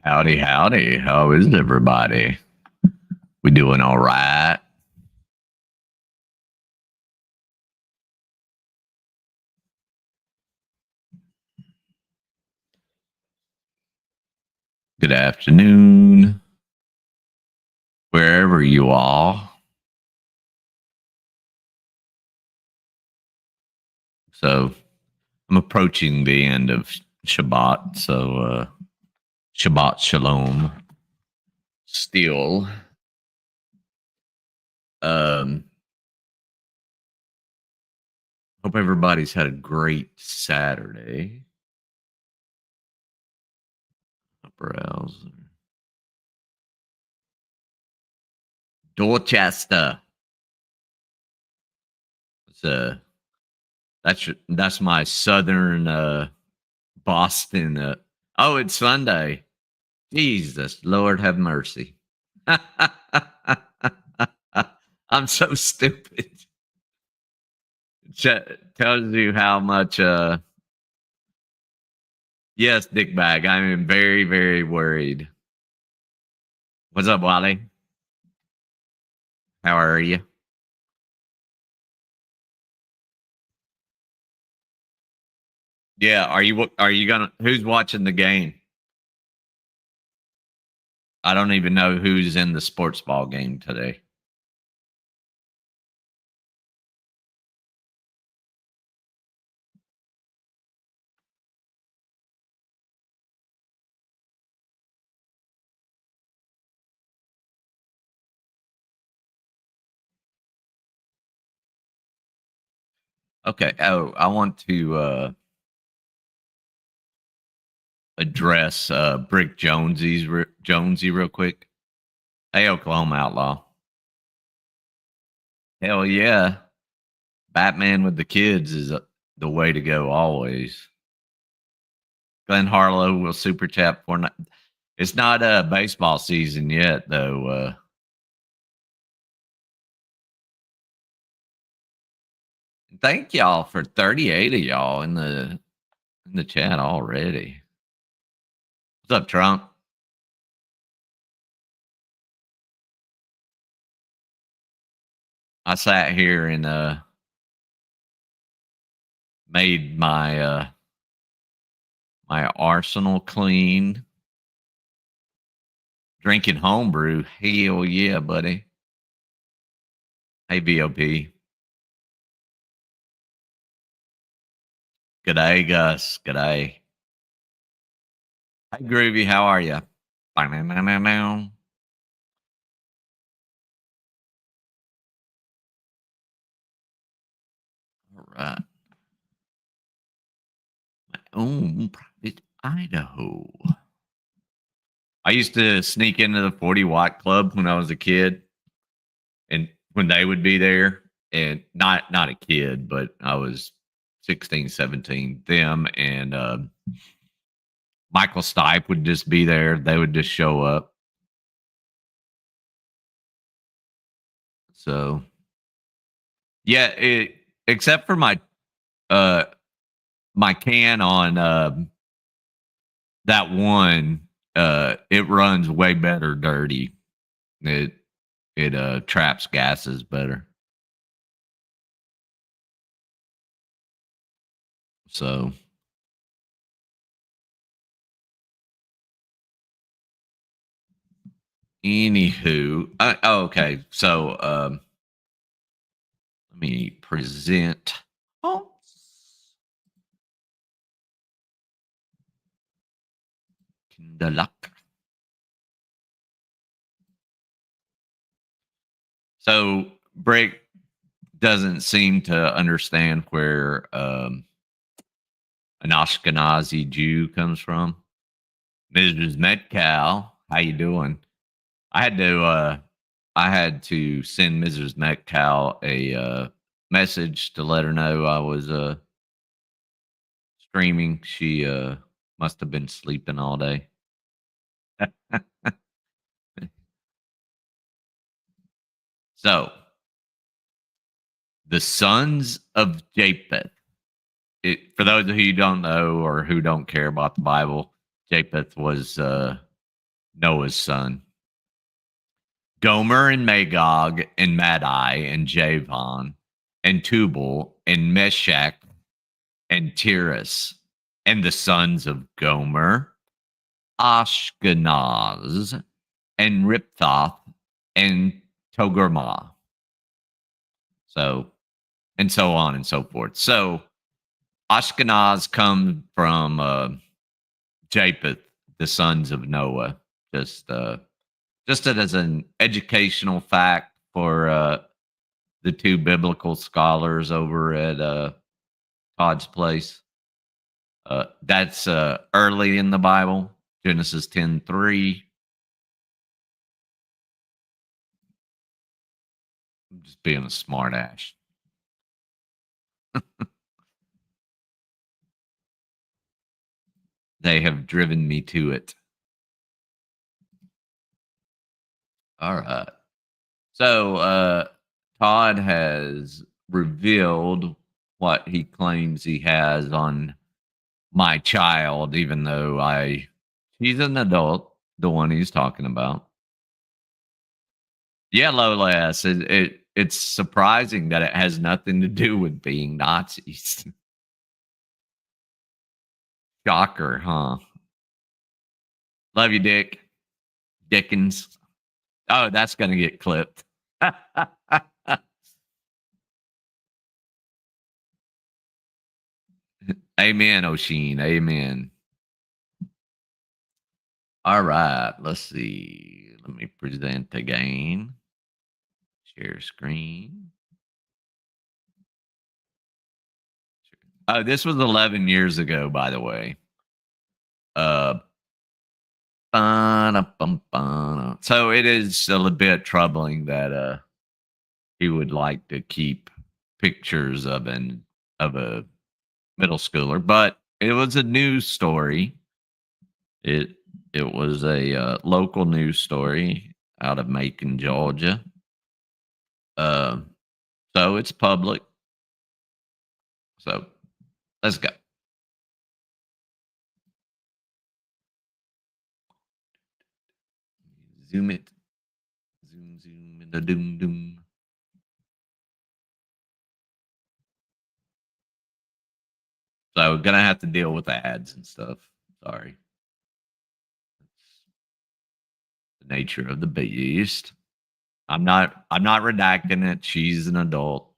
Howdy, howdy. How is everybody? We doing all right? Good afternoon, wherever you are. So I'm approaching the end of Shabbat. So Shabbat Shalom. Still. Hope everybody's had a great Saturday. Browser. Dorchester. It's that's my southern Boston. Oh, it's Sunday. Jesus, Lord have mercy. I'm so stupid. Tells you how much. Yes, Dick Bag. I am very, very worried. What's up, Wally? How are you? Yeah, are you gonna who's watching the game? I don't even know who's in the sports ball game today. Okay. Oh, I want to address Brick Jonesy real quick. Hey, Oklahoma Outlaw. Hell yeah. Batman with the kids is the way to go always. Glenn Harlow will super chat for it's not baseball season yet though. Thank y'all for 38 of y'all in the chat already. What's up, Trump? I sat here and made my my arsenal clean. Drinking homebrew. Hell yeah, buddy. Hey, VOP. G'day, Gus. G'day. Hey, Groovy. How are you? All right. My own private Idaho. I used to sneak into the 40 watt club when I was a kid, and when they would be there, and not a kid, but I was 16, 17. Them and Michael Stipe would just be there. They would just show up. So yeah, except for uh my can on that one, it runs way better dirty. It traps gases better. So anywho, okay. So let me present. Oh, the luck. So Brick doesn't seem to understand where an Ashkenazi Jew comes from. Mrs. Metcalf, how you doing? I had to send Mrs. Metcalf a message to let her know I was streaming. She must have been sleeping all day. So, the sons of Japheth. For those of you who don't know or who don't care about the Bible, Japheth was Noah's son. Gomer and Magog and Madai and Javan and Tubal and Meshach and Tiras. And the sons of Gomer, Ashkenaz and Ripthoth and Togarmah. So, and so on and so forth. So, Ashkenaz come from Japheth, the sons of Noah. Just as an educational fact for the two biblical scholars over at Todd's place. That's early in the Bible, Genesis 10:3. I'm just being a smart ass. They have driven me to it. All right. So Todd has revealed what he claims he has on my child, even though she's an adult, the one he's talking about. Yeah, Lola S. It's surprising that it has nothing to do with being Nazis. Shocker, huh? Love you, Dick. Dickens. Oh, that's gonna get clipped. Amen, Oshin. Amen. All right, let's see. Let me present again. Share screen. Oh, this was 11 years ago, by the way. So it is a little bit troubling that he would like to keep pictures of a middle schooler, but it was a news story. It was a local news story out of Macon, Georgia. So it's public. So let's go. Zoom it. Zoom in the doom. So we're gonna have to deal with ads and stuff. Sorry. The nature of the beast. I'm not redacting it. She's an adult.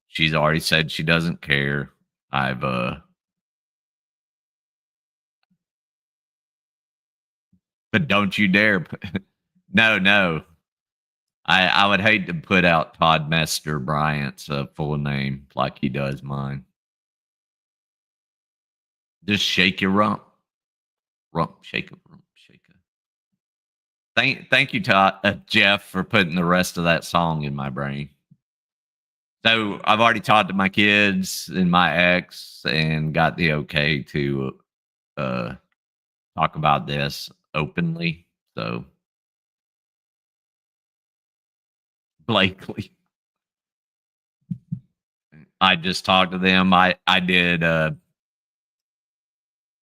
She's already said she doesn't care. But don't you dare. No. I would hate to put out Todd Mester Bryant's full name like he does mine. Just shake your rump. Shake a rump, shake a. Thank you, Todd, Jeff, for putting the rest of that song in my brain. So I've already talked to my kids and my ex and got the okay to talk about this openly. So Blakely, I just talked to them. I did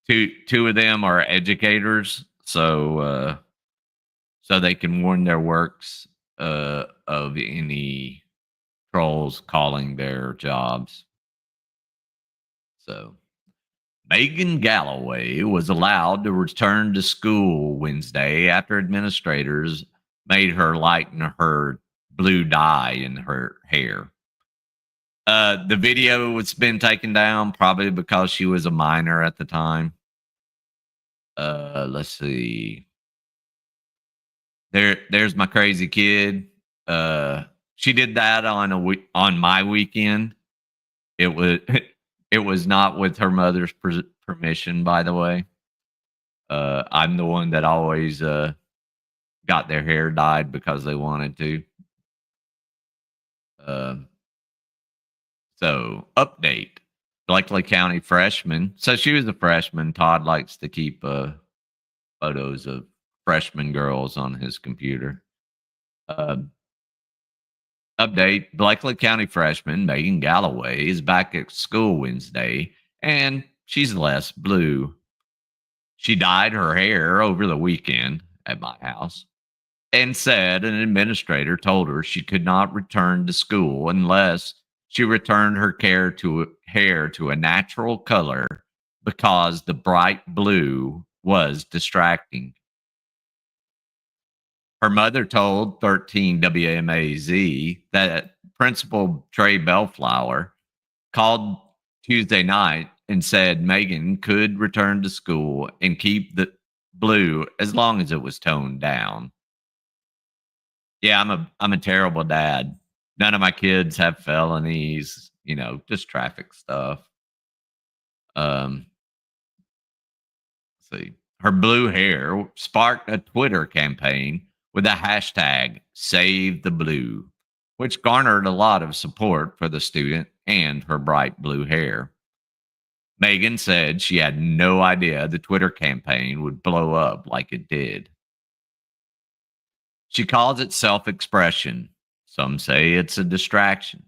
two of them are educators, so they can warn their works of any trolls calling their jobs. So Megan Galloway was allowed to return to school Wednesday after administrators made her lighten her blue dye in her hair. The video was been taken down probably because she was a minor at the time. Let's see. There's my crazy kid. She did that on my weekend. It was it was not with her mother's permission, by the way. I'm the one that always got their hair dyed because they wanted to. So update. Blakely County freshman. So she was a freshman. Todd likes to keep photos of freshman girls on his computer. Update. Blakely County freshman Megan Galloway is back at school Wednesday, and she's less blue. She dyed her hair over the weekend at my house and said an administrator told her she could not return to school unless she returned her hair to a natural color because the bright blue was distracting. Her mother told 13 WMAZ that Principal Trey Bellflower called Tuesday night and said Megan could return to school and keep the blue as long as it was toned down. Yeah, I'm a terrible dad. None of my kids have felonies, just traffic stuff. Um, let's see. Her blue hair sparked a Twitter campaign with a hashtag Save the Blue, which garnered a lot of support for the student and her bright blue hair. Megan said she had no idea the Twitter campaign would blow up like it did. She calls it self expression. Some say it's a distraction.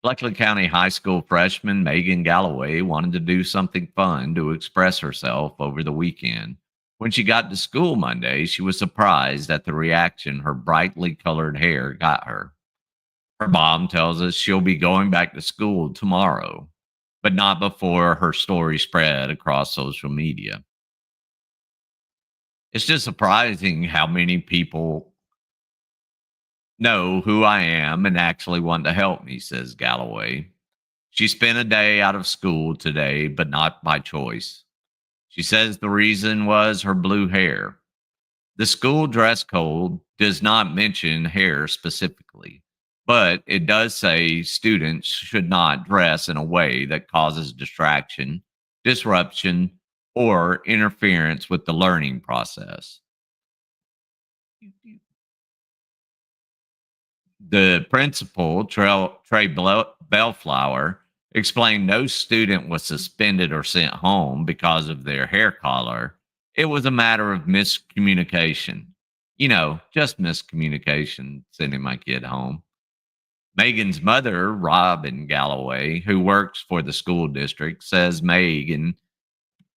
Bleckley County High School freshman Megan Galloway wanted to do something fun to express herself over the weekend. When she got to school Monday, she was surprised at the reaction her brightly colored hair got her. Her mom tells us she'll be going back to school tomorrow, but not before her story spread across social media. It's just surprising how many people know who I am and actually want to help me, says Galloway. She spent a day out of school today, but not by choice. She says the reason was her blue hair. The school dress code does not mention hair specifically, but it does say students should not dress in a way that causes distraction, disruption, or interference with the learning process. The principal, Trey Bellflower, explained no student was suspended or sent home because of their hair color. It was a matter of miscommunication. Just miscommunication sending my kid home. Megan's mother, Robin Galloway, who works for the school district, says Megan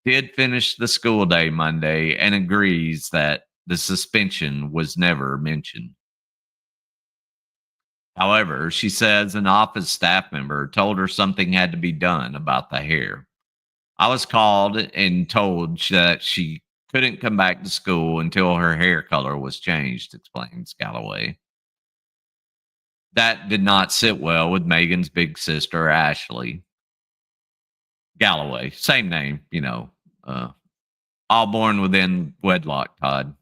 did finish the school day Monday and agrees that the suspension was never mentioned. However, she says an office staff member told her something had to be done about the hair. I was called and told that she couldn't come back to school until her hair color was changed, explains Galloway. That did not sit well with Megan's big sister, Ashley Galloway. Same name, all born within wedlock, Todd.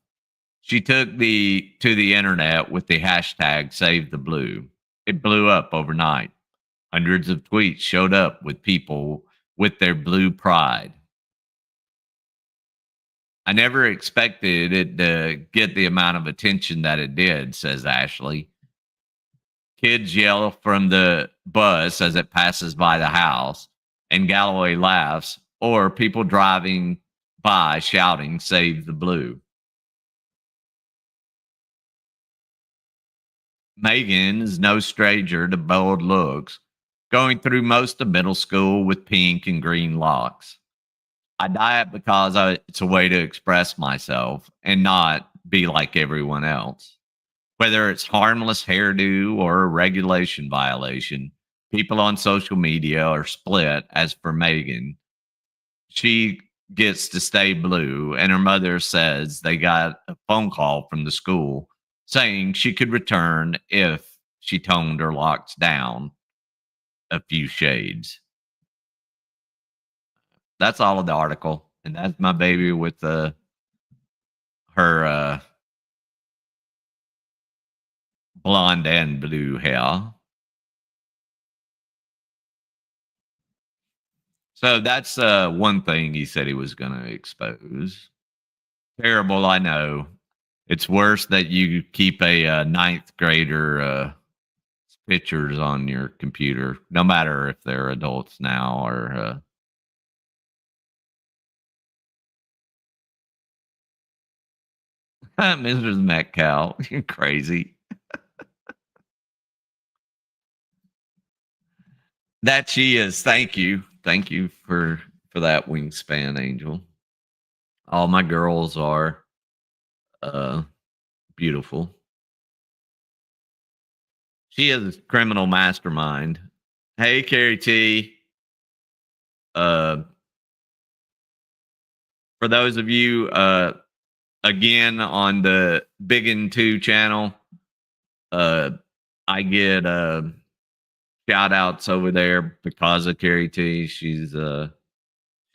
She took to the internet with the hashtag Save the Blue. It blew up overnight. Hundreds of tweets showed up with people with their blue pride. I never expected it to get the amount of attention that it did, says Ashley. Kids yell from the bus as it passes by the house, and Galloway laughs, or people driving by shouting, Save the Blue. Megan is no stranger to bold looks, going through most of middle school with pink and green locks. I dye it because it's a way to express myself and not be like everyone else. Whether it's harmless hairdo or a regulation violation, people on social media are split. As for Megan, she gets to stay blue, and her mother says they got a phone call from the school saying she could return if she toned her locks down a few shades. That's all of the article, and that's my baby with her blonde and blue hair. So that's one thing he said he was going to expose. Terrible, I know. It's worse that you keep a ninth grader pictures on your computer, no matter if they're adults now or. Mrs. Metcalf, you're crazy. That she is. Thank you for that wingspan, Angel. All my girls are. Uh, Beautiful. She is a criminal mastermind. Hey, Carrie T. Uh, for those of you, again on the Big and Two channel, uh, I get shout outs over there because of Carrie T. She's been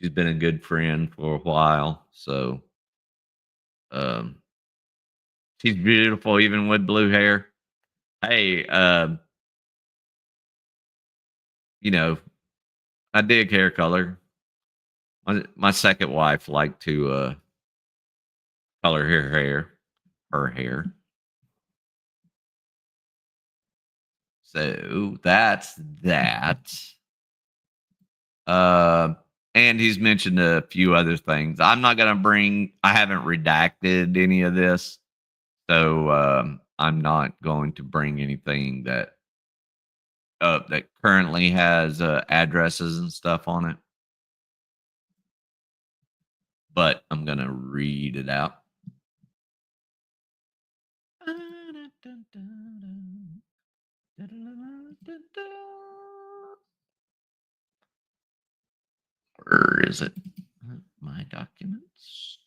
a good friend for a while, so um, she's beautiful even with blue hair. Hey, you know, I dig hair color. My second wife liked to color her hair. So that's that. Uh, and he's mentioned a few other things. I'm not going to bring. I haven't redacted any of this, so I'm not going to bring anything that that currently has addresses and stuff on it. But I'm going to read it out. Where is it? My documents.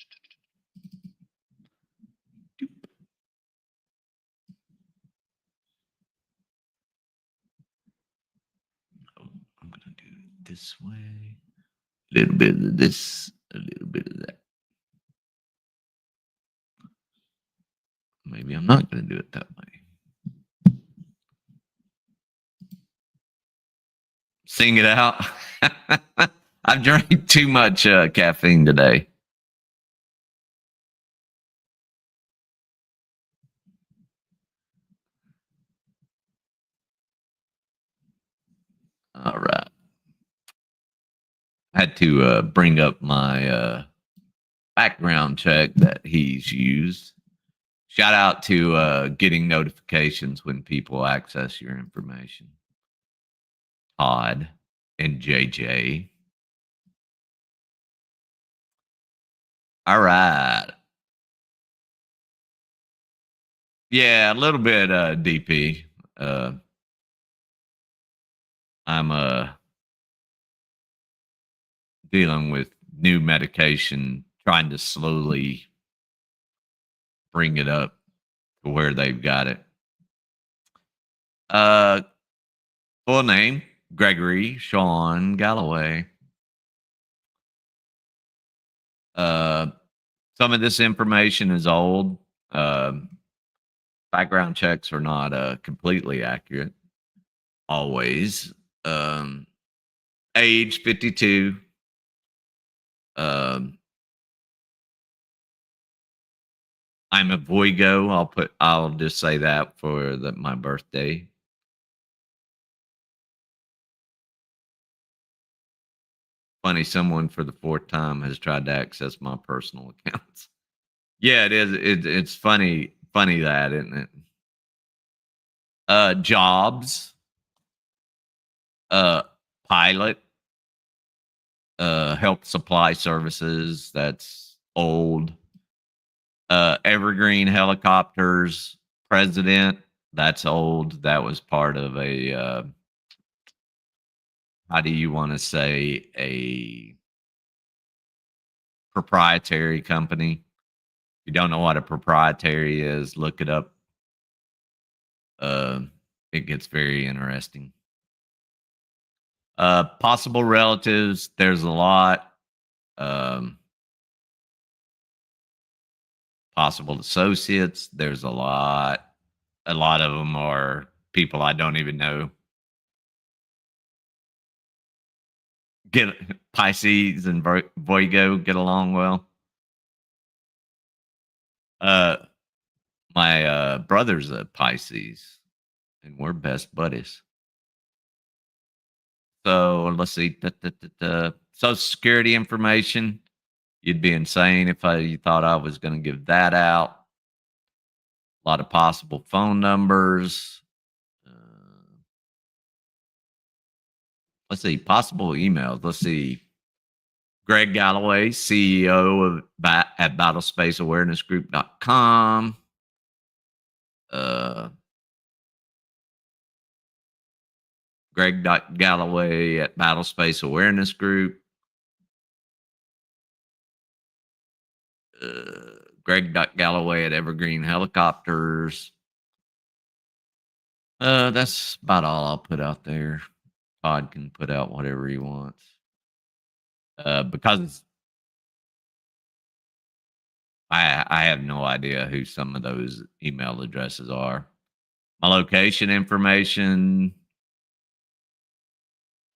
Oh, I'm going to do it this way. A little bit of this, a little bit of that. Maybe I'm not going to do it that way. Sing it out. I've drank too much caffeine today. All right. I had to bring up my background check that he's used. Shout out to getting notifications when people access your information. Todd and JJ. All right. Yeah, a little bit DP. I'm dealing with new medication, trying to slowly bring it up to where they've got it. Uh, Full name Gregory Sean Galloway. Uh, some of this information is old. Background checks are not completely accurate always. Age 52. Um, I'm a Voigo. I'll just say that for my birthday. Funny, someone for the fourth time has tried to access my personal accounts. Yeah, it is. It's funny that, isn't it? Jobs, uh, pilot, help supply services. That's old. Evergreen Helicopters, president. That's old. That was part of a. How do you want to say, a proprietary company? If you don't know what a proprietary is, look it up. Uh, it gets very interesting. Possible relatives, there's a lot. Um, Possible associates, there's a lot. A lot of them are people I don't even know. Get Pisces and Virgo get along well. Uh, my brother's a Pisces, and we're best buddies. So let's see. Social security information. You'd be insane if you thought I was going to give that out. A lot of possible phone numbers. Let's see. Possible emails. Let's see. Greg Galloway, CEO of at battlespaceawarenessgroup.com. Uh, Greg.Galloway at Battlespace Awareness Group. Greg.Galloway at Evergreen Helicopters. That's about all I'll put out there. Todd can put out whatever he wants. Because I have no idea who some of those email addresses are. My location information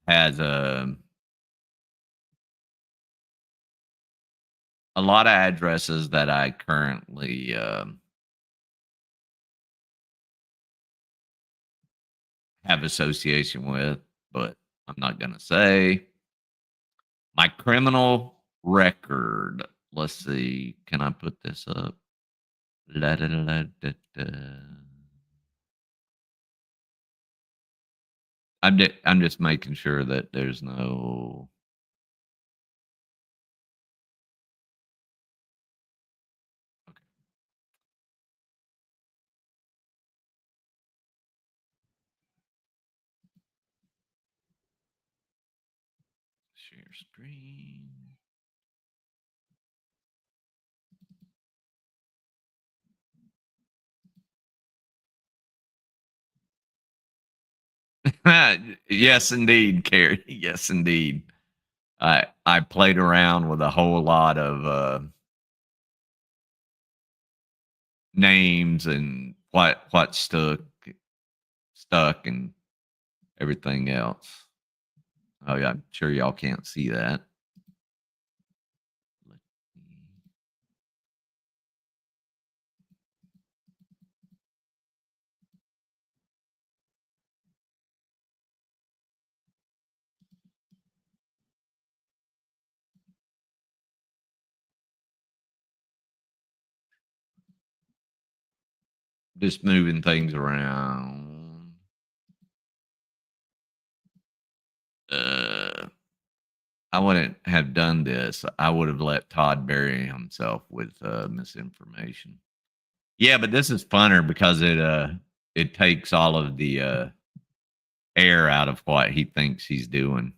has a lot of addresses that I currently have association with, but I'm not going to say. My criminal record. Let's see. Can I put this up? La, da, da, da, da, da. I'm just making sure that there's no. Okay. Share screen. Yes, indeed, Carrie. Yes, indeed. I played around with a whole lot of names and what stuck and everything else. Oh yeah, I'm sure y'all can't see that. Just moving things around. Uh, I wouldn't have done this. I would have let Todd bury himself with misinformation. Yeah, but this is funner because it takes all of the air out of what he thinks he's doing.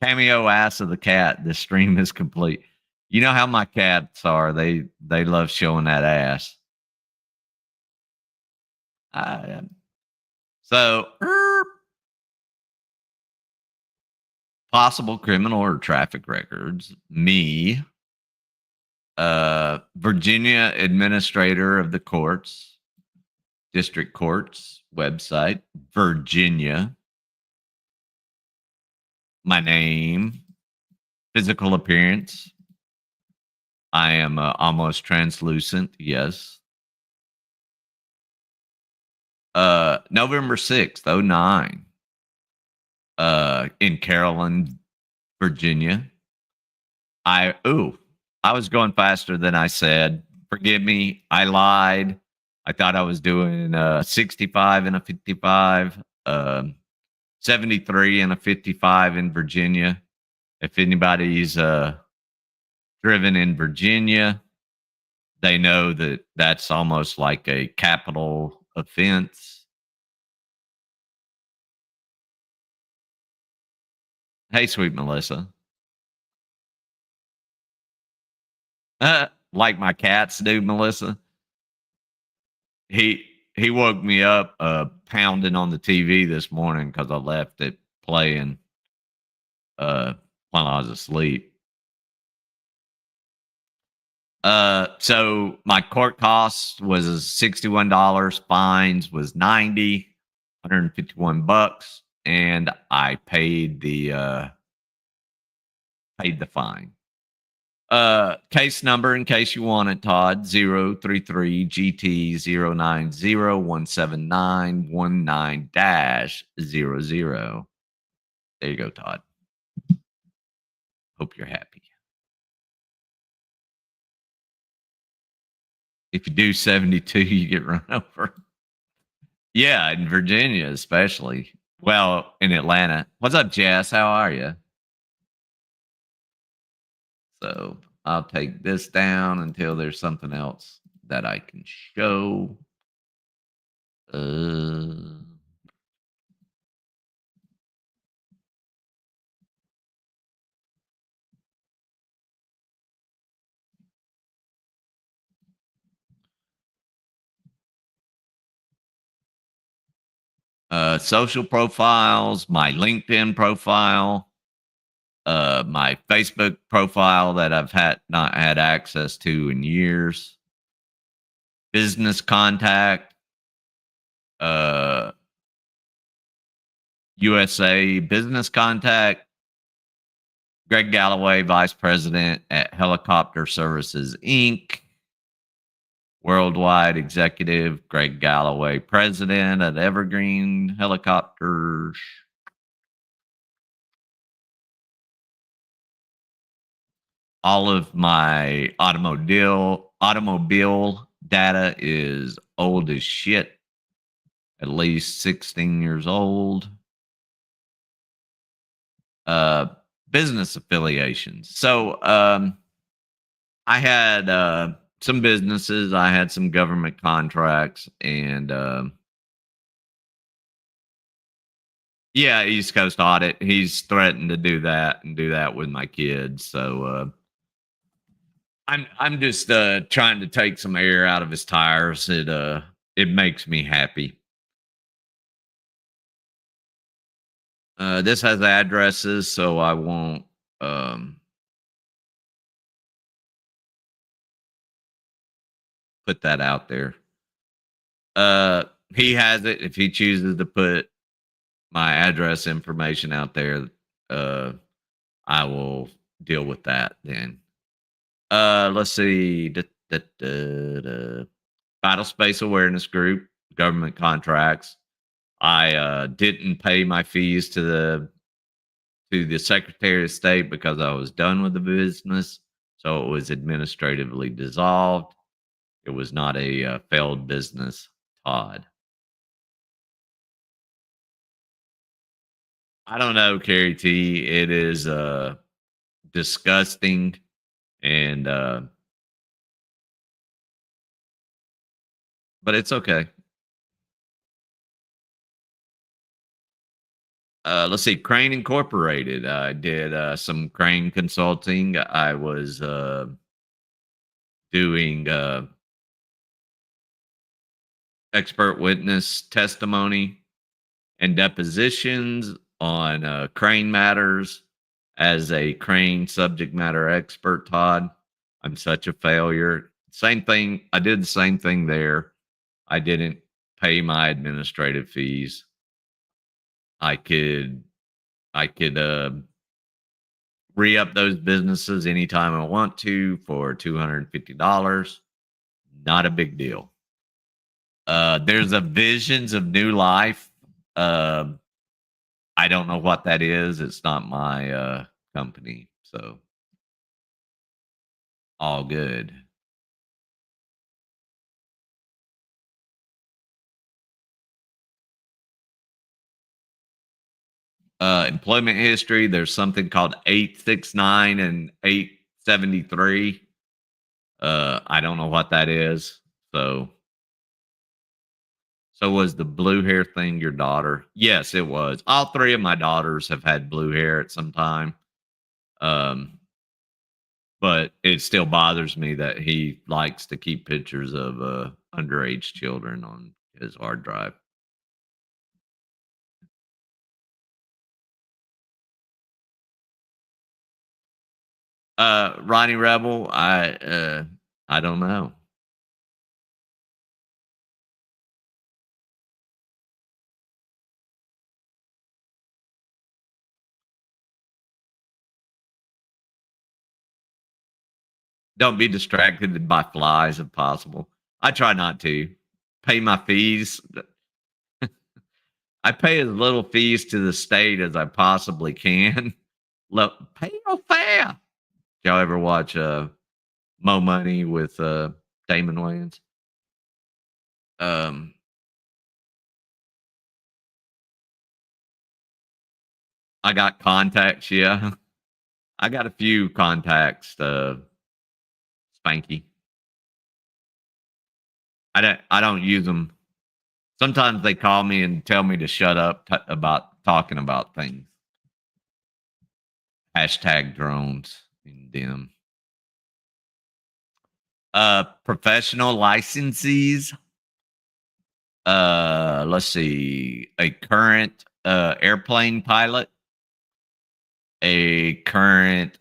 Cameo ass of the cat. This stream is complete. You know how my cats are. They love showing that ass. So possible criminal or traffic records. Me, Virginia administrator of the courts, district courts website, Virginia. My name, physical appearance. I am almost translucent. Yes. November 6th, 09. In Carolyn, Virginia. I was going faster than I said. Forgive me. I lied. I thought I was doing 65 and a 55, 73 and a 55 in Virginia. If anybody's driven in Virginia, they know that that's almost like a capital offense. Hey, sweet Melissa. Like my cats do, Melissa. He woke me up pounding on the TV this morning because I left it playing while I was asleep. So my court costs was $61, fines was 90, 151 bucks, and I paid the fine. Case number in case you want it, Todd, 033 GT 090-179-19-00. There you go, Todd. Hope you're happy. If you do 72, you get run over. Yeah, in Virginia, especially. Well, in Atlanta. What's up, Jess? How are you? So I'll take this down until there's something else that I can show. Uh, Social profiles, my LinkedIn profile, my Facebook profile that I've had not had access to in years, business contact, uh, USA business contact, Greg Galloway, vice president at Helicopter Services Inc. Worldwide executive, Greg Galloway, president at Evergreen Helicopters. All of my automobile data is old as shit, at least 16 years old. Uh, Business affiliations. So I had some businesses, I had some government contracts, and yeah, East Coast audit. He's threatened to do that and do that with my kids. So I'm just trying to take some air out of his tires. It makes me happy. This has addresses, so I won't um, put that out there. He has it. If he chooses to put my address information out there, uh, I will deal with that then. Let's see. Battle Space Awareness Group, government contracts. I didn't pay my fees to the Secretary of State because I was done with the business, so it was administratively dissolved. It was not a failed business, Todd. I don't know, Carrie T. It is disgusting, and but it's okay. Let's see, Crane Incorporated. I did some Crane consulting. I was doing expert witness testimony and depositions on crane matters as a crane subject matter expert, Todd. I'm such a failure. Same thing. I did the same thing there. I didn't pay my administrative fees. I could re-up those businesses anytime I want to for $250. Not a big deal. There's a Visions of New Life. Um, I don't know what that is. It's not my company, so all good. Employment history. There's something called 869 and 873. I don't know what that is. So was the blue hair thing your daughter? Yes, it was. All three of my daughters have had blue hair at some time. Um, but it still bothers me that he likes to keep pictures of underage children on his hard drive. Ronnie Rebel, I don't know. Don't be distracted by flies if possible. I try not to. Pay my fees. I pay as little fees to the state as I possibly can. Look, pay your fare. Y'all ever watch Mo Money with Damon Wayans? Um, I got contacts. Yeah, I got a few contacts. Spanky. I don't use them. Sometimes they call me and tell me to shut up about talking about things. Hashtag drones in them. Professional licensees. Let's see. A current airplane pilot, a current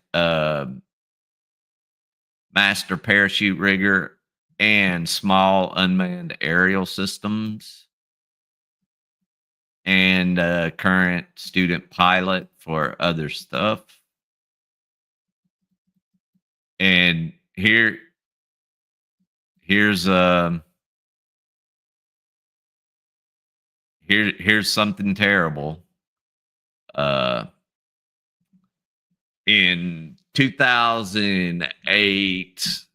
master parachute rigger, and small unmanned aerial systems, and a current student pilot for other stuff. And here's here's something terrible. In 2008,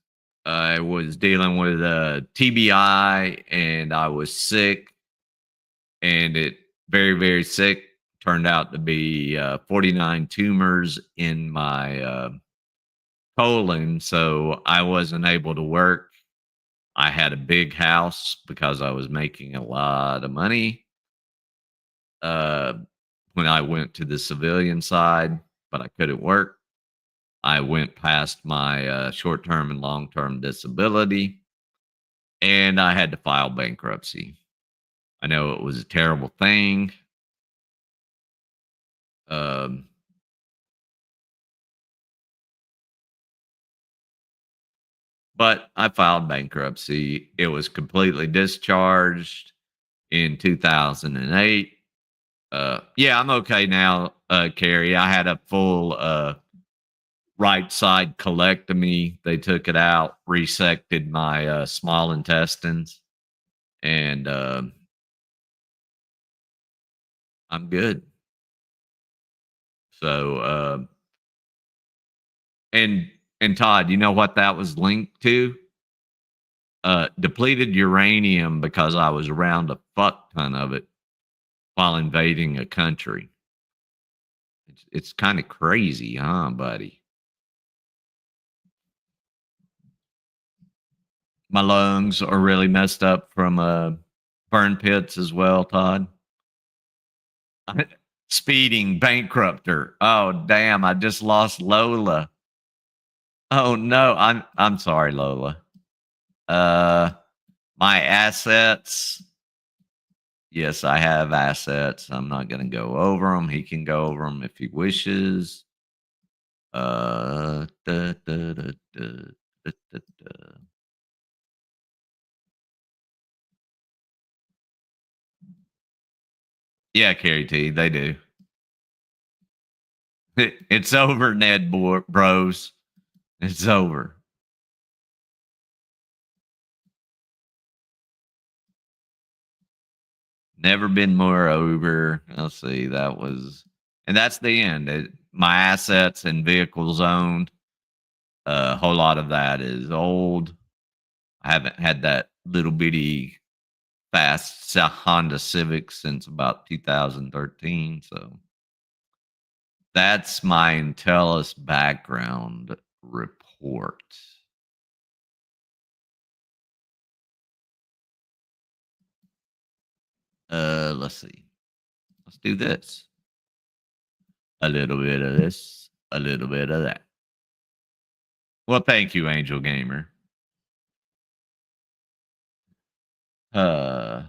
I was dealing with a TBI, and I was sick, and it very, very sick. Turned out to be 49 tumors in my colon, so I wasn't able to work. I had a big house because I was making a lot of money uh, when I went to the civilian side, but I couldn't work. I went past my short term and long term disability, and I had to file bankruptcy. I know it was a terrible thing. Um, but I filed bankruptcy. It was completely discharged in 2008. Yeah, I'm okay now, Carrie. I had a full right side colectomy. They took it out, resected my small intestines, and I'm good. So, and Todd, you know what that was linked to? Depleted uranium, because I was around a fuck ton of it while invading a country. It's kind of crazy, huh, buddy? My lungs are really messed up from burn pits as well, Todd. Speeding bankrupter. Oh damn! I just lost Lola. Oh no! I'm sorry, Lola. Uh, my assets. Yes, I have assets. I'm not going to go over them. He can go over them if he wishes. Da, da, da, da, da, da, da. Yeah, Carrie T. They do. It's over, Ned Bros. It's over. Never been more over. Let's see. That was, and that's the end. My assets and vehicles owned. A whole lot of that is old. I haven't had that little bitty fast Honda Civic since about 2013. So that's my Intellis background report. Let's see. Let's do this. A little bit of this, a little bit of that. Well, thank you, Angel Gamer. Uh,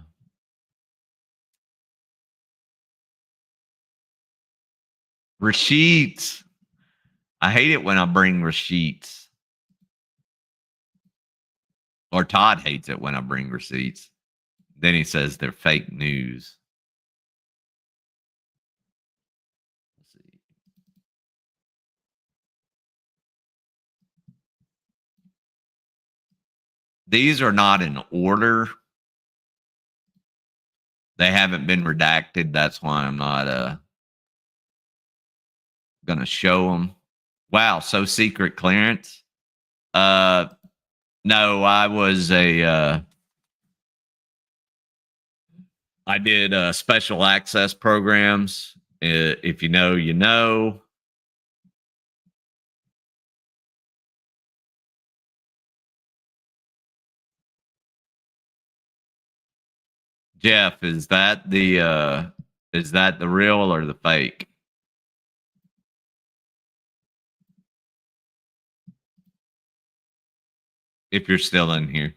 Receipts. I hate it when I bring receipts. Or Todd hates it when I bring receipts. Then he says they're fake news. Let's see. These are not in order. They haven't been redacted. That's why I'm not gonna show them. Wow, so secret clearance. Uh no, I was a I did special access programs. If you know, you know. Jeff, is that the real or the fake? If you're still in here.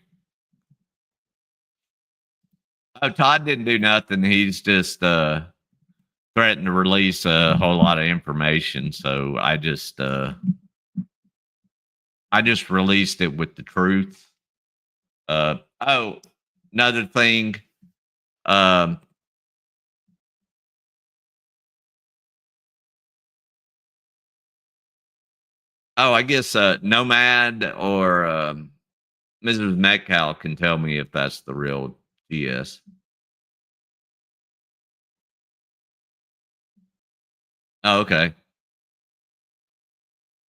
Oh, Todd didn't do nothing. He's just threatened to release a whole lot of information. So I just released it with the truth. Oh, another thing. Um, I guess Nomad or Mrs. Metcalf can tell me if that's the real GS. Oh, okay.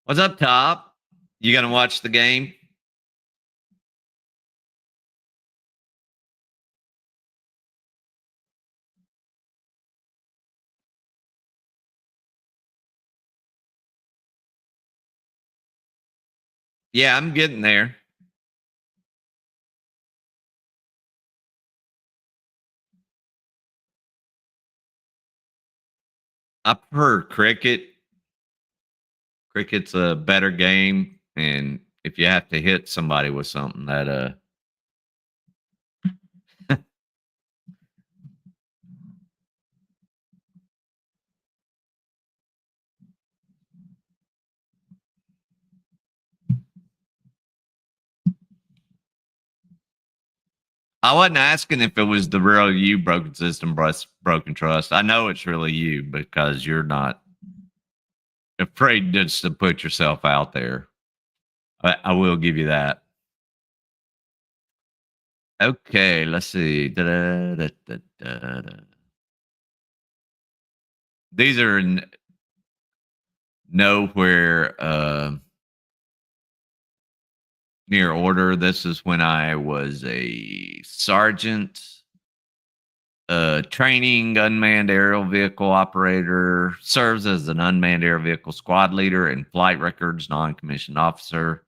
What's up, Top? You gonna watch the game? Yeah, I'm getting there. I prefer cricket. Cricket's a better game, and if you have to hit somebody with something, that I wasn't asking if it was the real you, broken system, broken trust. I know it's really you because you're not afraid just to put yourself out there. I will give you that. Okay, let's see. Da-da-da-da-da-da. These are nowhere near order. This is when I was a sergeant, training unmanned aerial vehicle operator, serves as an unmanned air vehicle squad leader and flight records non-commissioned officer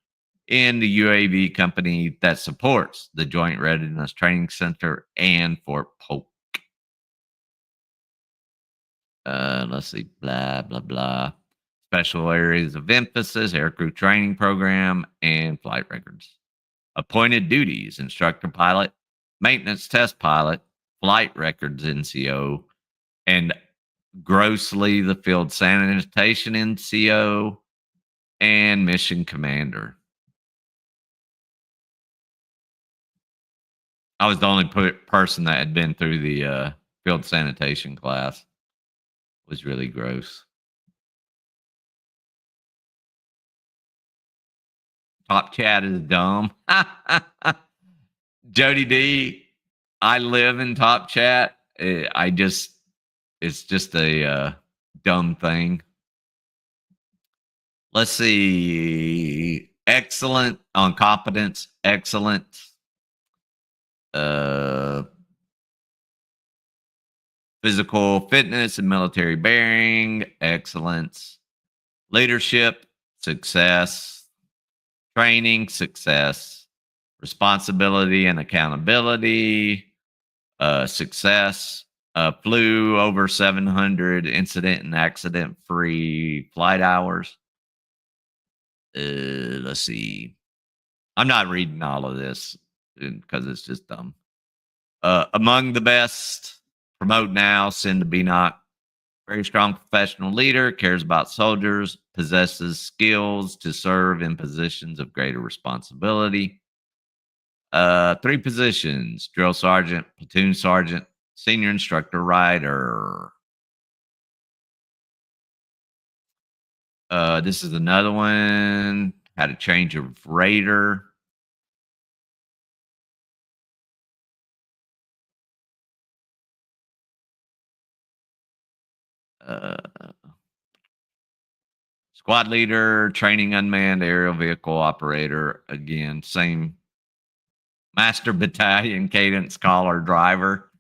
in the UAV company that supports the Joint Readiness Training Center and Fort Polk. Let's see, blah, blah, blah. Special areas of emphasis, aircrew training program, and flight records. Appointed duties, instructor pilot, maintenance test pilot, flight records NCO, and grossly the field sanitation NCO, and mission commander. I was the only person that had been through the field sanitation class. It was really gross. Top chat is dumb. Jody D, I live in top chat. It's just a dumb thing. Let's see. Excellent on competence. Excellent. Uh, Physical fitness and military bearing. Excellence. Leadership. Success. Training. Success. Responsibility and accountability. Success. Flew over 700 incident and accident free flight hours. Let's see. I'm not reading all of this because it's just dumb. Among the best, promote now, send to be not. Very strong professional leader, cares about soldiers, possesses skills to serve in positions of greater responsibility. Three positions: drill sergeant, platoon sergeant, senior instructor rider. This is another one. Had a change of raider. Uh, Squad leader, training unmanned aerial vehicle operator. Again, same master battalion cadence caller driver.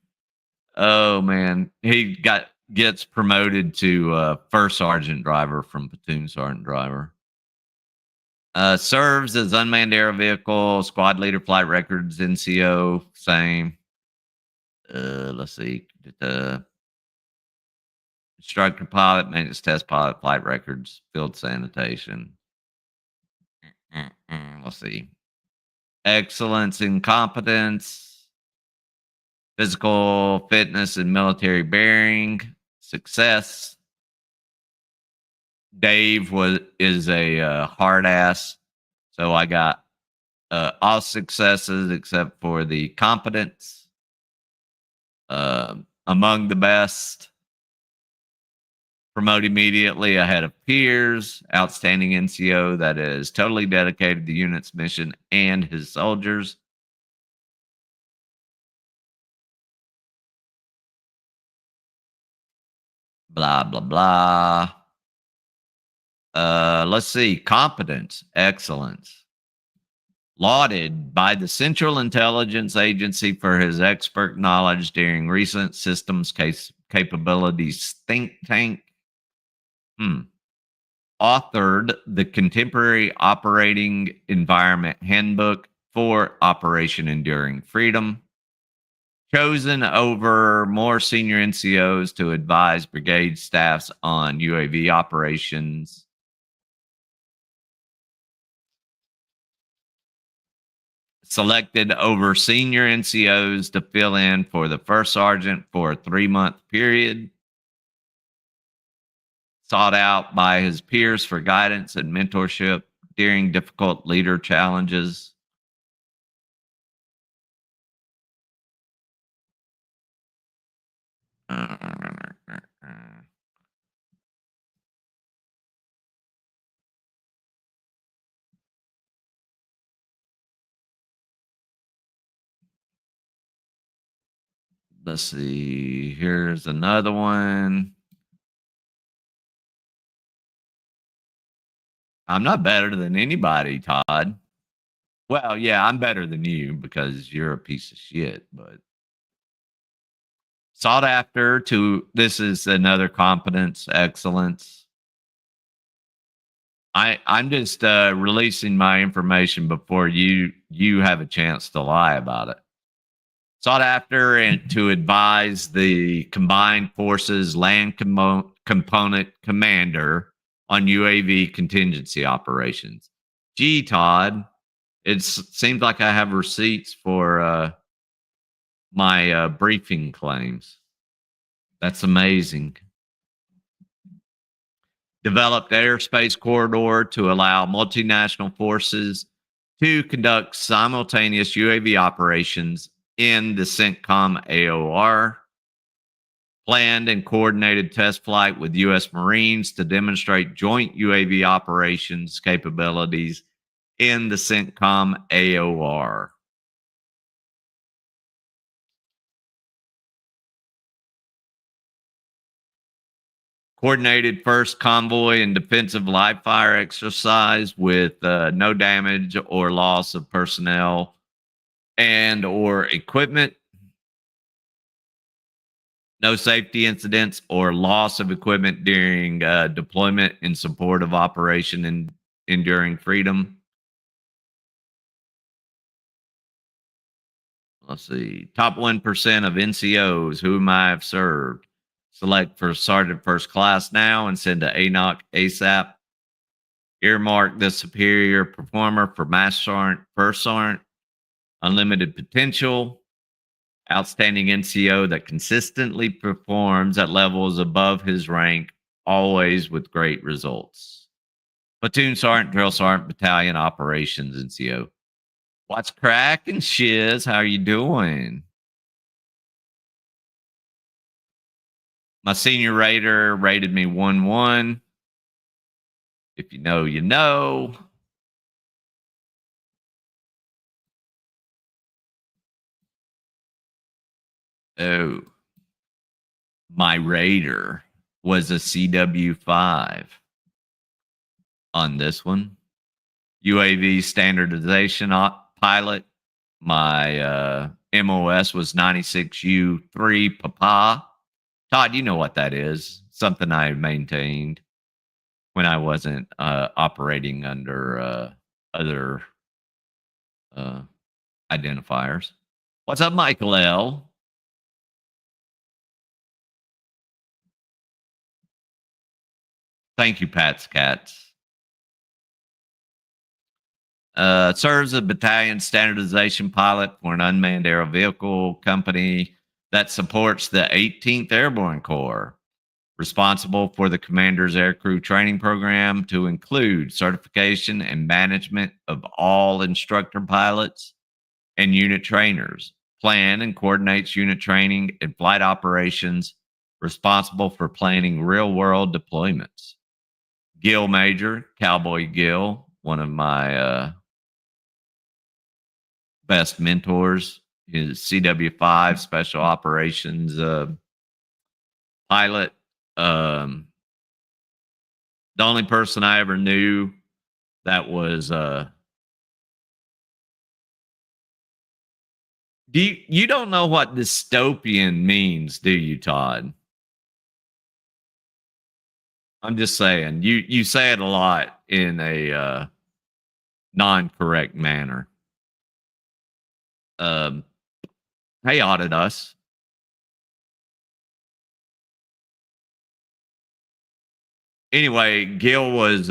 Oh man, he gets promoted to first sergeant driver from platoon sergeant driver. Serves as unmanned aerial vehicle squad leader, flight records, NCO, same. Let's see. Instructor pilot, maintenance test pilot, flight records, field sanitation. Let's see. Excellence in competence, physical fitness and military bearing, success. Dave is a hard ass, so I got all successes except for the competence. Among the best, promote immediately ahead of peers, outstanding NCO that is totally dedicated to the unit's mission and his soldiers. Blah, blah, blah. Let's see. Competence, excellence. Lauded by the Central Intelligence Agency for his expert knowledge during recent systems capabilities think tank. Authored the Contemporary Operating Environment Handbook for Operation Enduring Freedom. Chosen over more senior NCOs to advise brigade staffs on UAV operations. Selected over senior NCOs to fill in for the first sergeant for a 3-month period. Sought out by his peers for guidance and mentorship during difficult leader challenges. Let's see. Here's another one. I'm not better than anybody, Todd. Well, yeah, I'm better than you because you're a piece of shit, but sought after to this is another competence, excellence. I'm just releasing my information before you have a chance to lie about it. Sought after and to advise the Combined Forces Land Component Commander on UAV contingency operations. Gee, Todd, it seems like I have receipts for my briefing claims. That's amazing. Developed airspace corridor to allow multinational forces to conduct simultaneous UAV operations in the CENTCOM AOR. Planned and coordinated test flight with U.S. Marines to demonstrate joint UAV operations capabilities in the CENTCOM AOR. Coordinated first convoy and defensive live fire exercise with no damage or loss of personnel and or equipment. No safety incidents or loss of equipment during deployment in support of Operation Enduring Freedom. Let's see. Top 1% of NCOs whom I have served. Select for Sergeant First Class now and send to ANOC ASAP. Earmark the superior performer for Master Sergeant, First Sergeant. Unlimited potential. Outstanding NCO that consistently performs at levels above his rank, always with great results. Platoon Sergeant, Drill Sergeant, Battalion Operations NCO. What's cracking, shiz? How you doing? My senior rater rated me 1-1. If you know, you know. Oh, my rater was a CW5 on this one. UAV standardization pilot. My MOS was 96U3 Papa. Todd, you know what that is. Something I maintained when I wasn't operating under other identifiers. What's up, Michael L? Thank you, Pat's Cats. Serves as a battalion standardization pilot for an unmanned aerial vehicle company that supports the 18th Airborne Corps, responsible for the commander's aircrew training program to include certification and management of all instructor pilots and unit trainers, plan and coordinates unit training and flight operations, responsible for planning real world deployments. Gil Major, Cowboy Gil, one of my best mentors, is CW5 Special Operations pilot. Um, the only person I ever knew that was you don't know what dystopian means, do you, Todd? I'm just saying you say it a lot in a non-correct manner. Um, hey, audit us. Anyway, Gil was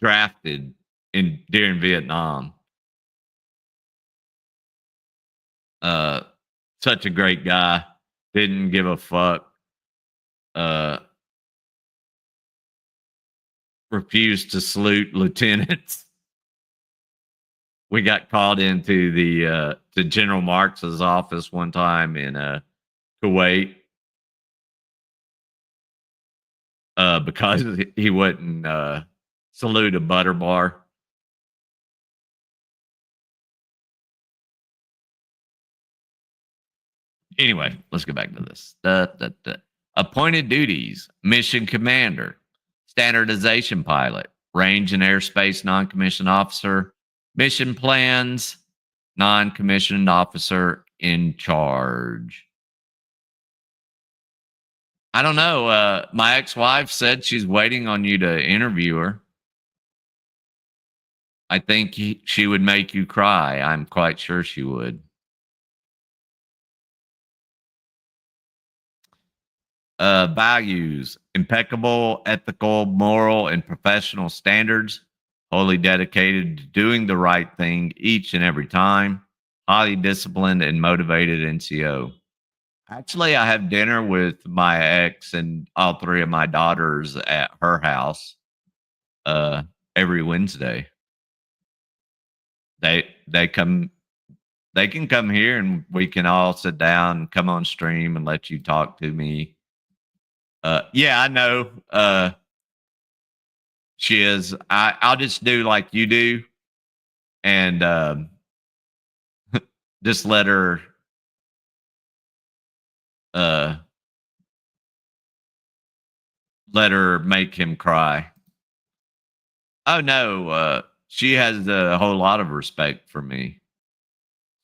drafted in during Vietnam. Uh, Such a great guy. Didn't give a fuck. Uh, Refused to salute lieutenants. We got called into the to General Marx's office one time in Kuwait because he wouldn't salute a butter bar. Anyway, let's get back to this. Appointed duties: mission commander, standardization pilot, range and airspace non-commissioned officer, mission plans, non-commissioned officer in charge. I don't know. My ex-wife said she's waiting on you to interview her. I think she would make you cry. I'm quite sure she would. Values: impeccable, ethical, moral, and professional standards, wholly dedicated to doing the right thing each and every time, highly disciplined and motivated NCO. Actually, I have dinner with my ex and all three of my daughters at her house uh, every Wednesday. They come they can come here and we can all sit down, come on stream and let you talk to me. Yeah, I know. She is. I'll just do like you do, and just uh, let her make him cry. Oh no, she has a whole lot of respect for me.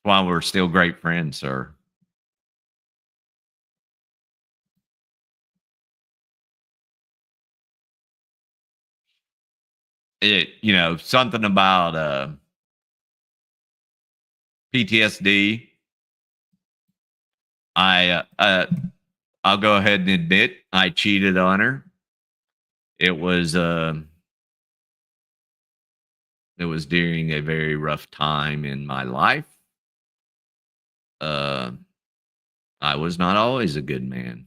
That's why we're still great friends, sir. Something about PTSD. I I'll go ahead and admit I cheated on her. It was uh, it was during a very rough time in my life. Uh, I was not always a good man.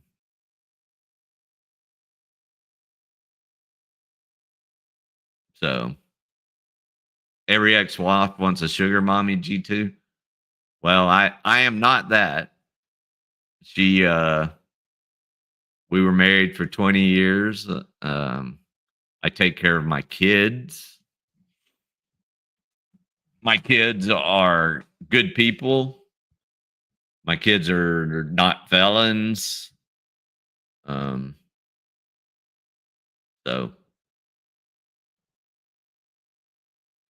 So every ex-wife wants a sugar mommy G2. Well, I am not that. She We were married for 20 years. I take care of my kids. My kids are good people. My kids are not felons. Um, so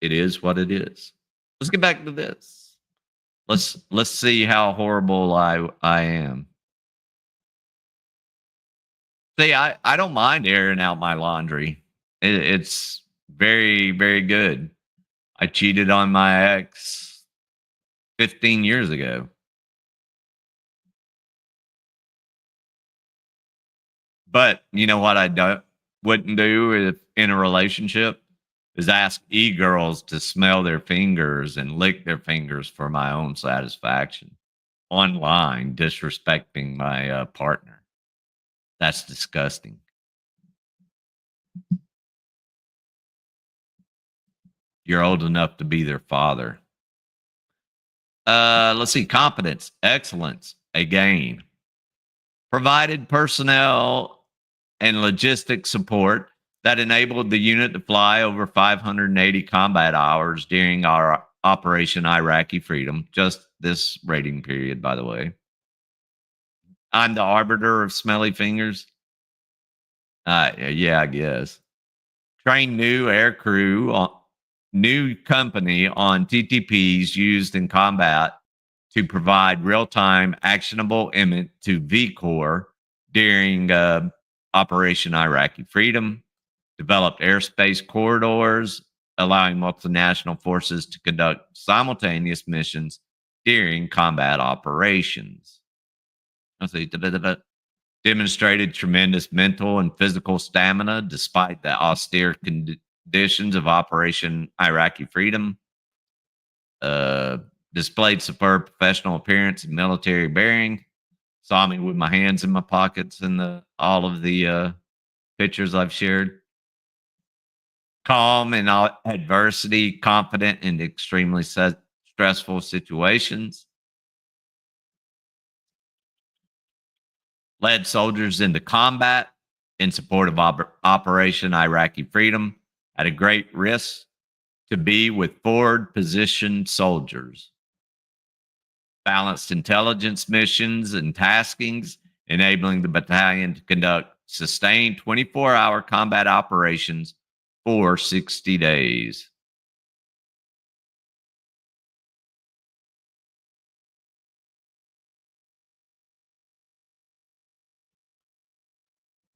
it is what it is. Let's get back to this. Let's see how horrible I am. See, I don't mind airing out my laundry. It's very, very good. I cheated on my ex 15 years ago. But you know what wouldn't do if in a relationship is ask e-girls to smell their fingers and lick their fingers for my own satisfaction online, disrespecting my partner. That's disgusting. You're old enough to be their father. Let's see. Competence, excellence, again. Provided personnel and logistic support that enabled the unit to fly over 580 combat hours during our Operation Iraqi Freedom. Just this rating period, by the way. I'm the arbiter of smelly fingers. Yeah, I guess. Train new air crew on new company on TTPs used in combat to provide real-time actionable image to V Corps during Operation Iraqi Freedom. Developed airspace corridors, allowing multinational forces to conduct simultaneous missions during combat operations. Let's see. Demonstrated tremendous mental and physical stamina despite the austere conditions of Operation Iraqi Freedom. Displayed superb professional appearance and military bearing. Saw me with my hands in my pockets in all of the pictures I've shared. Calm in all adversity, confident in extremely stressful situations. Led soldiers into combat in support of Operation Iraqi Freedom at a great risk to be with forward positioned soldiers. Balanced intelligence missions and taskings, enabling the battalion to conduct sustained 24-hour combat operations for 60 days.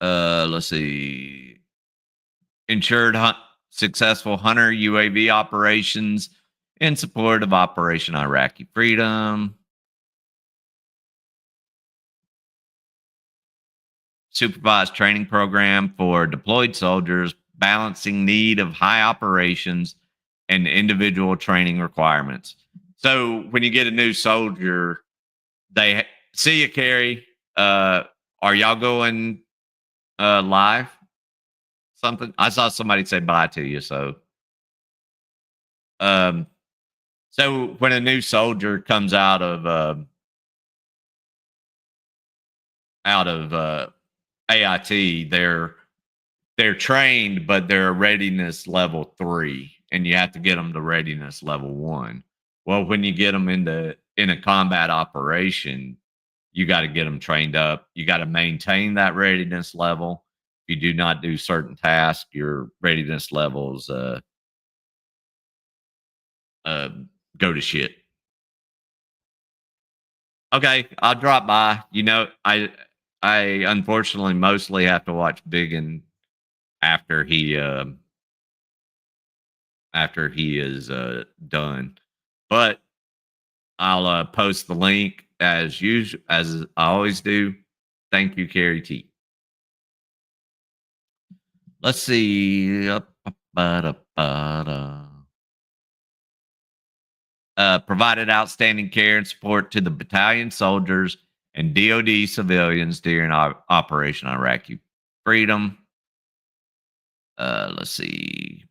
Let's see. Ensured successful Hunter UAV operations in support of Operation Iraqi Freedom. Supervised training program for deployed soldiers, balancing need of high operations and individual training requirements. So when you get a new soldier, they see you, Carrie. Are y'all going live? Something I saw somebody say bye to you. Um, so when a new soldier comes out of AIT, they're trained, but they're readiness level 3, and you have to get them to readiness level 1. Well, when you get them in a combat operation, you got to get them trained up. You got to maintain that readiness level. If you do not do certain tasks, your readiness levels go to shit. Okay, I'll drop by. I unfortunately mostly have to watch Biggin after he is done. But I'll post the link as usual, as I always do. Thank you, Carrie T. Let's see. Provided outstanding care and support to the battalion soldiers and DoD civilians during our Operation Iraqi Freedom. Let's see.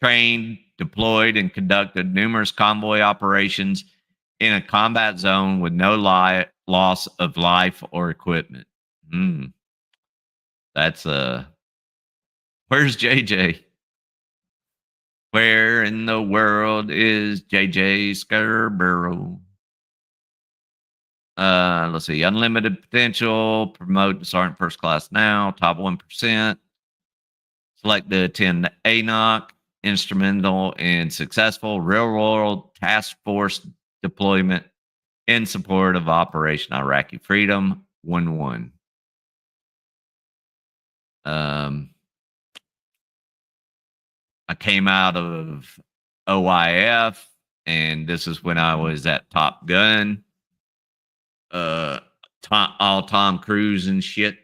Trained, deployed, and conducted numerous convoy operations in a combat zone with no loss of life or equipment. That's where's JJ? Where in the world is JJ Scarborough? Let's see. Unlimited potential. Promote to sergeant first class now. Top 1%. Select the 10 ANOC. Instrumental in successful real world task force deployment in support of Operation Iraqi Freedom. 1-1. I came out of OIF, and this is when I was at Top Gun. All Tom Cruise and shit.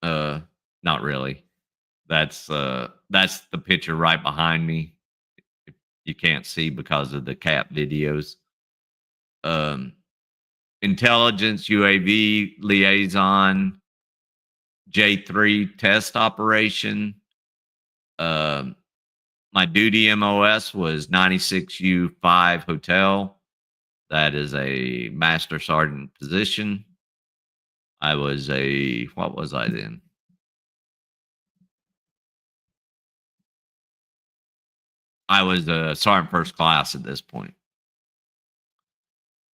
Uh, Not really. That's the picture right behind me. You can't see because of the cat videos. Um, Intelligence UAV liaison J3 test operation. Um, my duty MOS was 96U5 hotel. That is a master sergeant position. I was what was I then? I was a sergeant first class at this point.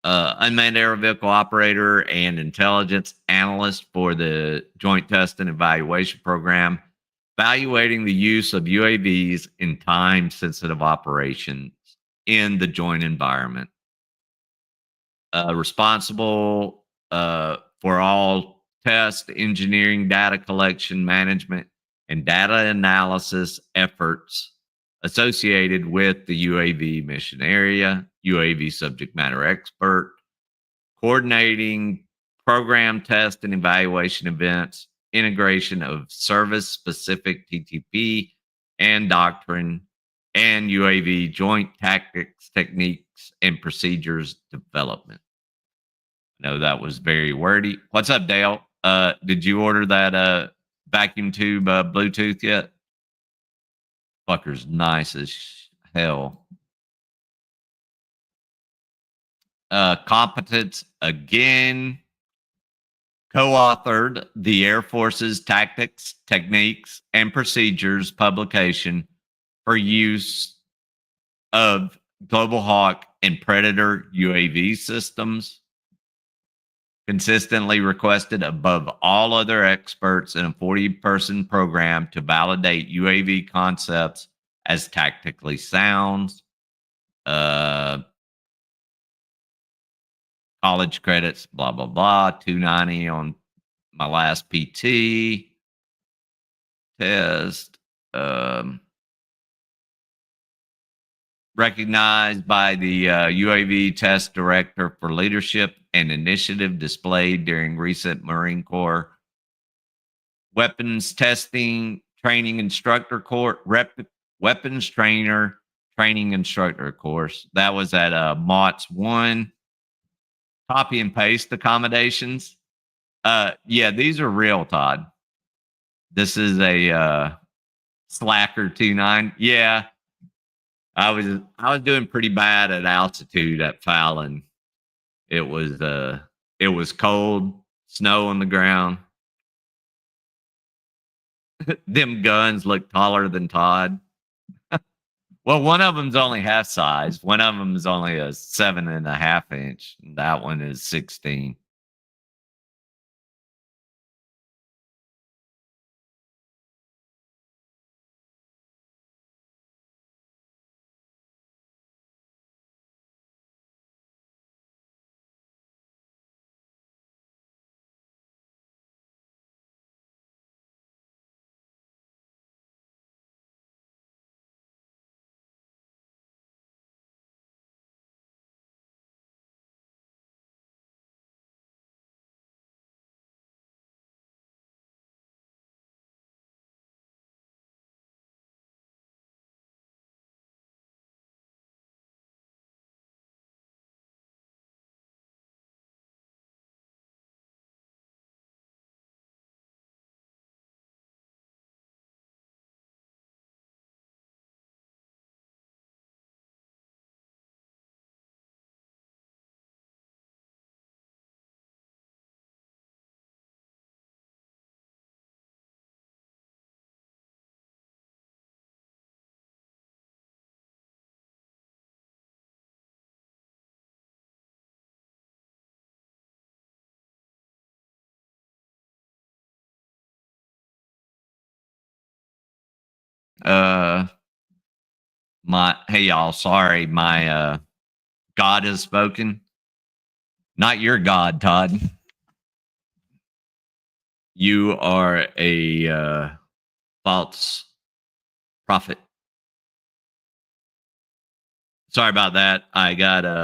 Unmanned aerial vehicle operator and intelligence analyst for the Joint Test and Evaluation Program, evaluating the use of UAVs in time sensitive operations in the joint environment. Responsible for all test, engineering, data collection, management, and data analysis efforts associated with the UAV mission area, UAV subject matter expert, coordinating program test and evaluation events, integration of service specific TTP and doctrine, and UAV joint tactics, techniques, and procedures development. I know that was very wordy. What's up, Dale? Did you order that vacuum tube Bluetooth yet? Fucker's nice as hell. Competence again. Co-authored the Air Force's Tactics, Techniques, and Procedures publication for use of Global Hawk and Predator UAV systems. Consistently requested above all other experts in a 40-person program to validate UAV concepts as tactically sound. Uh, College credits, blah, blah, blah. 290 on my last PT test. Recognized by the UAV test director for leadership and initiative displayed during recent Marine Corps weapons testing training instructor course, weapons trainer training instructor course. That was at MOTS 1. Copy and paste accommodations. Yeah, these are real, Todd. This is a Slacker 29. Yeah, I was doing pretty bad at altitude at Fallon. It was cold, snow on the ground. Them guns look taller than Todd. Well, one of them's only half size. One of them is only a 7.5 inch. That one is 16. Uh, hey y'all, sorry, my God has spoken. Not your God, Todd. You are a false prophet. Sorry about that. I got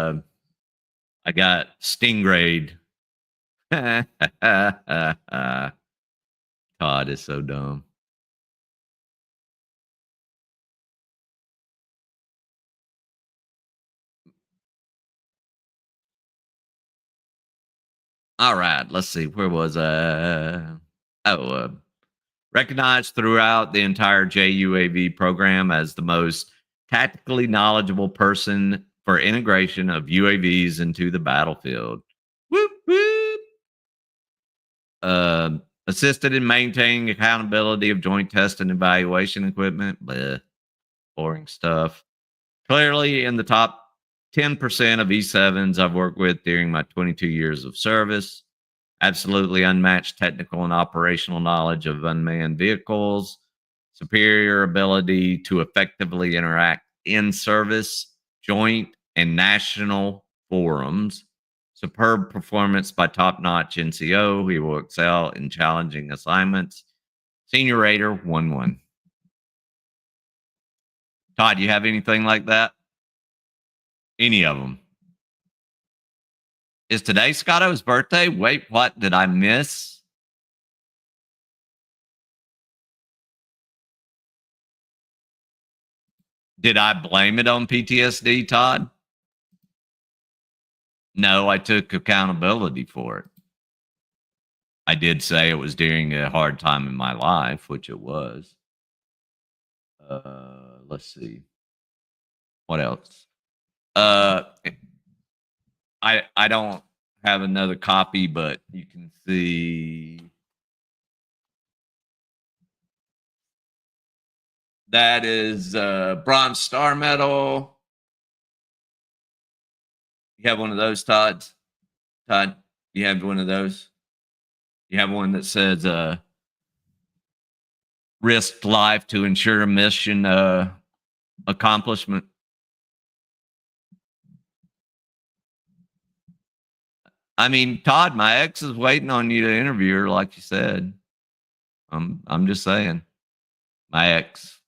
stingrayed. Todd is so dumb. All right, let's see. Where was I? Oh, recognized throughout the entire JUAV program as the most tactically knowledgeable person for integration of UAVs into the battlefield. Whoop, whoop. Assisted in maintaining accountability of joint test and evaluation equipment. Bleh, boring stuff. Clearly in the top 10% of E7s I've worked with during my 22 years of service. Absolutely unmatched technical and operational knowledge of unmanned vehicles, superior ability to effectively interact in service, joint, and national forums, superb performance by top notch NCO. He will excel in challenging assignments. Senior Raider 1 1. Todd, you have anything like that? Any of them? Is today Scotto's birthday? Wait, what did I miss? Did I blame it on PTSD, Todd? No, I took accountability for it. I did say it was during a hard time in my life, which it was. Let's see. What else? Uh, I don't have another copy, but you can see that is bronze star medal. You have one of those, Todd? Todd, you have one of those? You have one that says risked life to ensure mission accomplishment. I mean, Todd, my ex is waiting on you to interview her, like you said. I'm just saying. My ex.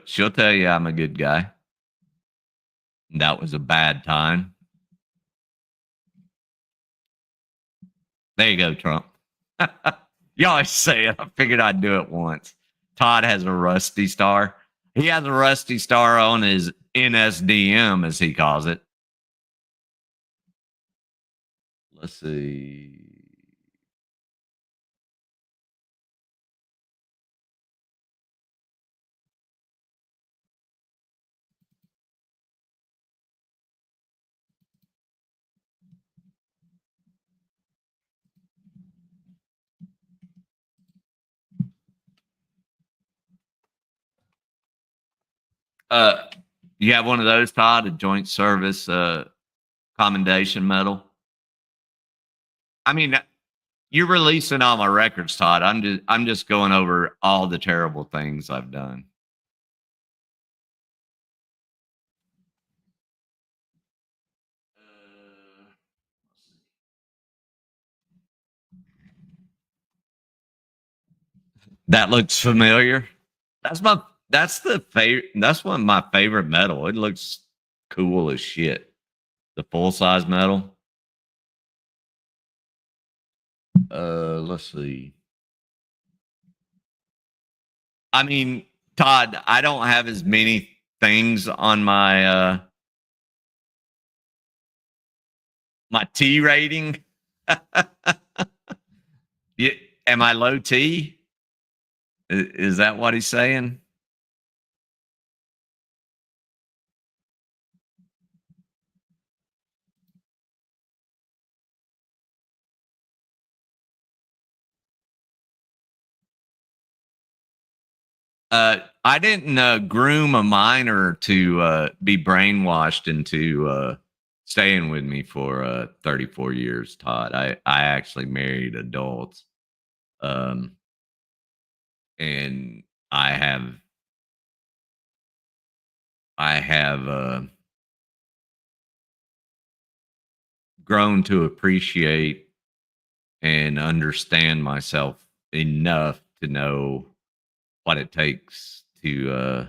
She'll tell you I'm a good guy. That was a bad time. There you go, Trump. You always say it. I figured I'd do it once. Todd has a rusty star. He has a rusty star on his NSDM, as he calls it. Let's see. Uh, you have one of those, Todd, a joint service commendation medal. I mean, you're releasing all my records, Todd. I'm just going over all the terrible things I've done. That looks familiar. That's my that's the favorite. That's one of my favorite metal. It looks cool as shit. The full size metal. Let's see. I mean, Todd, I don't have as many things on my T rating. Yeah, am I low T? Is that what he's saying? I didn't groom a minor to be brainwashed into staying with me for 34 years, Todd. I actually married adults. Um, and I have grown to appreciate and understand myself enough to know what it takes to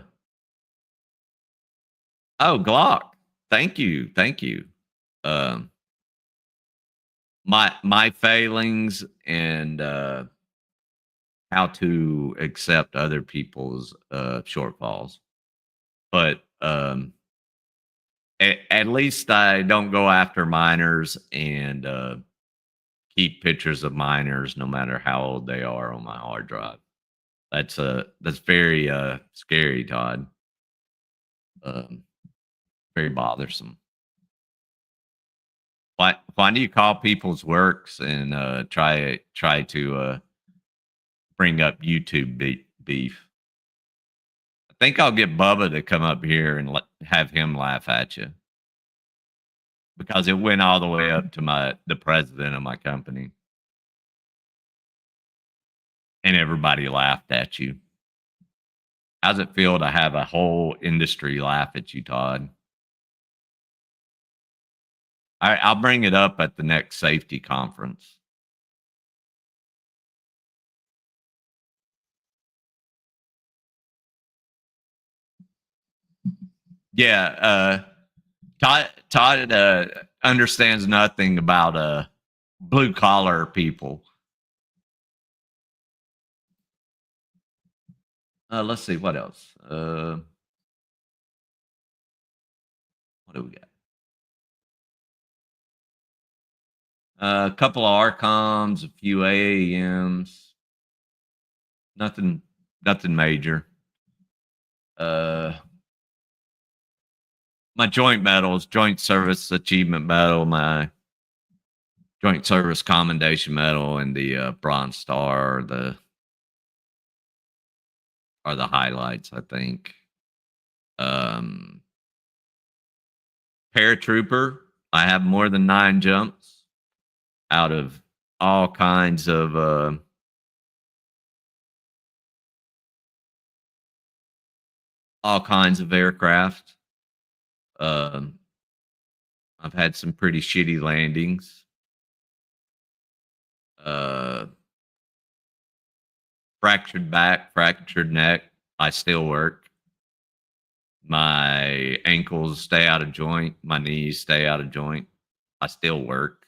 oh, Glock. Thank you. Thank you. Um my failings and how to accept other people's shortfalls. But at least I don't go after minors and keep pictures of minors, no matter how old they are, on my hard drive. That's very scary, Todd. Um, Very bothersome. Why do you call people's works and try to bring up YouTube beef? I think I'll get Bubba to come up here and have him laugh at you, because it went all the way up to the president of my company, and everybody laughed at you. How's it feel to have a whole industry laugh at you, Todd? I'll bring it up at the next safety conference. Yeah, Todd understands nothing about blue collar people. Let's see what else. What do we got? A couple of Archons, a few AAMs. Nothing, nothing major. Uh, my joint medals, Joint Service Achievement Medal, my Joint Service Commendation Medal, and the Bronze Star are the highlights, I think. Um, Paratrooper, I have more than 9 jumps out of all kinds of aircraft. Um, I've had some pretty shitty landings. Uh, Fractured back, fractured neck. I still work. My ankles stay out of joint. My knees stay out of joint. I still work.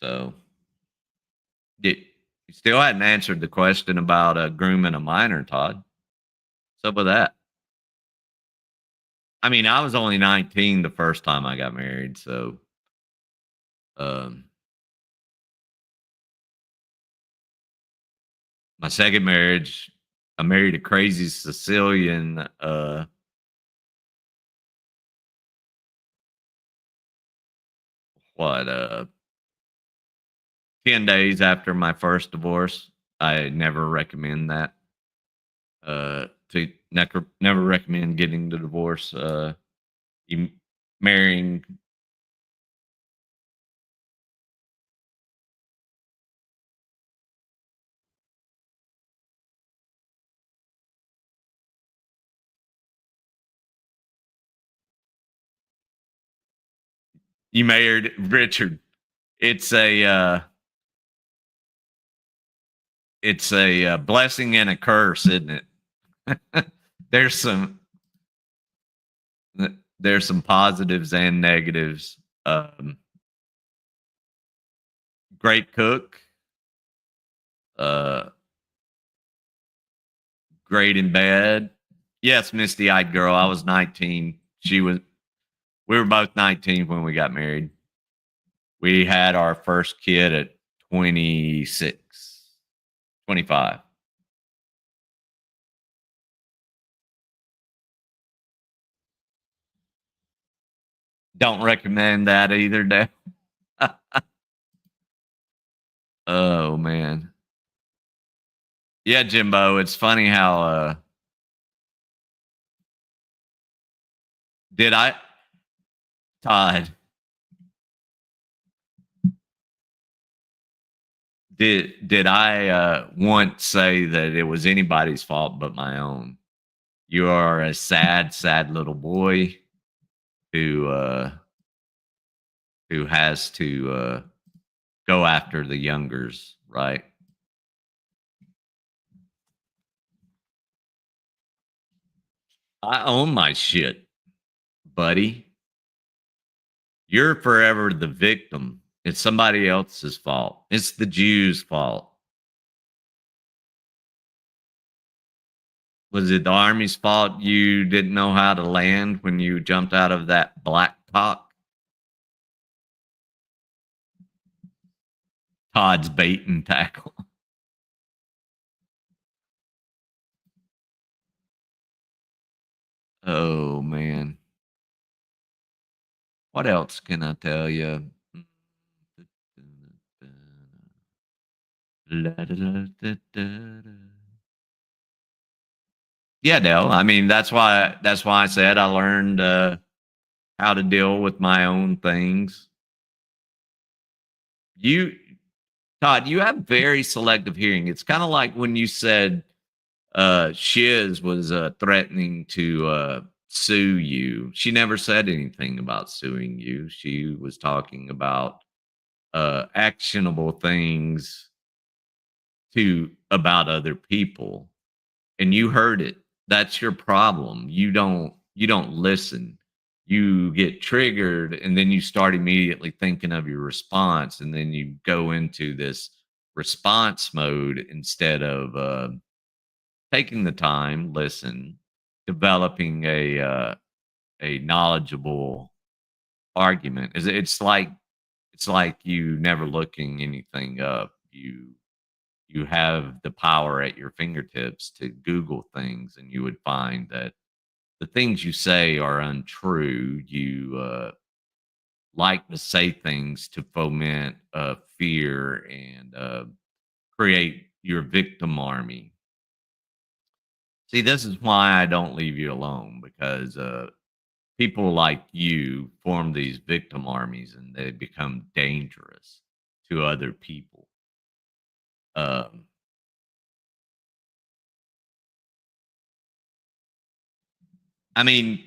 So, you still hadn't answered the question about grooming a minor, Todd. What's up with that? I mean, I was only 19 the first time I got married, so um, my second marriage, I married a crazy Sicilian. What? 10 days after my first divorce. I never recommend that. To never recommend getting the divorce. You marrying. You married Richard. It's a blessing and a curse, isn't it? there's some there's some positives and negatives. Great cook. Uh, Great in bed. Yes, misty eyed girl. I was 19. She was. We were both 19 when we got married. We had our first kid at 26, 25. Don't recommend that either, Dad. Oh man. Yeah, Jimbo. It's funny how did I Todd did I once say that it was anybody's fault but my own? You are a sad, sad little boy who has to go after the youngers, right? I own my shit, buddy. You're forever the victim. It's somebody else's fault. It's the Jews' fault. Was it the Army's fault you didn't know how to land when you jumped out of that black cock? Todd's bait and tackle. Oh, man. What else can I tell you? Yeah, no. I mean, that's why I said I learned how to deal with my own things. You Todd, you have very selective hearing. It's kind of like when you said Shiz was threatening to sue you. She never said anything about suing you. She was talking about actionable things to about other people, and you heard it. That's your problem. You don't listen. You get triggered, and then you start immediately thinking of your response, and then you go into this response mode instead of taking the time, listen, developing a knowledgeable argument. It's like you never looking anything up. You have the power at your fingertips to Google things, and you would find that the things you say are untrue. You like to say things to foment fear and create your victim army. See, this is why I don't leave you alone because people like you form these victim armies and they become dangerous to other people. Um, I mean,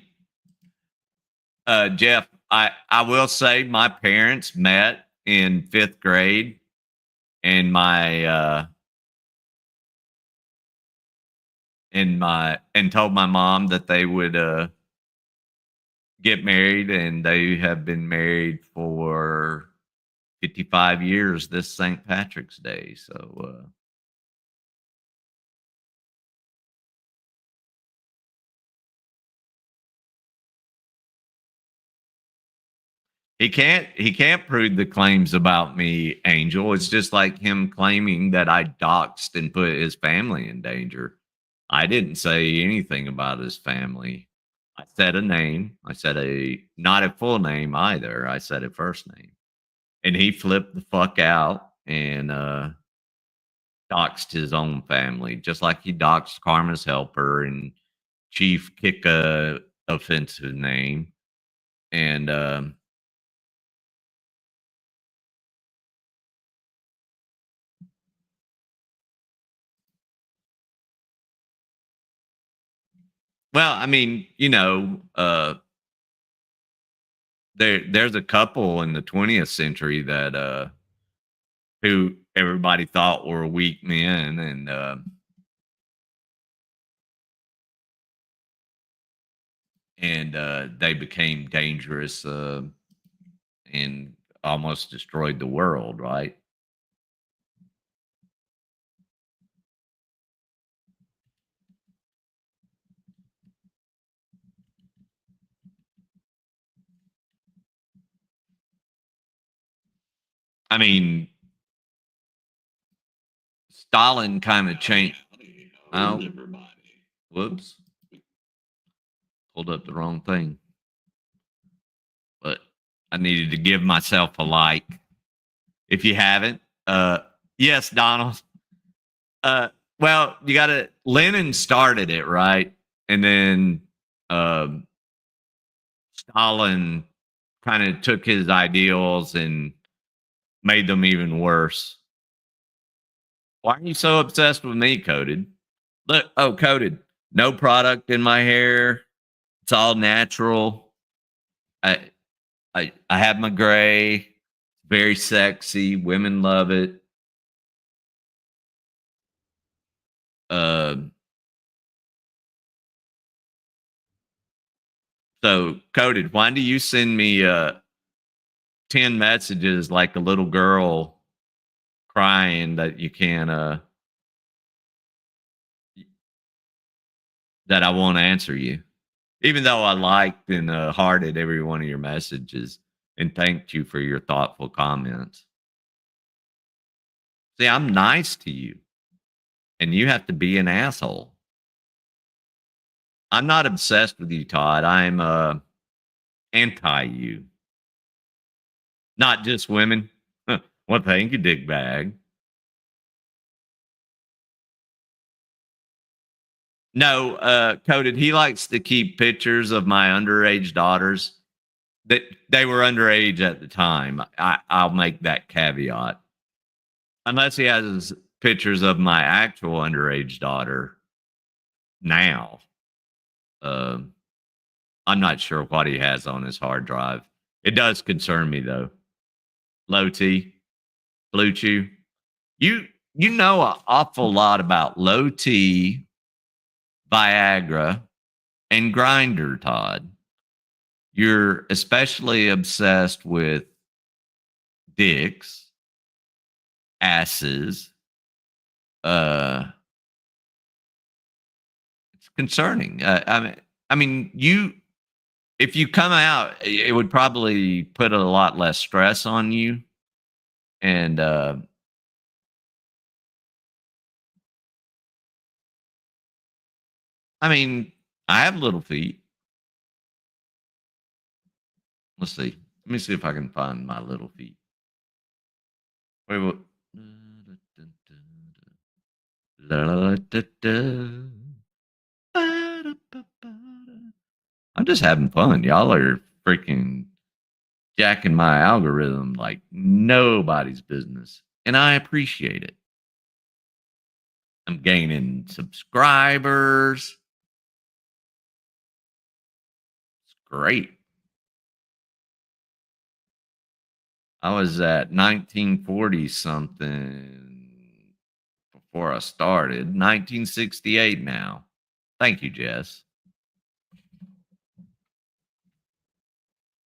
Jeff, I will say my parents met in fifth grade, and and told my mom that they would get married, and they have been married for 55 years this St. Patrick's Day. So he can't prove the claims about me, Angel. It's just like him claiming that I doxed and put his family in danger. I didn't say anything about his family. I said a name. I said a not a full name either. I said a first name. And he flipped the fuck out and doxed his own family, just like he doxed Karma's helper and Chief Kick a offensive name. And well, I mean, there's a couple in the 20th century that who everybody thought were weak men, and they became dangerous and almost destroyed the world, right? I mean, Stalin kind of changed. Oh, whoops, pulled up the wrong thing. But I needed to give myself a like. If you haven't, yes, Donald. Uh, well, you got to. Lenin started it, right? And then um, Stalin kind of took his ideals and made them even worse. Why are you so obsessed with me, Coded? Look, oh, Coded. No product in my hair. It's all natural. I I have my gray. Very sexy. Women love it. Uh, so, Coded, why do you send me 10 messages like a little girl crying that you can't that I won't answer you. Even though I liked and hearted every one of your messages and thanked you for your thoughtful comments. See, I'm nice to you and you have to be an asshole. I'm not obsessed with you, Todd. I'm anti you. Not just women. Well, thank you, dick bag. No, Coded, he likes to keep pictures of my underage daughters that they were underage at the time. I'll make that caveat. Unless he has pictures of my actual underage daughter now. Um, I'm not sure what he has on his hard drive. It does concern me though. Low T, Blue Chew. You know an awful lot about low T, Viagra, and Grinder, Todd. You're especially obsessed with dicks, asses. Uh, it's concerning. I mean, you if you come out, it would probably put a lot less stress on you. And I mean, I have little feet. Let's see. Let me see if I can find my little feet. Wait, what? I'm just having fun. Y'all are freaking jacking my algorithm like nobody's business. And I appreciate it. I'm gaining subscribers. It's great. I was at 1940 something before I started. 1968 now. Thank you, Jess.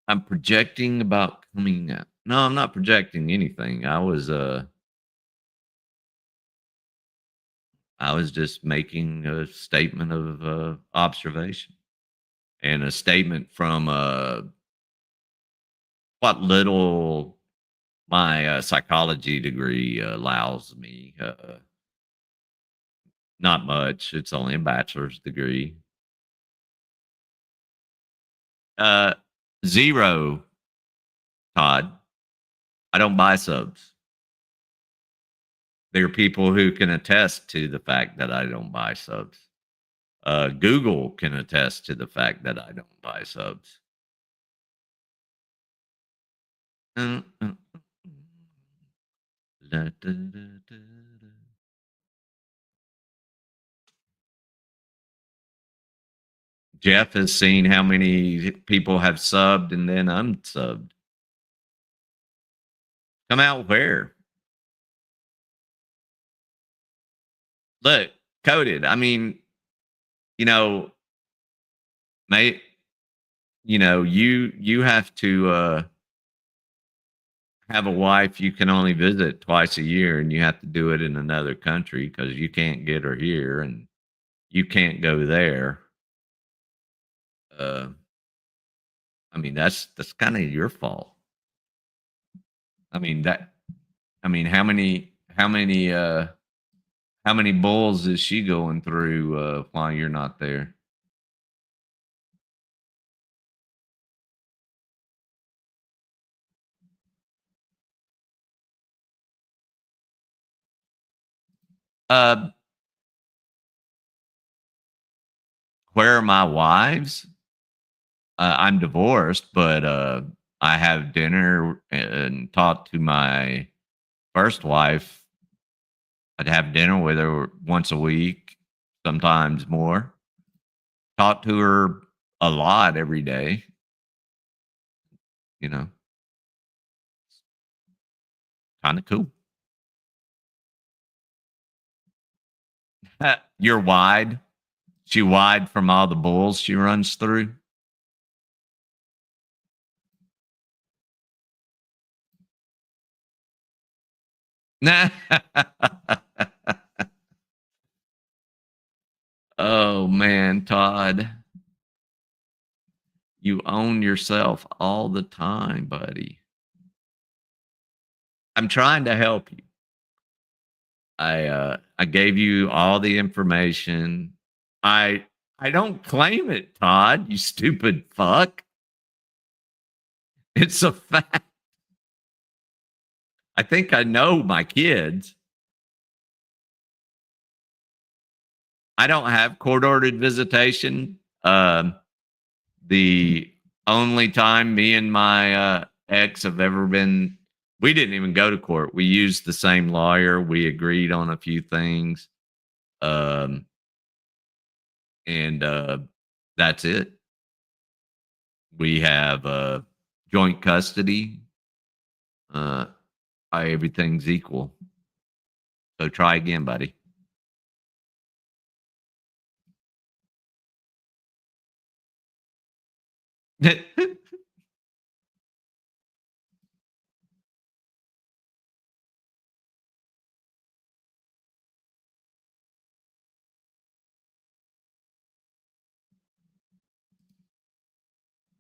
I'm projecting about coming out. No, I'm not projecting anything. I was just making a statement of observation and a statement from what little my psychology degree allows me. Not much. It's only a bachelor's degree. Uh, Zero, Todd. I don't buy subs. There are people who can attest to the fact that I don't buy subs. Google can attest to the fact that I don't buy subs. Uh, uh, uh, da, da, da, da, da. Jeff has seen how many people have subbed and then unsubbed. Come out where? Look, Coded. I mean, you know, mate, you have to have a wife you can only visit twice a year and you have to do it in another country because you can't get her here and you can't go there. Uh, I mean, that's kind of your fault. I mean that. I mean, how many bulls is she going through while you're not there? Uh, where are my wives? I'm divorced, but I have dinner and talk to my first wife. I'd have dinner with her once a week, sometimes more. Talk to her a lot every day. You know, kind of cool. You're wide. She wide from all the bulls she runs through. Oh man, Todd, you own yourself all the time, buddy. I'm trying to help you. I gave you all the information. I I don't claim it, Todd, you stupid fuck. It's a fact. I think I know my kids. I don't have court ordered visitation. The only time me and my ex have ever been, we didn't even go to court. We used the same lawyer. We agreed on a few things. Um, and that's it. We have joint custody. Uh, everything's equal. So try again, buddy.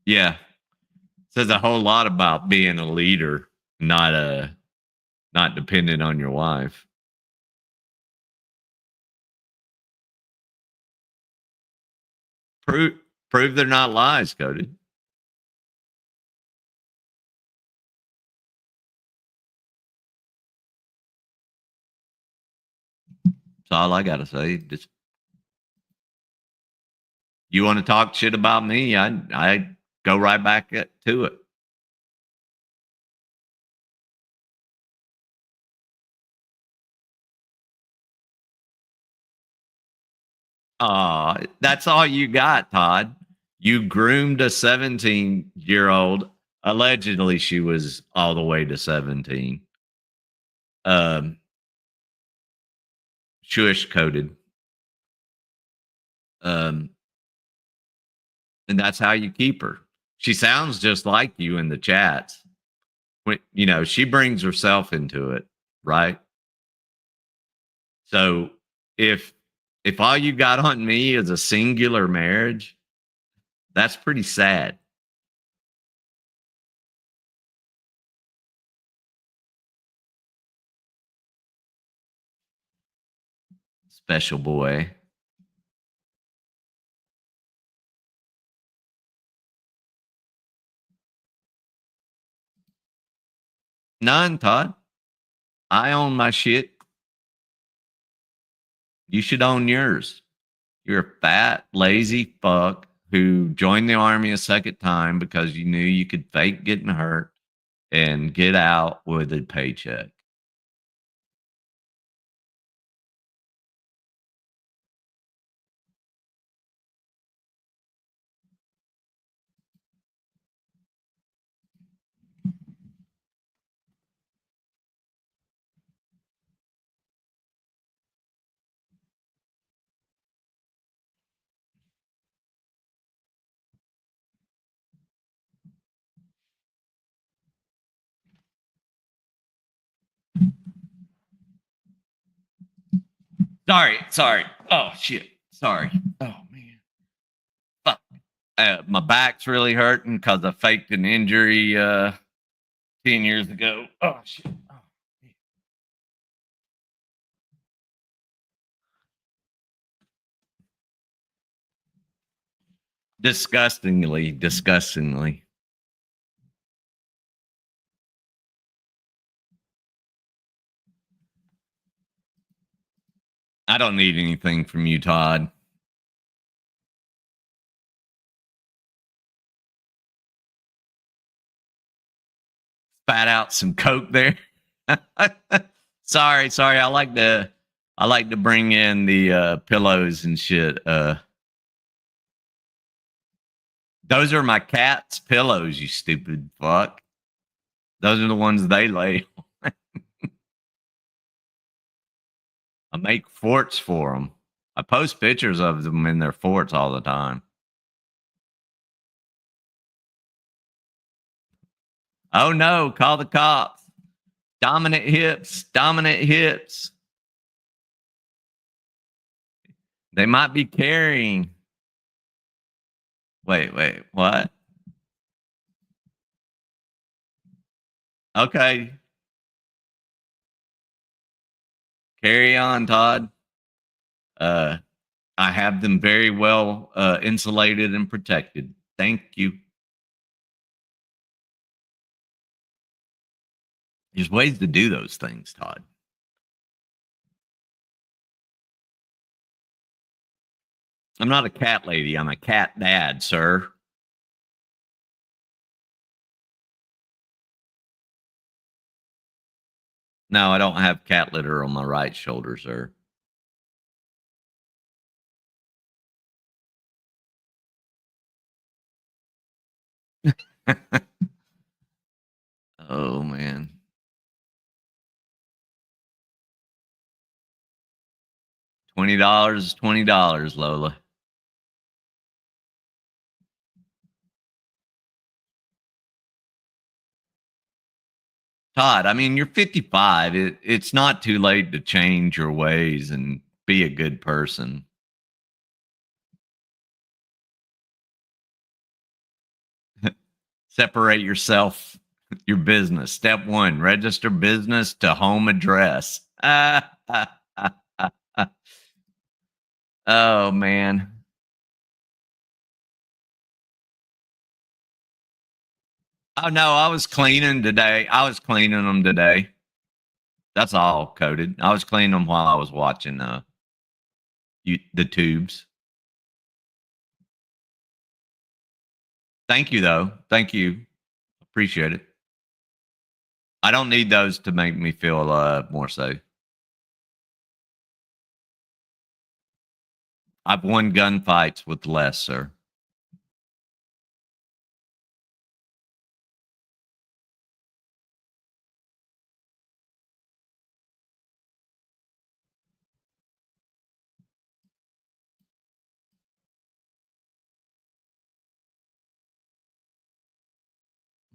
Yeah, says a whole lot about being a leader, not dependent on your wife. Prove prove they're not lies, Cody. That's all I gotta say. Just you want to talk shit about me, I go right back to it. That's all you got, Todd. You groomed a 17-year-old. Allegedly, she was all the way to 17. Um, Shush coded. Um, and that's how you keep her. She sounds just like you in the chats. She brings herself into it, right? So if all you got on me is a singular marriage, that's pretty sad. Special boy. None, Todd. I own my shit. You should own yours. You're a fat, lazy fuck who joined the army a second time because you knew you could fake getting hurt and get out with a paycheck. Sorry. Oh shit. Sorry. Oh man. Fuck. My back's really hurting because I faked an injury 10 years ago. Oh shit. Oh. Disgustingly. I don't need anything from you, Todd. Spat out some coke there. Sorry. I like to bring in the pillows and shit. Those are my cat's pillows, you stupid fuck. Those are the ones they lay. I make forts for them. I post pictures of them in their forts all the time. Oh no, call the cops. Dominant hips, dominant hips. They might be carrying. Wait, what? Okay, carry on, Todd. Uh, I have them very well insulated and protected. Thank you. There's ways to do those things, Todd. I'm not a cat lady. I'm a cat dad, sir. No, I don't have cat litter on my right shoulder, sir. Oh man. $20 is $20, Lola. Todd, I mean, you're 55. It's not too late to change your ways and be a good person. Separate yourself, your business. Step one, register business to home address. Oh, man. Oh, no, I was cleaning today. I was cleaning them today. That's all coded. I was cleaning them while I was watching the tubes. Thank you, though. Thank you. Appreciate it. I don't need those to make me feel more safe. I've won gunfights with less, sir.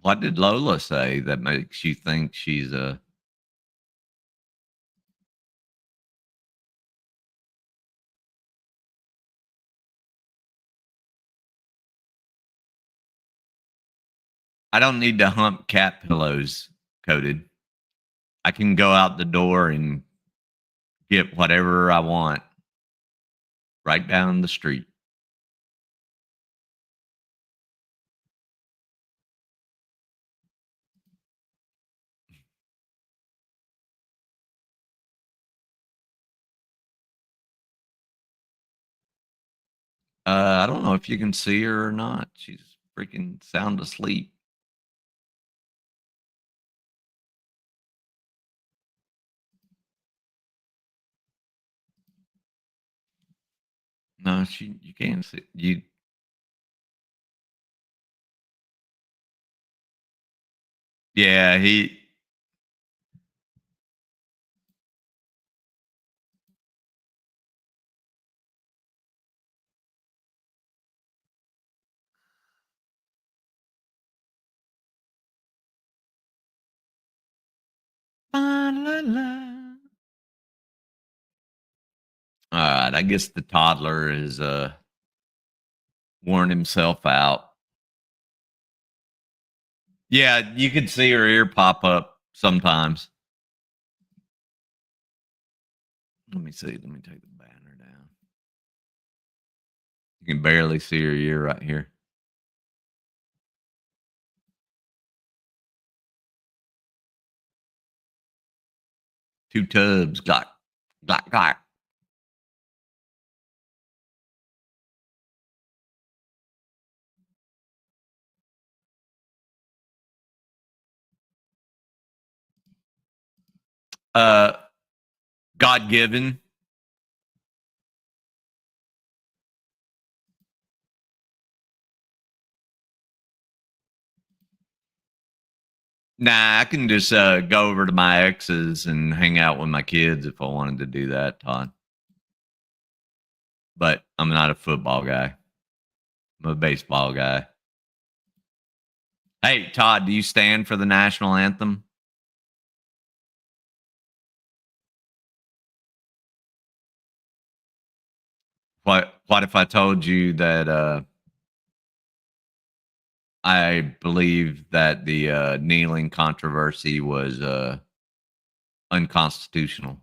What did Lola say that makes you think she's a? I don't need to hump cat pillows coated. I can go out the door and get whatever I want right down the street. I don't know if you can see her or not. She's freaking sound asleep. No, you can't see you. Yeah, he. All right, I guess the toddler is worn himself out. Yeah, you can see her ear pop up sometimes. Let me see. Let me take the banner down. You can barely see her ear right here. Two tubs. Glock, glock, glock. Uh, God given. Nah, I can just go over to my ex's and hang out with my kids if I wanted to do that, Todd. But I'm not a football guy. I'm a baseball guy. Hey, Todd, do you stand for the national anthem? What if I told you that I believe that the kneeling controversy was unconstitutional?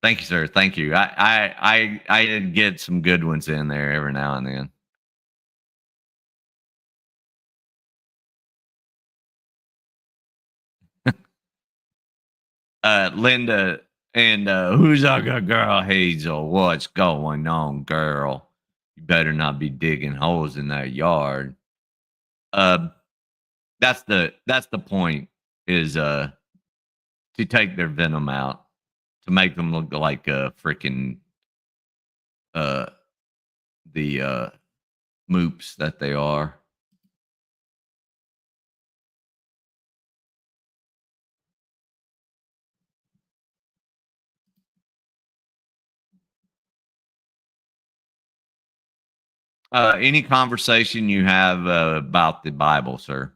Thank you, sir. Thank you. I did get some good ones in there every now and then. Linda and who's our good girl Hazel? What's going on, girl? You better not be digging holes in that yard. Uh, that's the point. Is to take their venom out to make them look like freaking uh the moops that they are. Any conversation you have about the Bible, sir.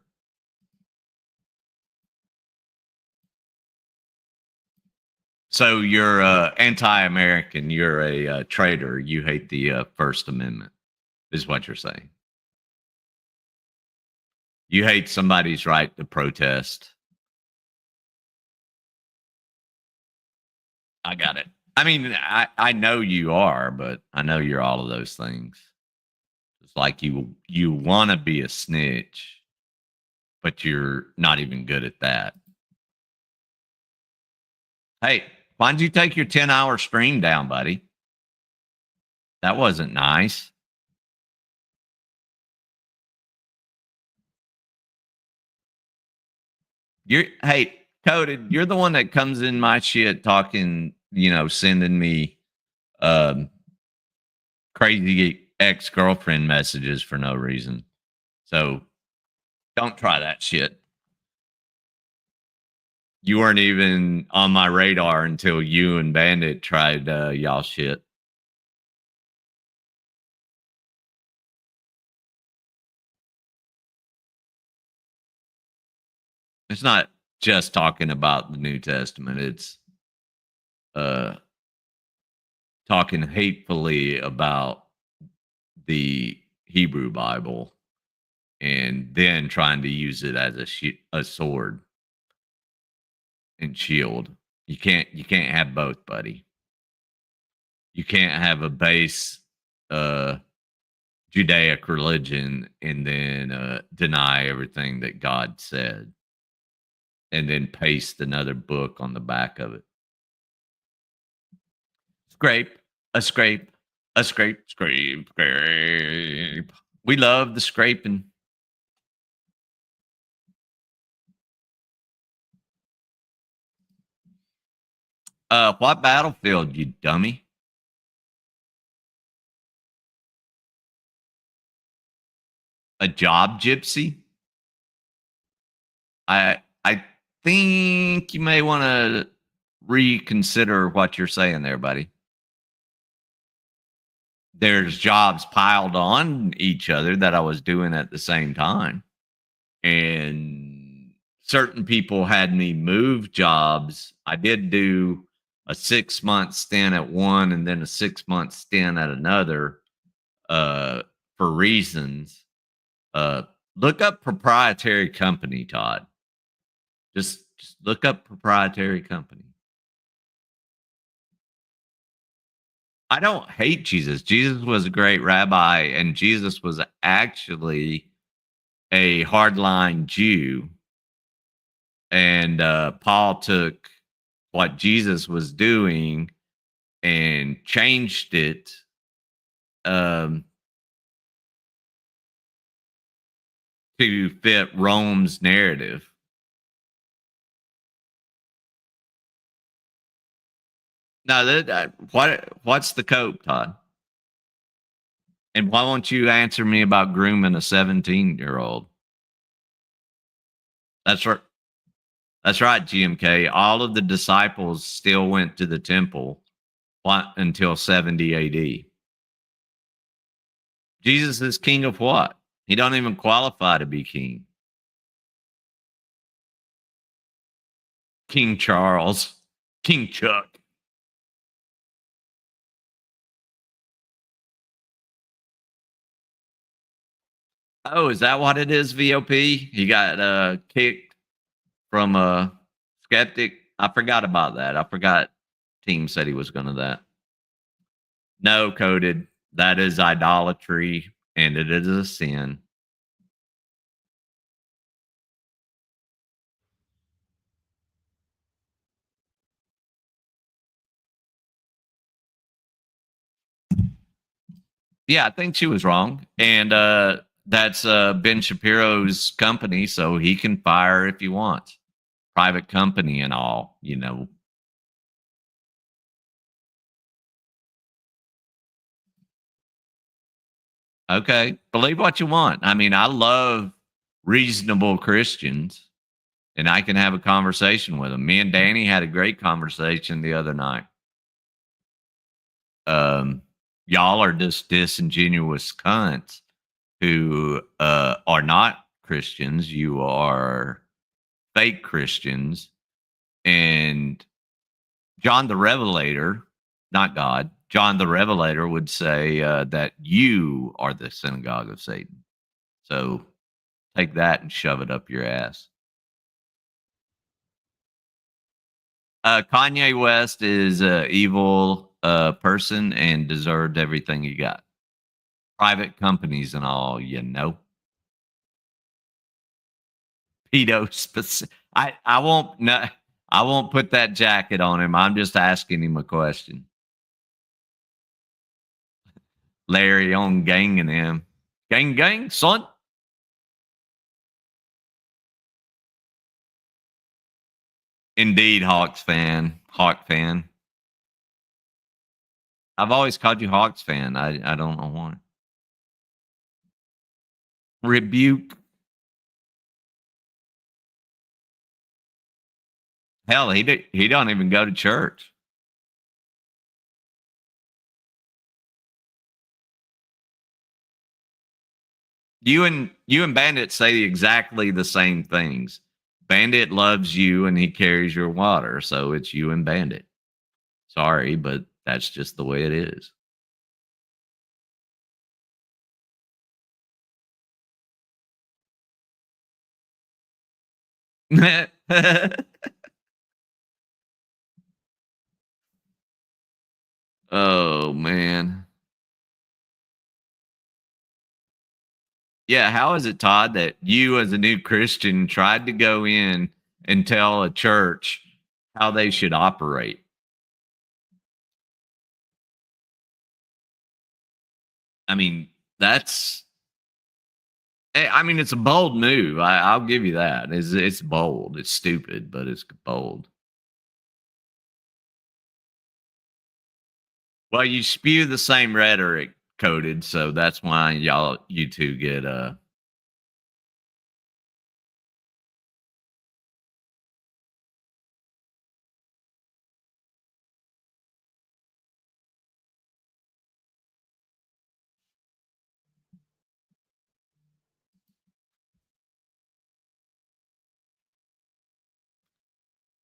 So you're anti-American. You're a traitor. You hate the First Amendment, is what you're saying. You hate somebody's right to protest. I got it. I mean, I know you are, but I know you're all of those things. It's like you want to be a snitch, but you're not even good at that. Hey, why don't you take your 10-hour stream down, buddy? That wasn't nice. Hey, Coded, you're the one that comes in my shit talking, sending me um crazy ex-girlfriend messages for no reason. So don't try that shit. You weren't even on my radar until you and Bandit tried y'all shit. It's not just talking about the New Testament. It's uh talking hatefully about the Hebrew Bible and then trying to use it as a sword and shield. You can't have both, buddy. You can't have a base uh Judaic religion and then deny everything that God said and then paste another book on the back of it. Scrape, a scrape, a scrape, scrape, scrape. We love the scraping. What battlefield, you dummy? A job gypsy? I think you may want to reconsider what you're saying there, buddy. There's jobs piled on each other that I was doing at the same time. And certain people had me move jobs. I did do a 6-month stint at one and then a 6-month stint at another for reasons. Uh, look up proprietary company, Todd. Just look up proprietary company. I don't hate Jesus. Jesus was a great rabbi, and Jesus was actually a hardline Jew. And Paul took what Jesus was doing and changed it um, to fit Rome's narrative. Now, what's the cope, Todd? And why won't you answer me about grooming a 17-year-old? That's right. That's right, GMK. All of the disciples still went to the temple until 70 AD. Jesus is king of what? He don't even qualify to be king. King Charles, King Chuck. Oh, is that what it is? VOP? He got kicked from a skeptic. I forgot about that. I forgot. Team said he was going to that. No, coded. That is idolatry, and it is a sin. Yeah, I think she was wrong, and that's Ben Shapiro's company, so he can fire if he wants. Private company and all, you know. Okay, believe what you want. I mean, I love reasonable Christians, and I can have a conversation with them. Me and Danny had a great conversation the other night. Um, y'all are just disingenuous cunts who are not Christians. You are fake Christians. And John the Revelator, not God, John the Revelator would say that you are the synagogue of Satan. So take that and shove it up your ass. Kanye West is an evil person and deserved everything he got. Private companies and all, you know. Pedo specific. I won't no, I won't put that jacket on him. I'm just asking him a question. Larry on gang and him. Gang gang, son. Indeed, Hawks fan. Hawk fan. I've always called you Hawks fan. I don't know why. Rebuke. Hell, he don't even go to church. You and Bandit say exactly the same things. Bandit loves you and he carries your water, so it's you and Bandit. Sorry, but that's just the way it is. Oh man. Yeah, how is it, Todd, that you as a new Christian tried to go in and tell a church how they should operate? I mean, that's I mean, it's a bold move. I'll give you that. It's bold. It's stupid, but it's bold. Well, you spew the same rhetoric coded, so that's why you two get all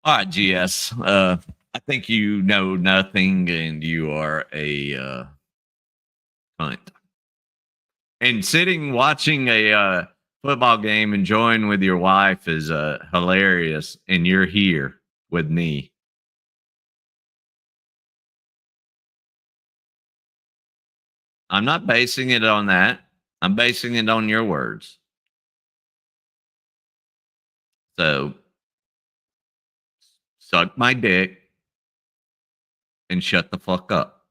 right, GS. I think you know nothing and you are a cunt. And sitting watching a football game, enjoying with your wife is hilarious. And you're here with me. I'm not basing it on that. I'm basing it on your words. So suck my dick and shut the fuck up.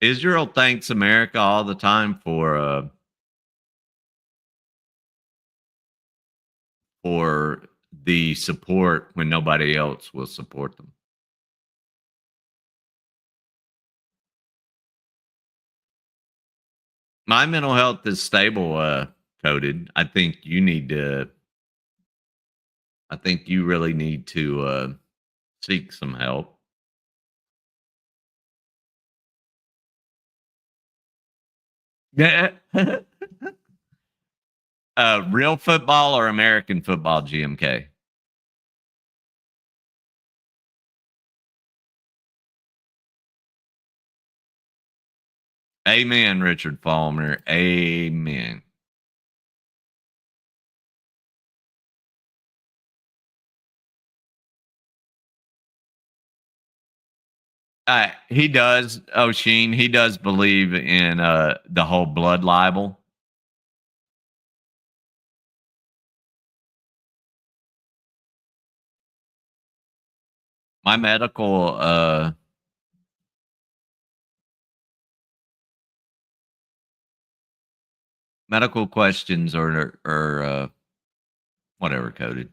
Israel thanks America all the time for the support when nobody else will support them. My mental health is stable, coded. I think you really need to Seek some help. Yeah. Real football or American football, GMK? Amen, Richard Falmer. Amen. He does, O'Sheen. He does believe in the whole blood libel. My medical questions are whatever coded.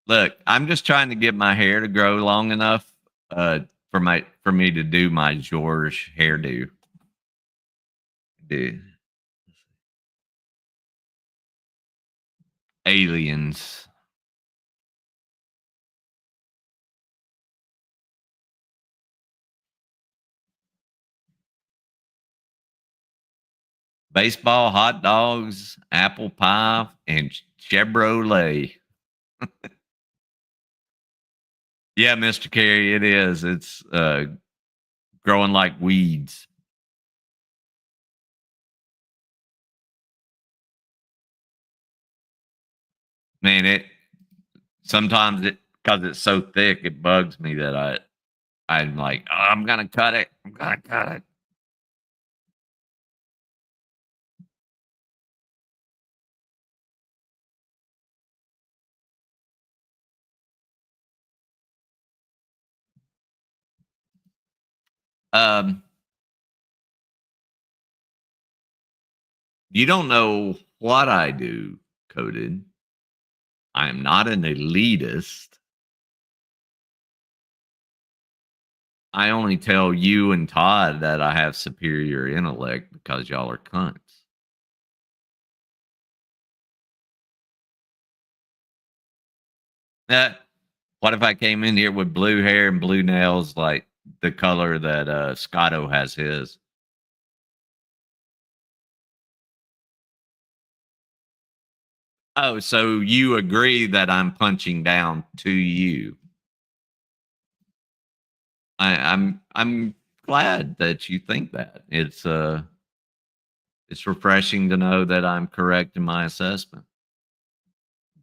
Look, I'm just trying to get my hair to grow long enough uh, for me to do my George hairdo. Dude, aliens, baseball, hot dogs, apple pie, and Chevrolet. Yeah, Mr. Carey, it is. It's growing like weeds. Man, it sometimes it because it's so thick, it bugs me that I'm like, oh, I'm gonna cut it. I'm gonna cut it. Um, you don't know what I do, Coded. I am not an elitist. I only tell you and Todd that I have superior intellect because y'all are cunts. Uh, what if I came in here with blue hair and blue nails like the color that Scotto has his? Oh, so you agree that I'm punching down to you? I'm glad that you think that. It's refreshing to know that I'm correct in my assessment.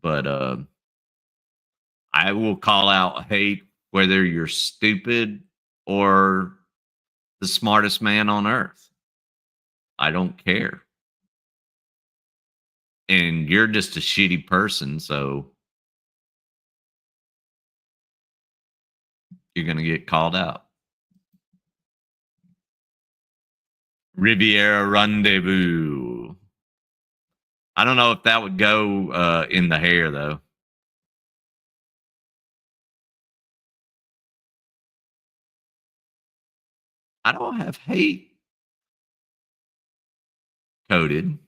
But I will call out hate whether you're stupid or the smartest man on earth. I don't care. And you're just a shitty person, so you're going to get called out. Riviera Rendezvous. I don't know if that would go in the hair, though. I don't have hate coded.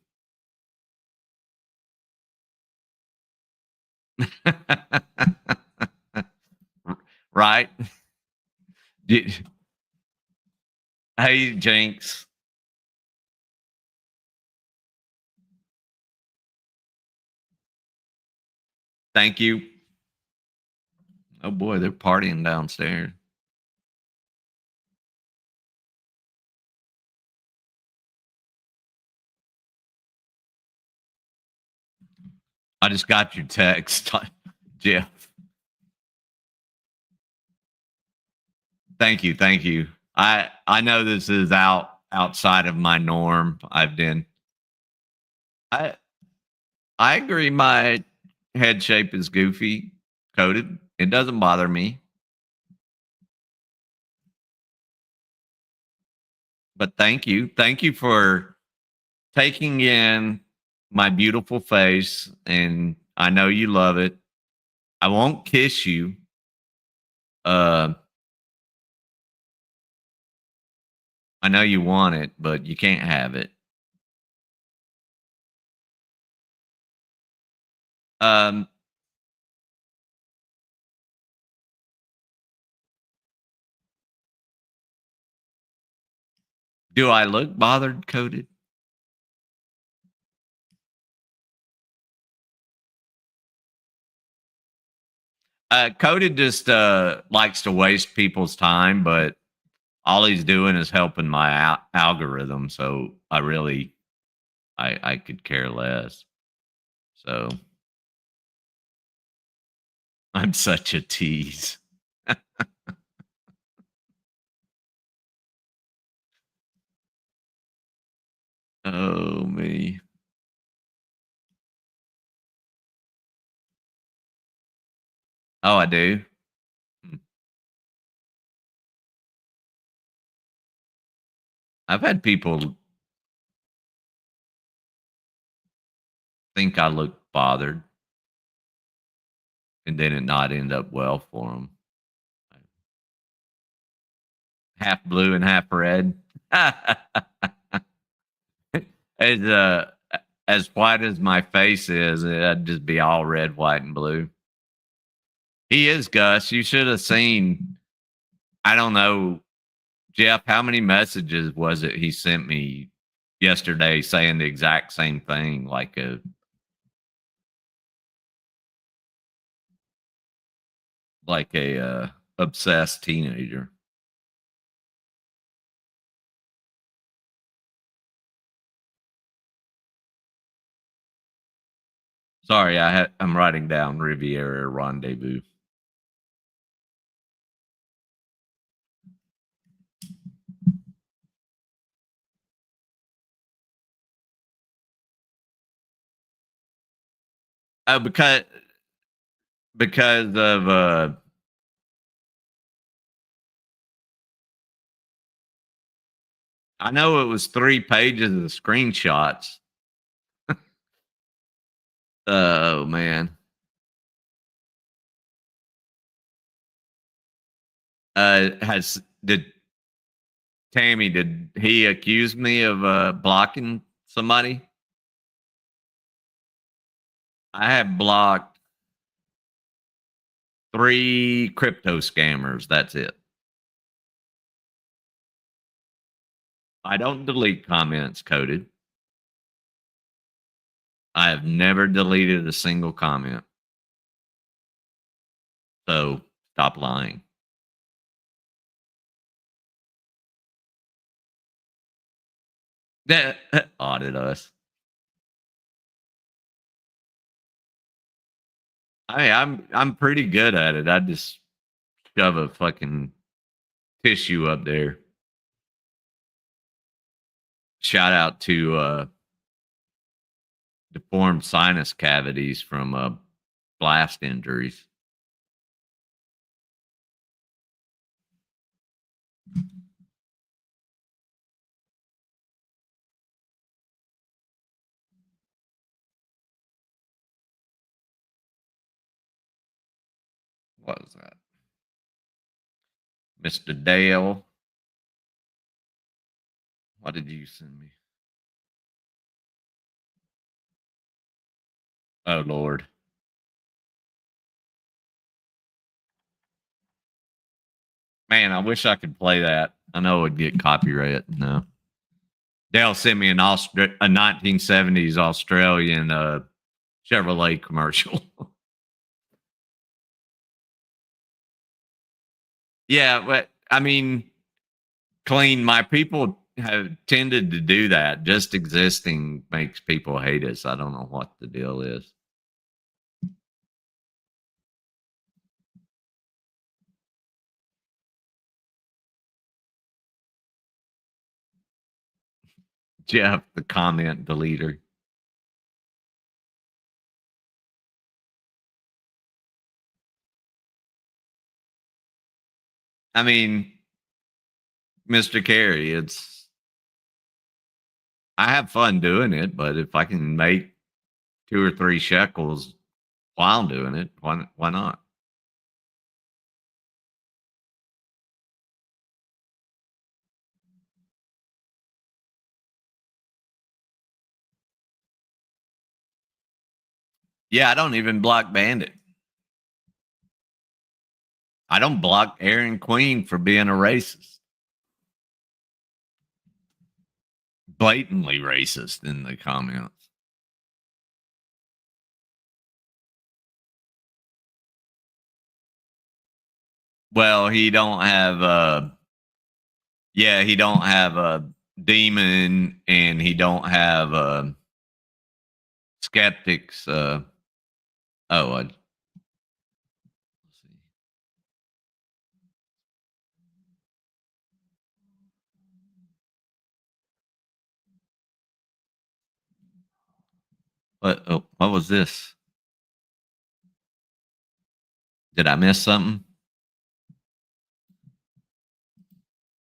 Right? Hey, Jinx. Thank you. Oh boy, they're partying downstairs. I just got your text, Jeff. Thank you, thank you. I know this is outside of my norm. I I agree. My head shape is goofy, coded. It doesn't bother me. But thank you for taking in my beautiful face, and I know you love it. I won't kiss you. Uh, I know you want it, but you can't have it. Um, do I look bothered, Coded? Coded just likes to waste people's time, but all he's doing is helping my algorithm. So I could care less. So I'm such a tease. Oh me. Oh, I do. Hmm. I've had people think I look bothered, and then it not end up well for them. Half blue and half red. as as white as my face is, it'd just be all red, white, and blue. He is Gus. You should have seen. I don't know, Jeff. How many messages was it he sent me yesterday saying the exact same thing, like a obsessed teenager. Sorry, I'm writing down Riviera Rendezvous. Oh, because of I know it was 3 pages of screenshots. Oh man. Has did Tammy, did he accuse me of blocking somebody? I have blocked 3 crypto scammers. That's it. I don't delete comments, Coded. I have never deleted a single comment. So stop lying. That audit us. I'm pretty good at it. I just shove a fucking tissue up there. Shout out to deformed sinus cavities from blast injuries. What was that? Mr. Dale. What did you send me? Oh Lord. Man, I wish I could play that. I know it would get copyright. No. Dale sent me a 1970s Australian Chevrolet commercial. Yeah, but I mean, clean. My people have tended to do that. Just existing makes people hate us. I don't know what the deal is. Jeff, the comment deleter. I mean, Mr. Carey, I have fun doing it, but if I can make 2 or 3 shekels, while doing it. Why not? Yeah, I don't even block Bandit. I don't block Aaron Queen for being a racist. Blatantly racist in the comments. Well, he don't have yeah, he don't have a demon and he don't have skeptics oh, let's see. What was this? Did I miss something?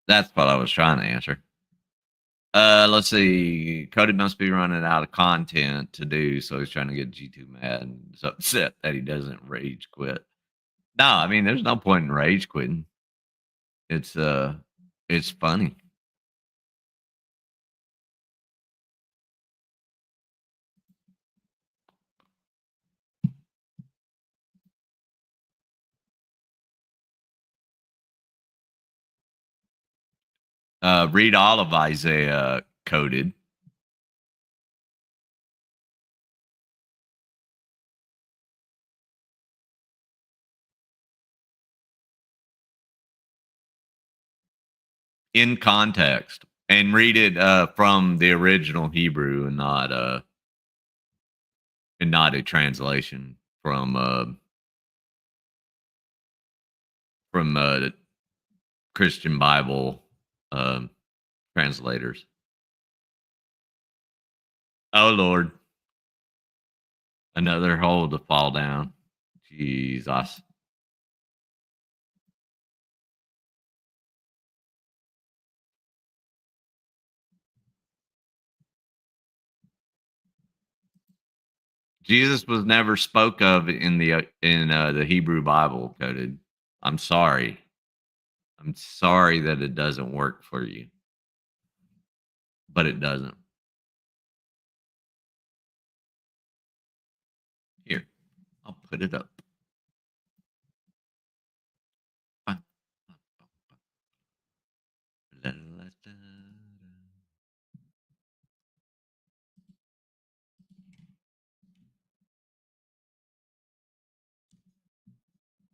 That's what I was trying to answer. Let's see. Cody must be running out of content to do, so he's trying to get G2 mad and is upset that he doesn't rage quit. No, I mean, there's no point in rage quitting. It's it's funny. Read all of Isaiah coded. In context and read it from the original Hebrew and not a translation from Christian Bible translators. Oh Lord, another hole to fall down. Jesus. Jesus was never spoke of in the Hebrew Bible coded. I'm sorry. I'm sorry that it doesn't work for you, but it doesn't. Here, I'll put it up.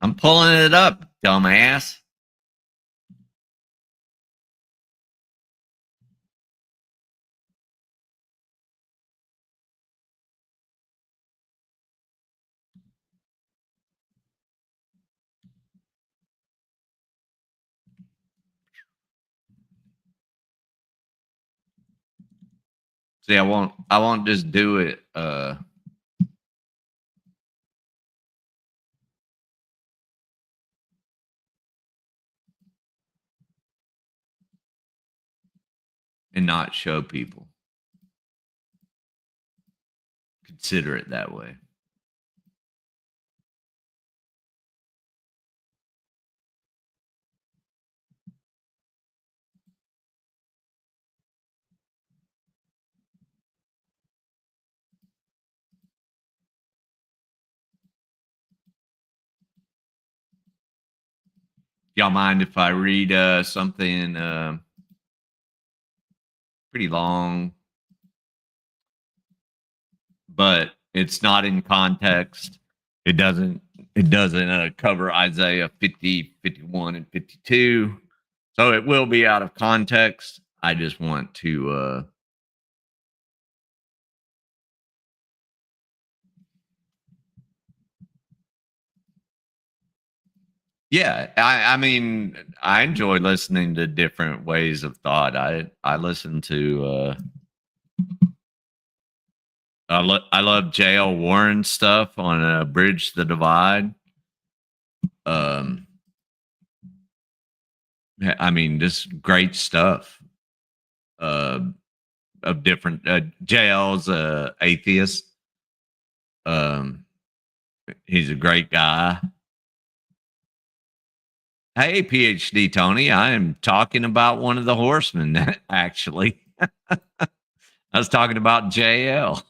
I'm pulling it up, dumbass. See, I won't just do it and not show people. Consider it that way. Y'all mind if I read something pretty long, but it's not in context. It doesn't cover Isaiah 50, 51, and 52. So it will be out of context. I just want to yeah, I mean, I enjoy listening to different ways of thought. I listen to I love J.L. Warren stuff on Bridge the Divide. Um, I mean, just great stuff. Uh, of different JL's atheist. Um, He's a great guy. Hey, PhD Tony, I am talking about one of the horsemen, actually. I was talking about JL.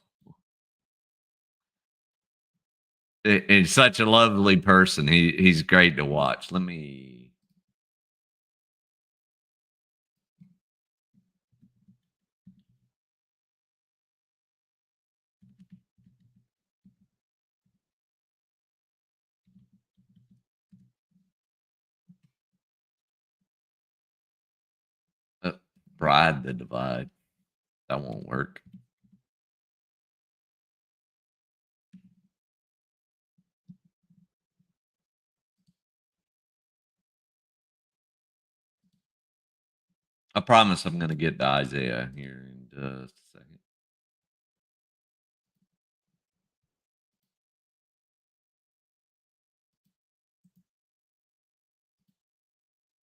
He's such a lovely person. He's great to watch. Let me uh, bride the divide. That won't work. I promise I'm going to get to Isaiah here in just a second.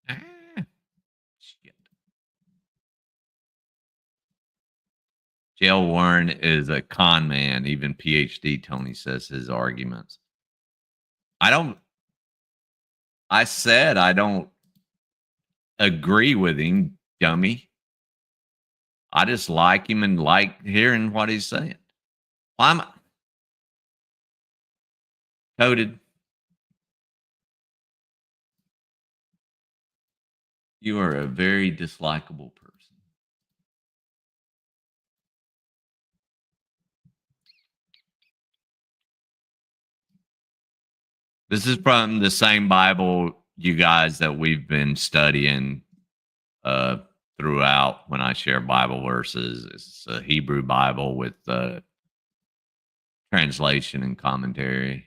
Ah, shit. JL Warren is a con man. Even PhD Tony says his arguments. I don't. I said I don't agree with him, dummy. I just like him and like hearing what he's saying. I'm coded. You are a very dislikable person. This is from the same Bible, you guys, that we've been studying uh, throughout when I share Bible verses. It's a Hebrew Bible with translation and commentary.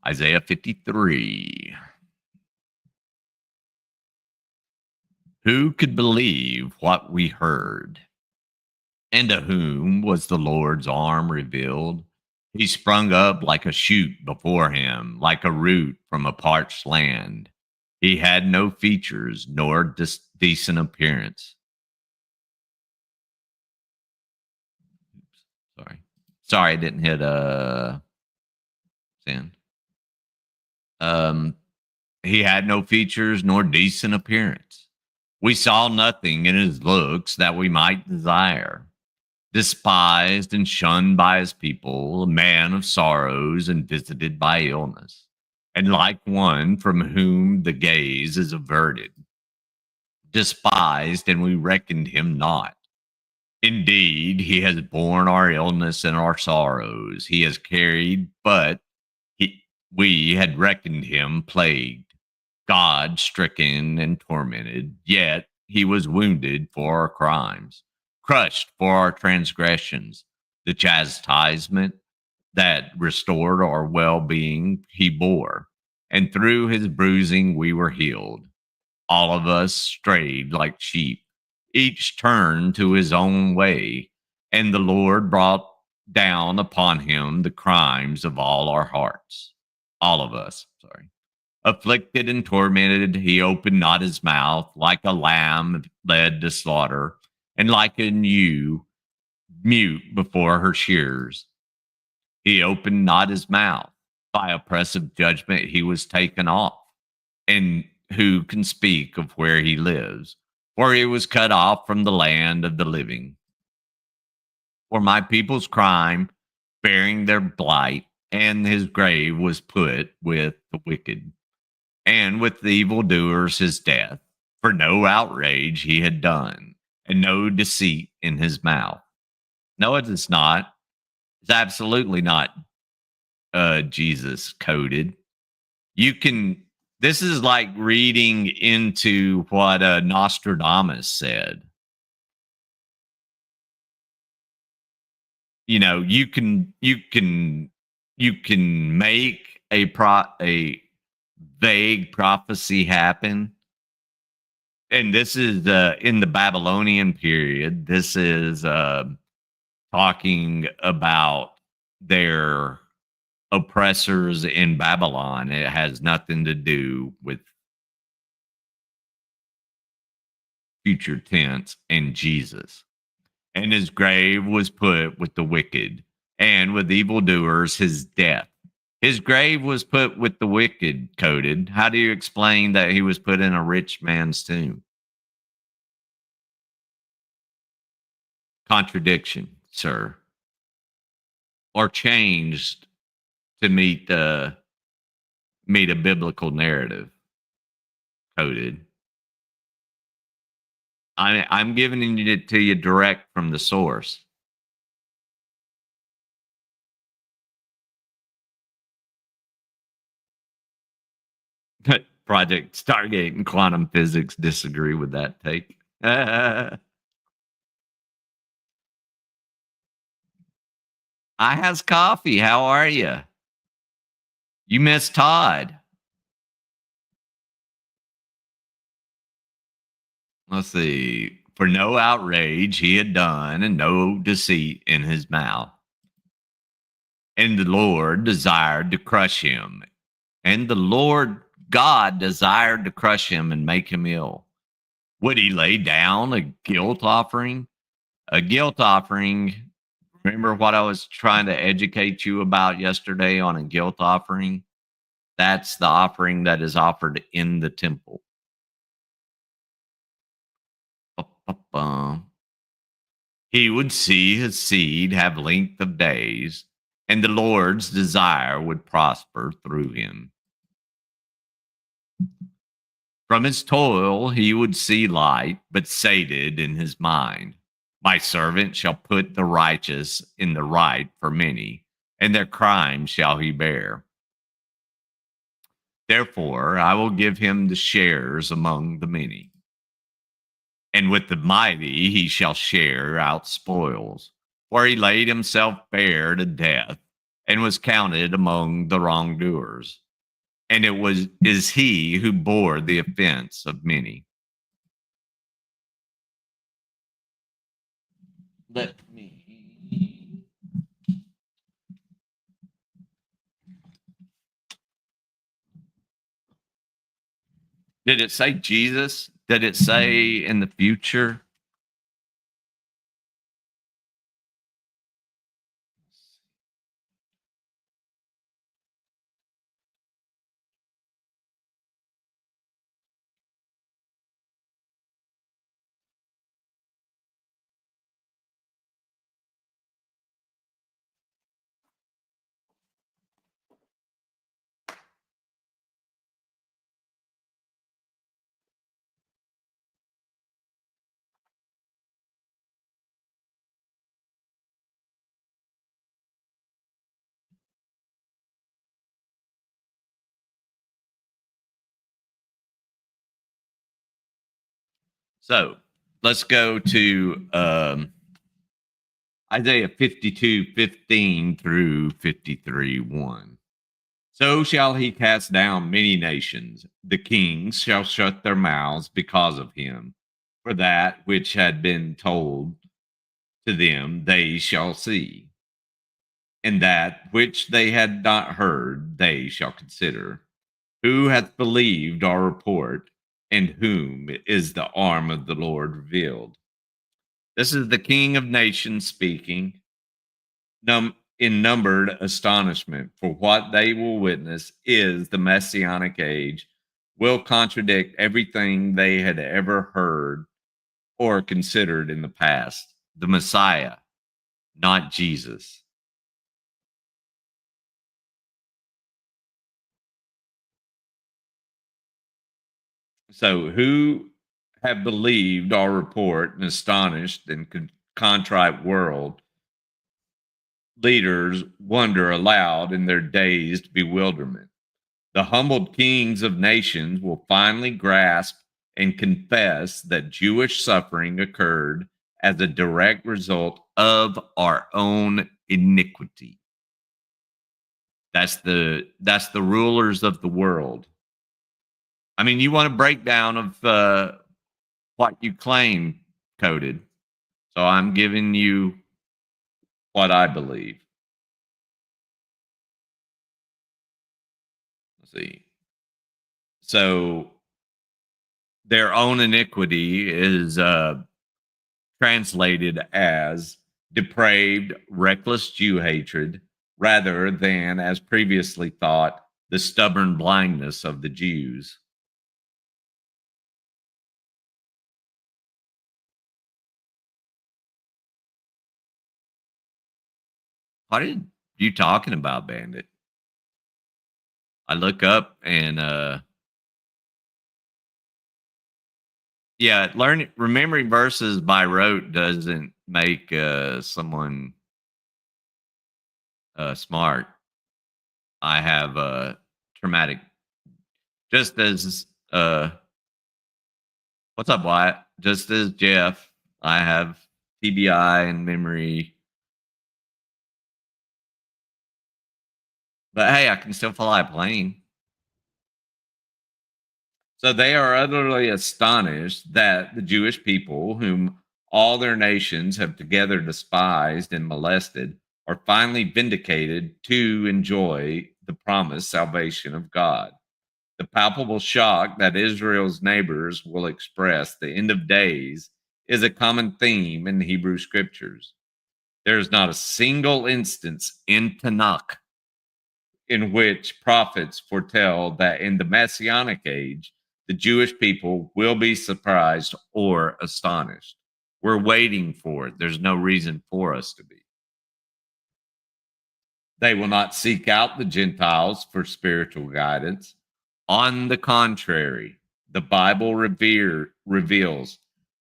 Isaiah 53. Who could believe what we heard? And to whom was the Lord's arm revealed? He sprung up like a shoot before him, like a root from a parched land. He had no features nor decent appearance. Oops, sorry, I didn't hit send. Um, he had no features nor decent appearance. We saw nothing in his looks that we might desire. Despised and shunned by his people, a man of sorrows and visited by illness, and like one from whom the gaze is averted. Despised, and we reckoned him not. Indeed, he has borne our illness and our sorrows. He has carried, but we had reckoned him plagued, God stricken and tormented. Yet he was wounded for our crimes, crushed for our transgressions. The chastisement that restored our well being he bore, and through his bruising we were healed. All of us strayed like sheep, each turned to his own way, and the Lord brought down upon him the crimes of all our hearts. All of us, sorry. Afflicted and tormented, he opened not his mouth, like a lamb led to slaughter, and like a ewe mute before her shears. He opened not his mouth. By oppressive judgment he was taken off. And who can speak of where he lives? For he was cut off from the land of the living. For my people's crime, bearing their blight, and his grave was put with the wicked, and with the evildoers his death. For no outrage he had done, and no deceit in his mouth. No, it is not. It's absolutely not Jesus coded. You can, this is like reading into what Nostradamus said. You know, you can make a vague prophecy happen. And this is in the Babylonian period. This is talking about their oppressors in Babylon. It has nothing to do with future tense, and Jesus. And his grave was put with the wicked, and with evildoers his death. His grave was put with the wicked, coded. How do you explain that he was put in a rich man's tomb? Contradiction, sir. Or changed to meet a biblical narrative, coded. I'm giving it to you direct from the source. Project Stargate and quantum physics disagree with that take. I has coffee. How are you? You miss Todd. Let's see. For no outrage he had done, and no deceit in his mouth. And the Lord desired to crush him. And the Lord God desired to crush him and make him ill. Would he lay down a guilt offering? A guilt offering. Remember what I was trying to educate you about yesterday on a guilt offering? That's the offering that is offered in the temple. Ba-ba-bum. He would see his seed have length of days, and the Lord's desire would prosper through him. From his toil he would see light, but sated in his mind. My servant shall put the righteous in the right for many, and their crimes shall he bear. Therefore I will give him the shares among the many, and with the mighty he shall share out spoils. For he laid himself bare to death, and was counted among the wrongdoers. And it was is he who bore the offense of many. Let me. Did it say Jesus? Did it say in the future? So let's go to Isaiah 52:15 through 53:1. So shall he cast down many nations. The kings shall shut their mouths because of him. For that which had been told to them they shall see, and that which they had not heard they shall consider. Who hath believed our report, and whom is the arm of the Lord revealed? This is the King of nations speaking. In numbered astonishment, for what they will witness is the messianic age, will contradict everything they had ever heard or considered in the past. The Messiah, not Jesus. So, who have believed our report, and astonished and contrite world leaders wonder aloud in their dazed bewilderment? The humbled kings of nations will finally grasp and confess that Jewish suffering occurred as a direct result of our own iniquity. That's the rulers of the world. I mean, you want a breakdown of what you claim, coded. So I'm giving you what I believe. Let's see. So Their own iniquity is translated as depraved, reckless Jew hatred, rather than, as previously thought, the stubborn blindness of the Jews. What are you talking about, Bandit? I look up and yeah, learning remembering verses by rote doesn't make someone smart. I have traumatic, just as what's up, Wyatt? Just as Jeff, I have TBI and memory, but hey, I can still fly a plane. So they are utterly astonished that the Jewish people, whom all their nations have together despised and molested, are finally vindicated to enjoy the promised salvation of God. The palpable shock that Israel's neighbors will express the end of days is a common theme in the Hebrew scriptures. There is not a single instance in Tanakh in which prophets foretell that in the Messianic age, the Jewish people will be surprised or astonished. We're waiting for it. There's no reason for us to be. They will not seek out the Gentiles for spiritual guidance. On the contrary, the Bible reveals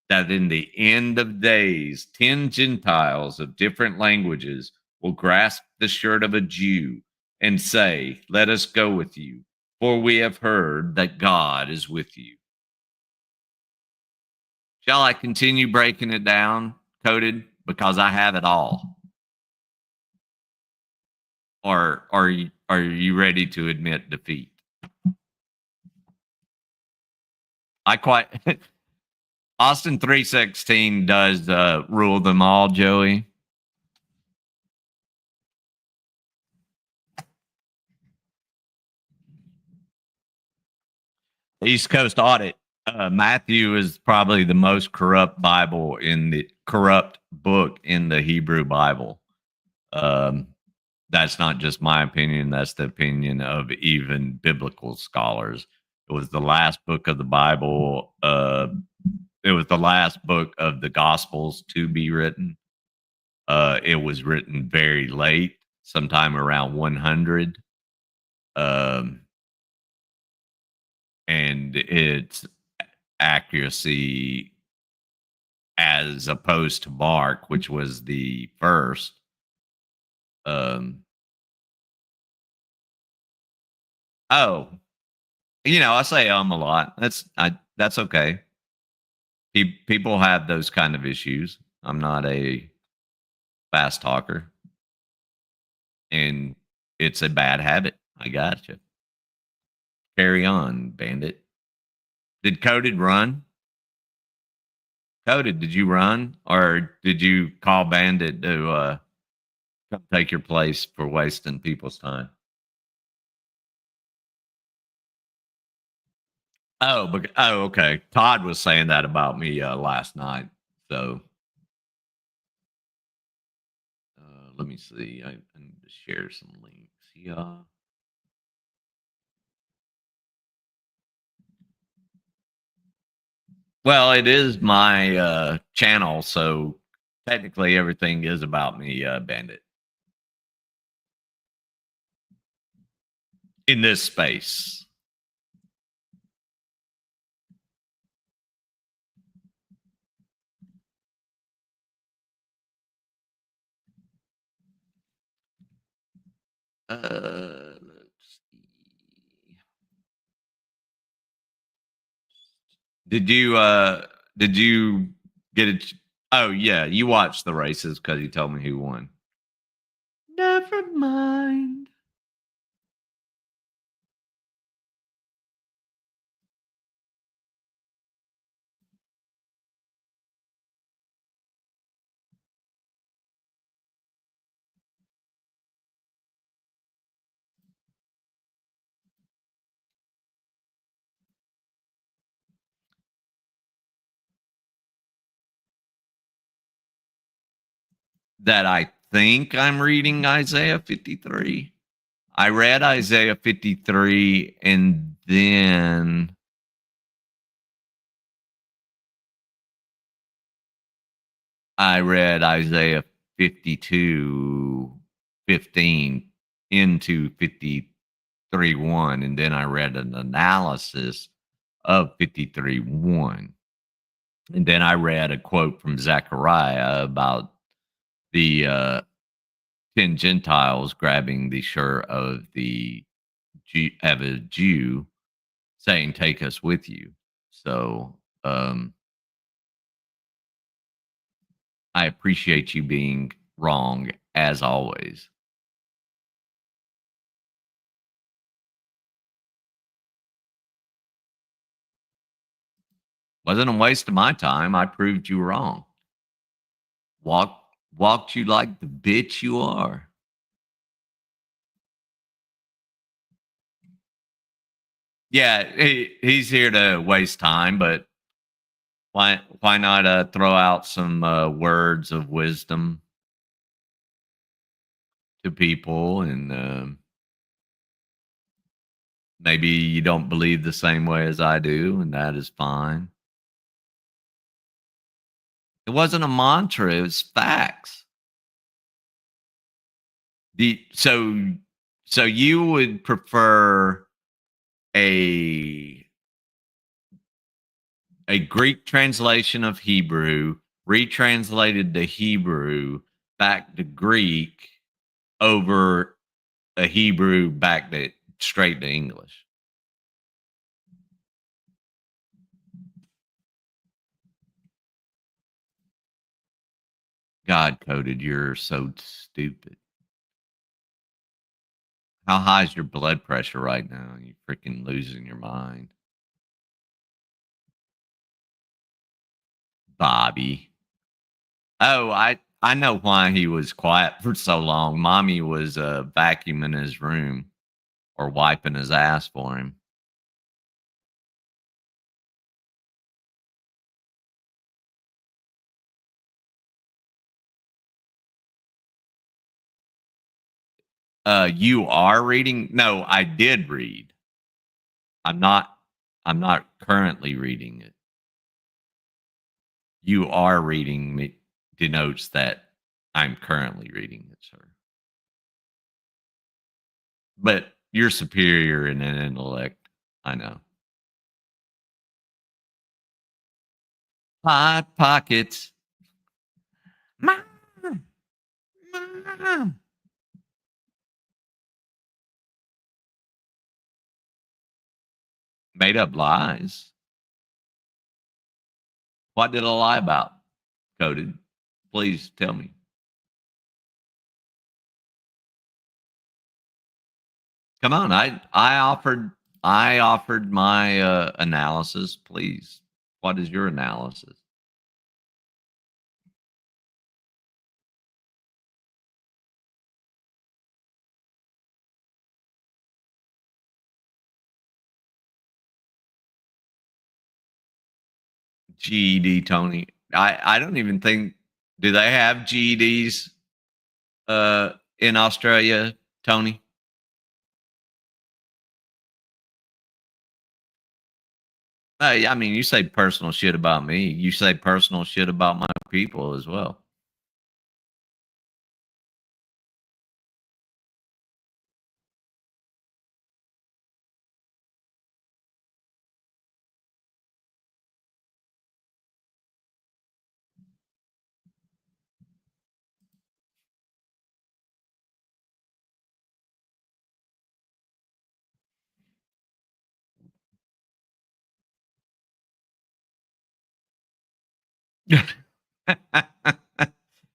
that in the end of days, 10 Gentiles of different languages will grasp the shirt of a Jew and say, "Let us go with you, for we have heard that God is with you." Shall I continue breaking it down, coded? Because I have it all. Or are you ready to admit defeat? I quite Austin 3:16 does rule them all, Joey. East Coast audit. Matthew is probably the most corrupt book in the Hebrew Bible. Um, that's not just my opinion. That's the opinion of even biblical scholars. It was the last book of the Bible. It was the last book of the Gospels to be written. It was written very late, sometime around 100. Um, and its accuracy, as opposed to Mark, which was the first. Um, oh, I say a lot. That's okay. People have those kind of issues. I'm not a fast talker, and it's a bad habit. I gotcha. Carry on, Bandit. Did Coded run? Coded, did you run, or did you call Bandit to come take your place for wasting people's time? Okay. Todd was saying that about me last night. So let me see. I need to share some links. Yeah. Well, it is my channel, so technically everything is about me, Bandit, in this space. Let's see. Did you did you get it? Oh yeah, you watched the races because you told me who won. Never mind. that I think I'm reading Isaiah 53. I read Isaiah 53 and then I read Isaiah 52:15 into 53:1, and then I read an analysis of 53:1. And then I read a quote from Zechariah about the 10 Gentiles grabbing the shirt of of a Jew saying, "Take us with you." So I appreciate you being wrong as always. Wasn't a waste of my time. I proved you wrong. Walk Walked you like the bitch you are. Yeah, he's here to waste time, but why not throw out some words of wisdom to people, and maybe you don't believe the same way as I do, and that is fine. It wasn't a mantra; it was facts. The so you would prefer a a Greek translation of Hebrew, retranslated to Hebrew, back to Greek, over a Hebrew back to straight to English. God coded, you're so stupid. How high is your blood pressure right now? You freaking losing your mind. Bobby. Oh, I know why he was quiet for so long. Mommy was vacuuming his room or wiping his ass for him. You are reading? No, I did read. I'm not I'm not currently reading it. You are reading me denotes that I'm currently reading it, sir. But you're superior in an intellect. I know. Hot pockets. Mom, mom. Made up lies. What did I lie about? Coded. Please tell me. Come on. I offered my analysis. Please. What is your analysis? GED, Tony. I don't even think, do they have GEDs in Australia, Tony? I mean, you say personal shit about me. You say personal shit about my people as well.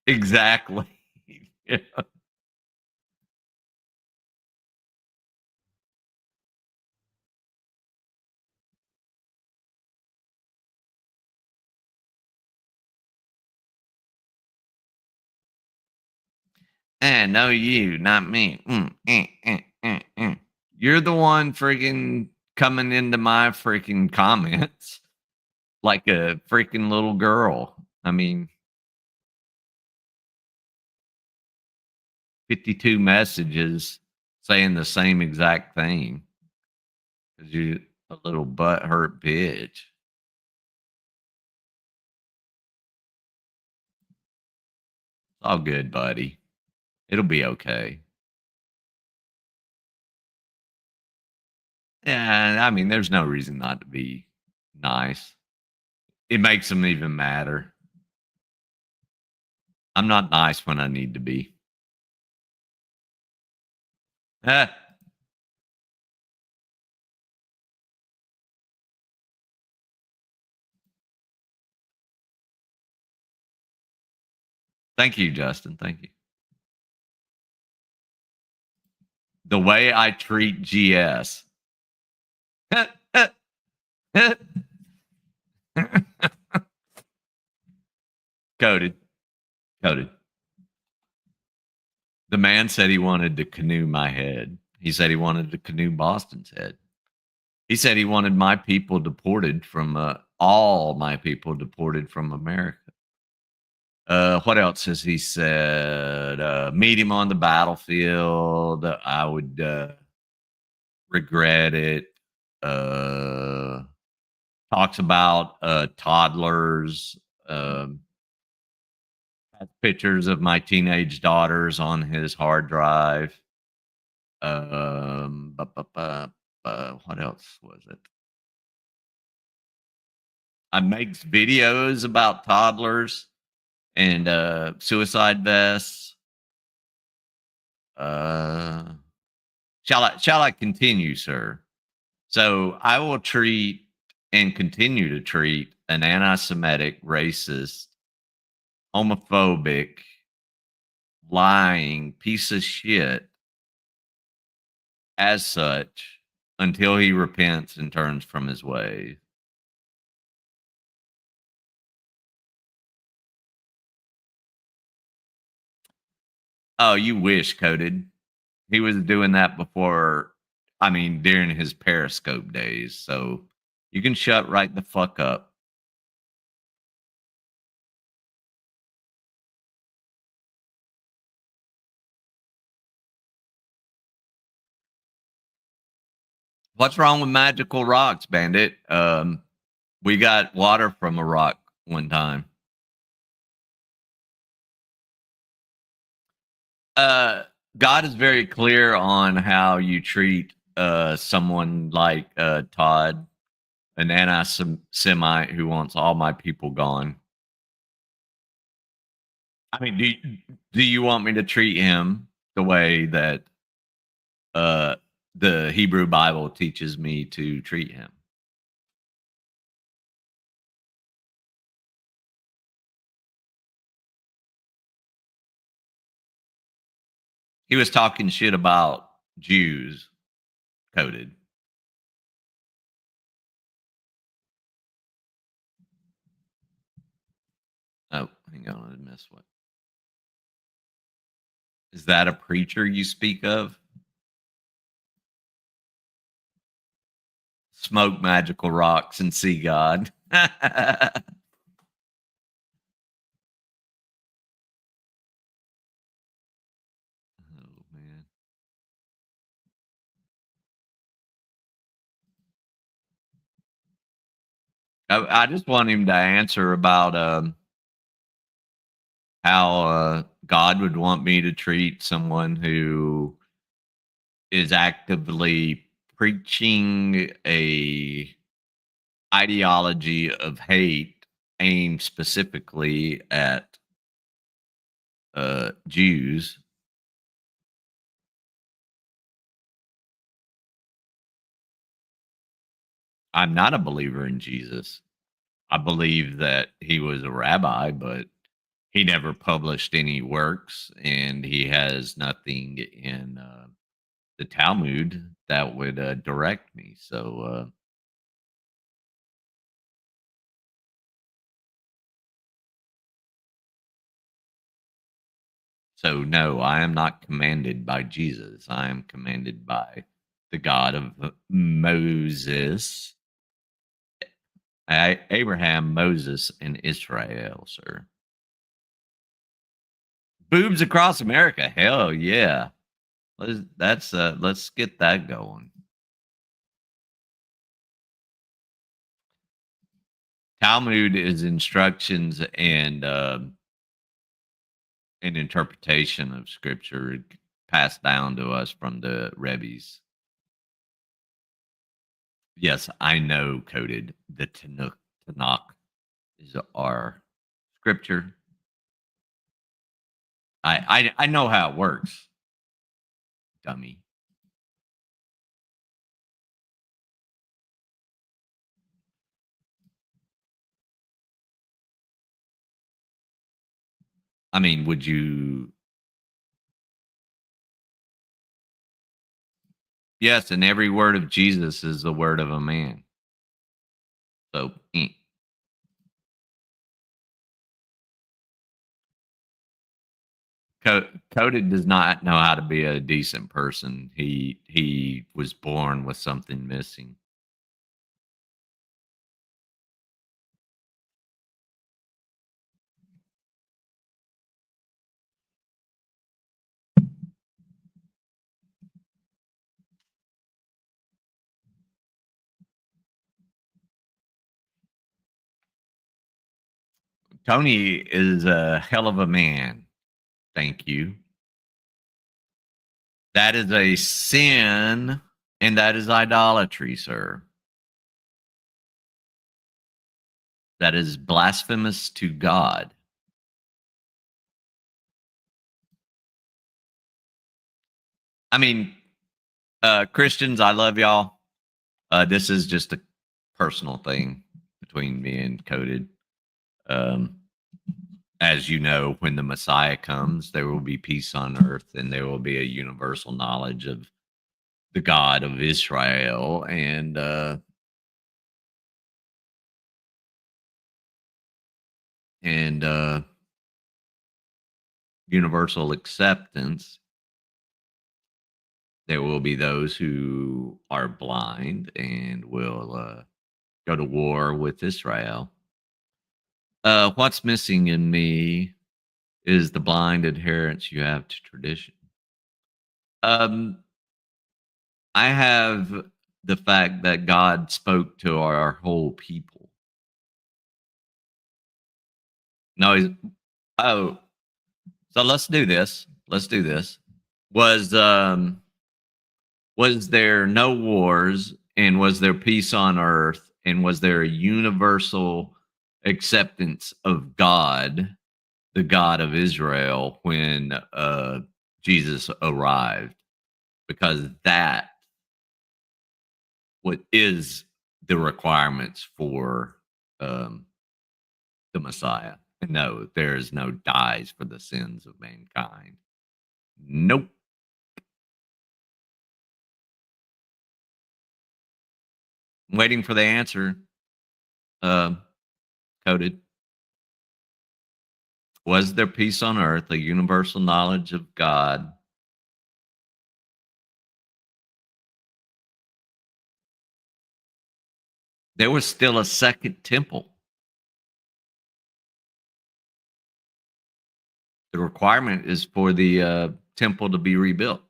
Exactly. Yeah. And no, you, not me. You're the one freaking coming into my freaking comments like a freaking little girl. I mean, 52 messages saying the same exact thing because you're a little butthurt bitch. It's all good, buddy. It'll be okay. Yeah, I mean, there's no reason not to be nice. It makes them even madder. I'm not nice when I need to be. Eh, thank you, Justin. Thank you. The way I treat GS. Coded. Coded. The man said he wanted to canoe my head. He said he wanted to canoe Boston's head. He said he wanted my people deported from all my people deported from America. What else has he said? Meet him on the battlefield. I would regret it. Talks about toddlers. Has pictures of my teenage daughters on his hard drive. What else was it? I makes videos about toddlers and suicide vests. Shall I continue, sir? So I will treat and continue to treat an anti-Semitic, racist, homophobic, lying piece of shit as such until he repents and turns from his ways. Oh, you wish, Coded. He was doing that before, I mean, during his Periscope days. So you can shut right the fuck up. What's wrong with magical rocks, Bandit? We got water from a rock one time. God is very clear on how you treat someone like Todd, an anti-Semite who wants all my people gone. I mean, do you want me to treat him the way that uh, the Hebrew Bible teaches me to treat him? He was talking shit about Jews, Coded. Oh, hang on, I missed what. Is that a preacher you speak of? Smoke magical rocks and see God. Oh man. I just want him to answer about how God would want me to treat someone who is actively preaching a ideology of hate aimed specifically at Jews. I'm not a believer in Jesus. I believe that he was a rabbi, but he never published any works, and he has nothing in the Talmud that would direct me. So no, I am not commanded by Jesus. I am commanded by the God of Moses, Abraham, Moses, and Israel, sir. Boobs across America. Hell yeah. Let's get that going. Talmud is instructions and an interpretation of scripture passed down to us from the Rebbe's. Yes, I know coded. The Tanakh is our scripture. I know how it works, dummy. I mean, would you? Yes, and every word of Jesus is the word of a man. So, Coded does not know how to be a decent person. He was born with something missing. Tony is a hell of a man. Thank you. That is a sin, and that is idolatry, sir. That is blasphemous to God. I mean, Christians, I love y'all. This is just a personal thing between me and Coded. Um, as you know, when the Messiah comes, there will be peace on earth, and there will be a universal knowledge of the God of Israel, and universal acceptance. There will be those who are blind and will go to war with Israel. What's missing in me is the blind adherence you have to tradition. Um, I have the fact that God spoke to our whole people. No, he's, oh, so let's do this. Let's do this. Was was there no wars, and was there peace on earth, and was there a universal acceptance of God, the God of Israel, when Jesus arrived? Because that what is the requirements for um, the Messiah. And no, there is no dies for the sins of mankind. Nope. I'm waiting for the answer. Uh, Coded. Was there peace on earth, a universal knowledge of God? There was still a second temple. The requirement is for the temple to be rebuilt.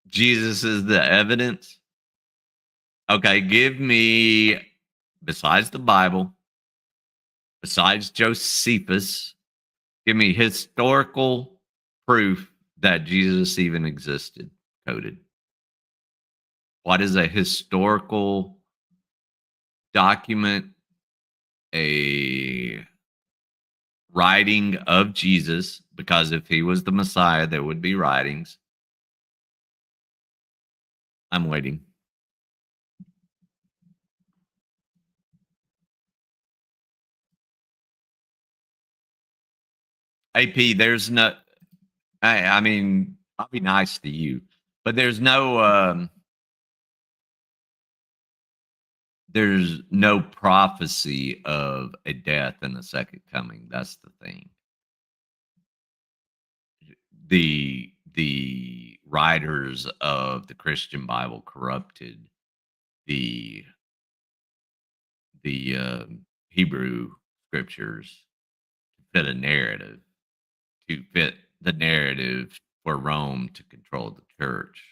Jesus is the evidence. Okay, give me, besides the Bible, besides Josephus, give me historical proof that Jesus even existed. Coded. What is a historical document, a writing of Jesus? Because if he was the Messiah, there would be writings. I'm waiting. AP, there's no, I mean, I'll be nice to you, but there's no prophecy of a death and a second coming. That's the thing. The writers of the Christian Bible corrupted the Hebrew scriptures to fit a narrative, to fit the narrative for Rome to control the church.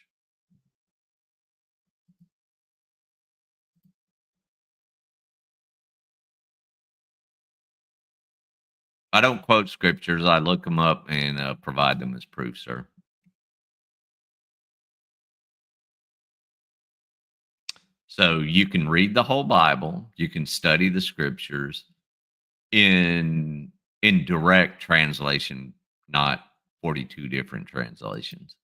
I don't quote scriptures. I look them up and provide them as proof, sir. So you can read the whole Bible. You can study the scriptures in direct translation, not 42 different translations.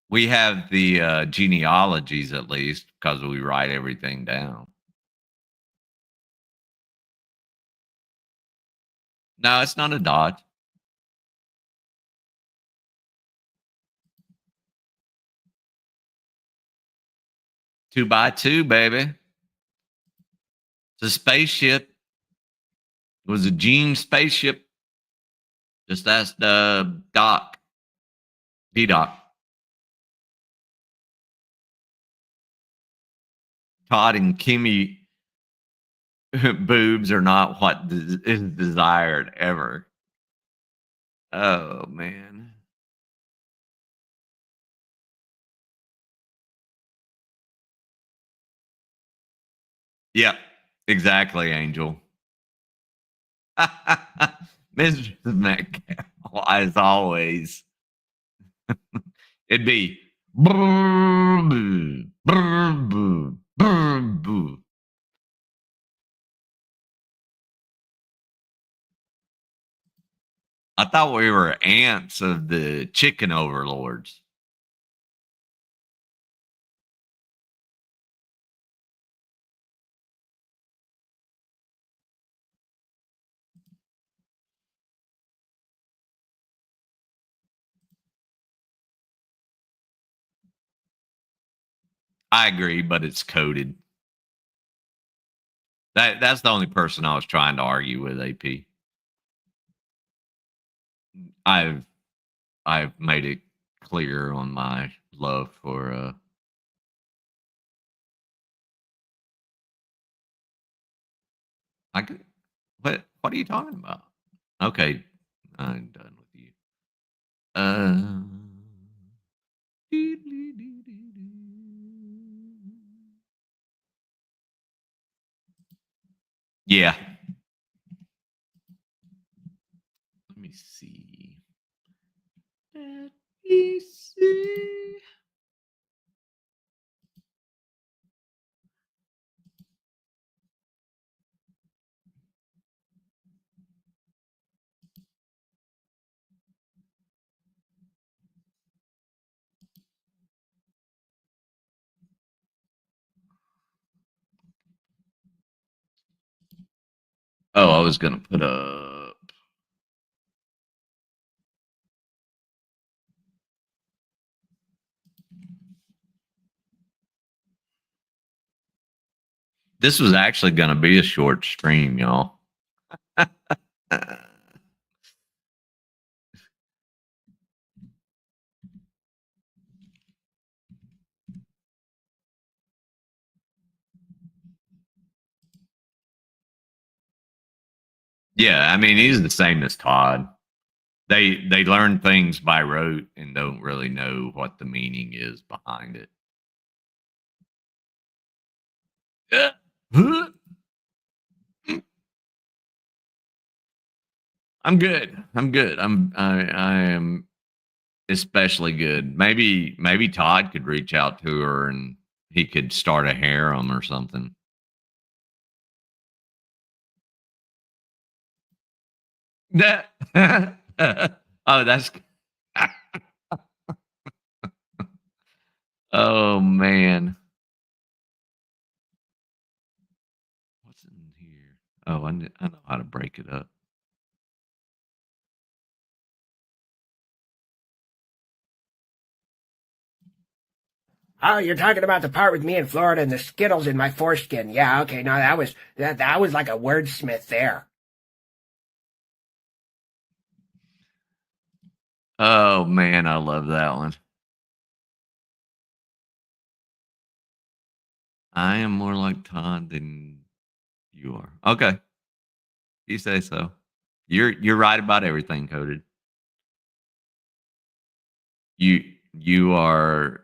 We have the genealogies at least because we write everything down. No, it's not a dodge. 2x2, baby. It's a spaceship. It was a Gene spaceship. Just ask Doc, D Doc. Todd and Kimmy boobs are not what is desired ever. Oh man. Yep, exactly, Angel. Mrs. McCall, as always, it'd be. I thought we were ants of the chicken overlords. I agree, but it's coded. That's the only person I was trying to argue with, AP. I've I've made it clear on my love for I could what are you talking about? Okay, I'm done with you. Uh yeah. Let me see. Let me see. Oh, I was gonna put up. This was actually gonna be a short stream, y'all. Yeah, I mean he's the same as Todd. They learn things by rote and don't really know what the meaning is behind it. I'm good. I'm good. I am especially good. Maybe Todd could reach out to her and he could start a harem or something. That oh, that's oh man. What's in here? Oh, I know how to break it up. Oh, you're talking about the part with me in Florida and the Skittles in my foreskin. Yeah, okay, no, that was like a wordsmith there. Oh man, I love that one. I am more like Todd than you are. Okay, you say so. You're right about everything, Coded. You you are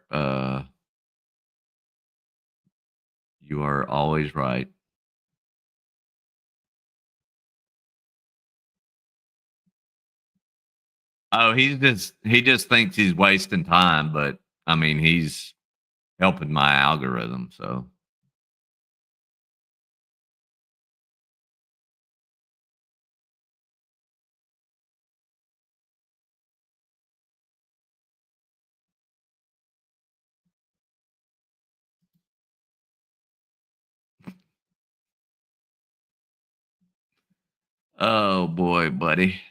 you are always right. Oh, he just thinks he's wasting time, but I mean he's helping my algorithm. So oh boy, buddy.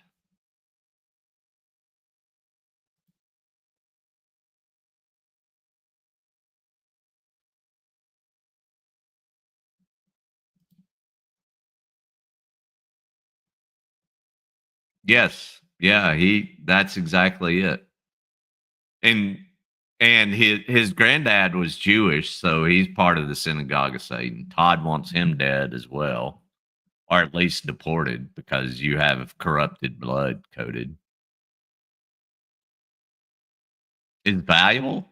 Yes. Yeah, that's exactly it. And his granddad was Jewish, so he's part of the synagogue of Satan. Todd wants him dead as well, or at least deported because you have corrupted blood. Coded is valuable.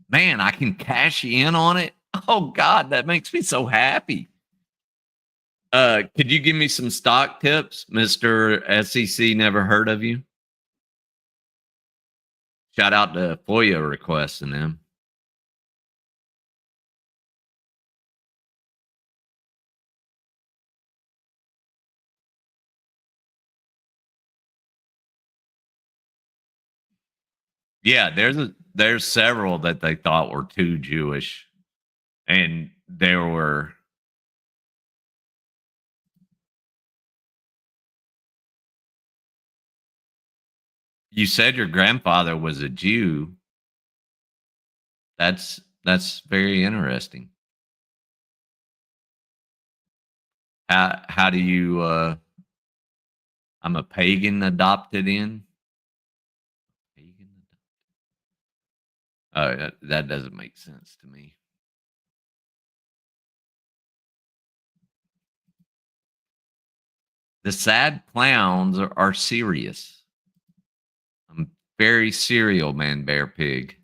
Man, I can cash in on it. Oh God, that makes me so happy. Could you give me some stock tips, Mister SEC? Never heard of you. Shout out to FOIA requests and them. Yeah, there's several that they thought were too Jewish, and there were. You said your grandfather was a Jew. That's very interesting. How do you? I'm a pagan adopted in. Pagan. That doesn't make sense to me. The sad clowns are serious. I'm very serial, man, bear pig.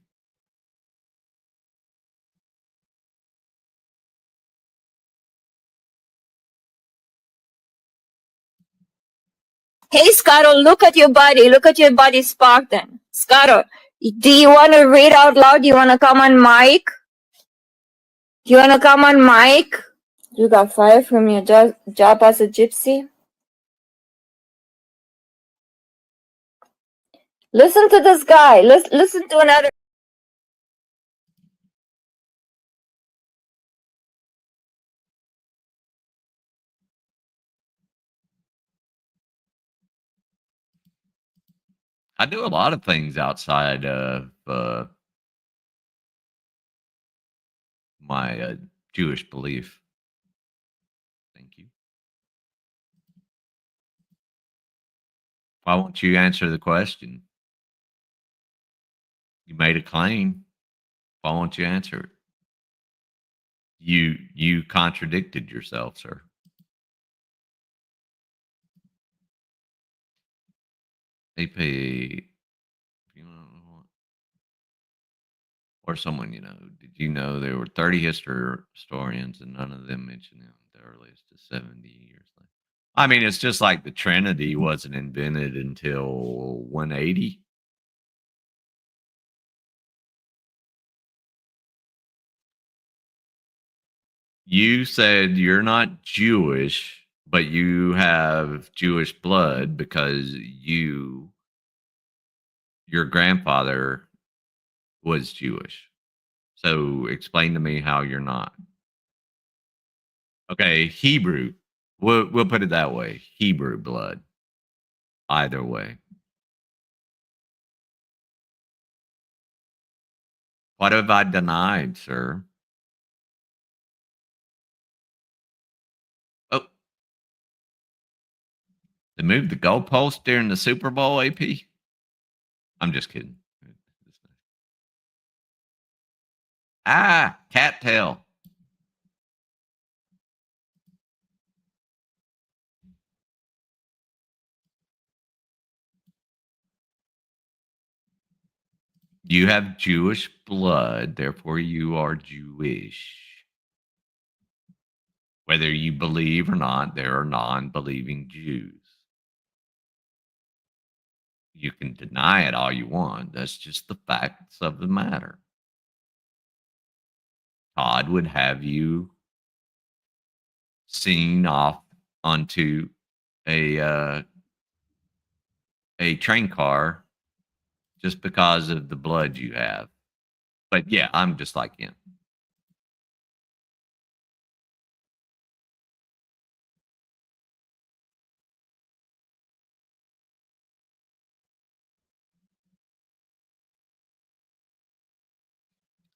Hey, Scotto, look at your body. Look at your body, Spartan. Scotto, do you want to read out loud? Do you want to come on mic? Do you want to come on mic? You got fired from your job as a gypsy? Listen to this guy. Listen to another. I do a lot of things outside of my Jewish belief. Thank you. Why won't you answer the question? You made a claim. Why won't you answer it? You contradicted yourself, sir. AP, you know, or someone you know. Did you know there were 30 historians and none of them mentioned him the earliest to 70 years later? I mean, it's just like the Trinity wasn't invented until 180. You said you're not Jewish, but you have Jewish blood because your grandfather was Jewish. So explain to me how you're not. Okay, Hebrew. We'll put it that way. Hebrew blood. Either way. What have I denied, sir? Oh, they moved the goalpost during the Super Bowl, AP? I'm just kidding. Ah, cattail. You have Jewish blood, therefore you are Jewish. Whether you believe or not, there are non-believing Jews. You can deny it all you want. That's just the facts of the matter. Todd would have you seen off onto a train car just because of the blood you have. But yeah, I'm just like him.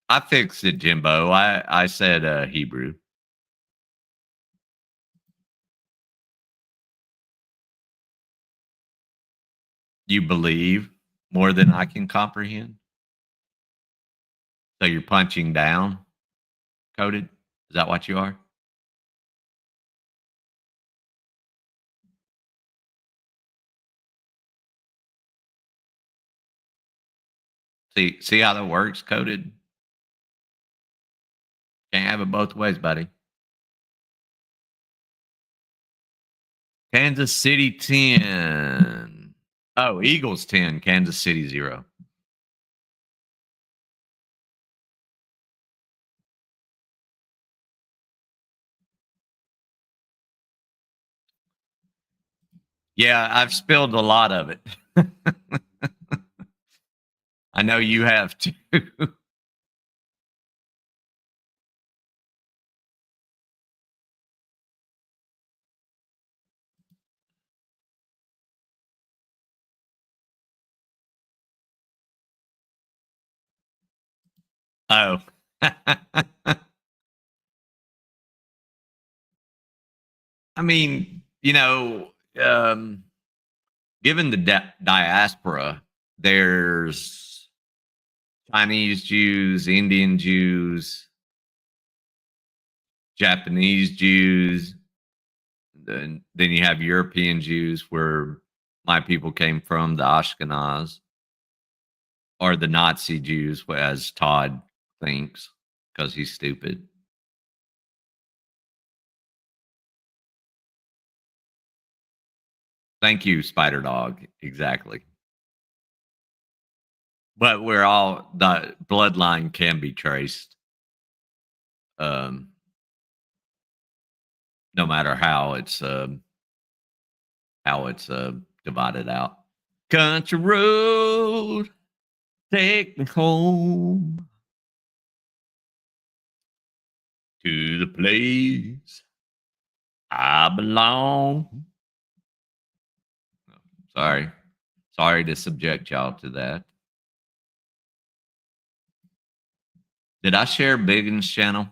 I fixed it, Jimbo. I said Hebrew. You believe more than I can comprehend. So you're punching down, coded? Is that what you are? See how that works, coded? Can't have it both ways, buddy. Kansas City 10. Oh, Eagles 10, Kansas City 0. Yeah, I've spilled a lot of it. I know you have too. Oh. I mean, given the diaspora, there's Chinese Jews, Indian Jews, Japanese Jews. Then you have European Jews, where my people came from, the Ashkenaz, or the Nazi Jews, as Todd thinks, because he's stupid. Thank you, Spider Dog. Exactly. But we're all, the bloodline can be traced. No matter how it's divided out. Country road, take me home to the place I belong. Sorry to subject y'all to that. Did I share Biggin's channel?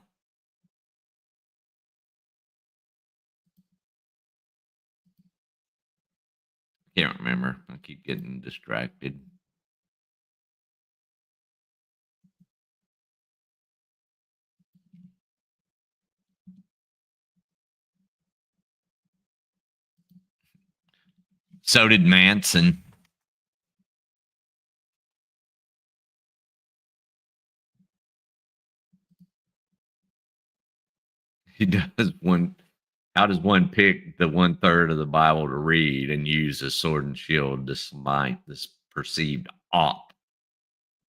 Can't remember. I keep getting distracted. So did Manson. He does one. How does one pick the 1/3 of the Bible to read and use a sword and shield to smite this perceived op?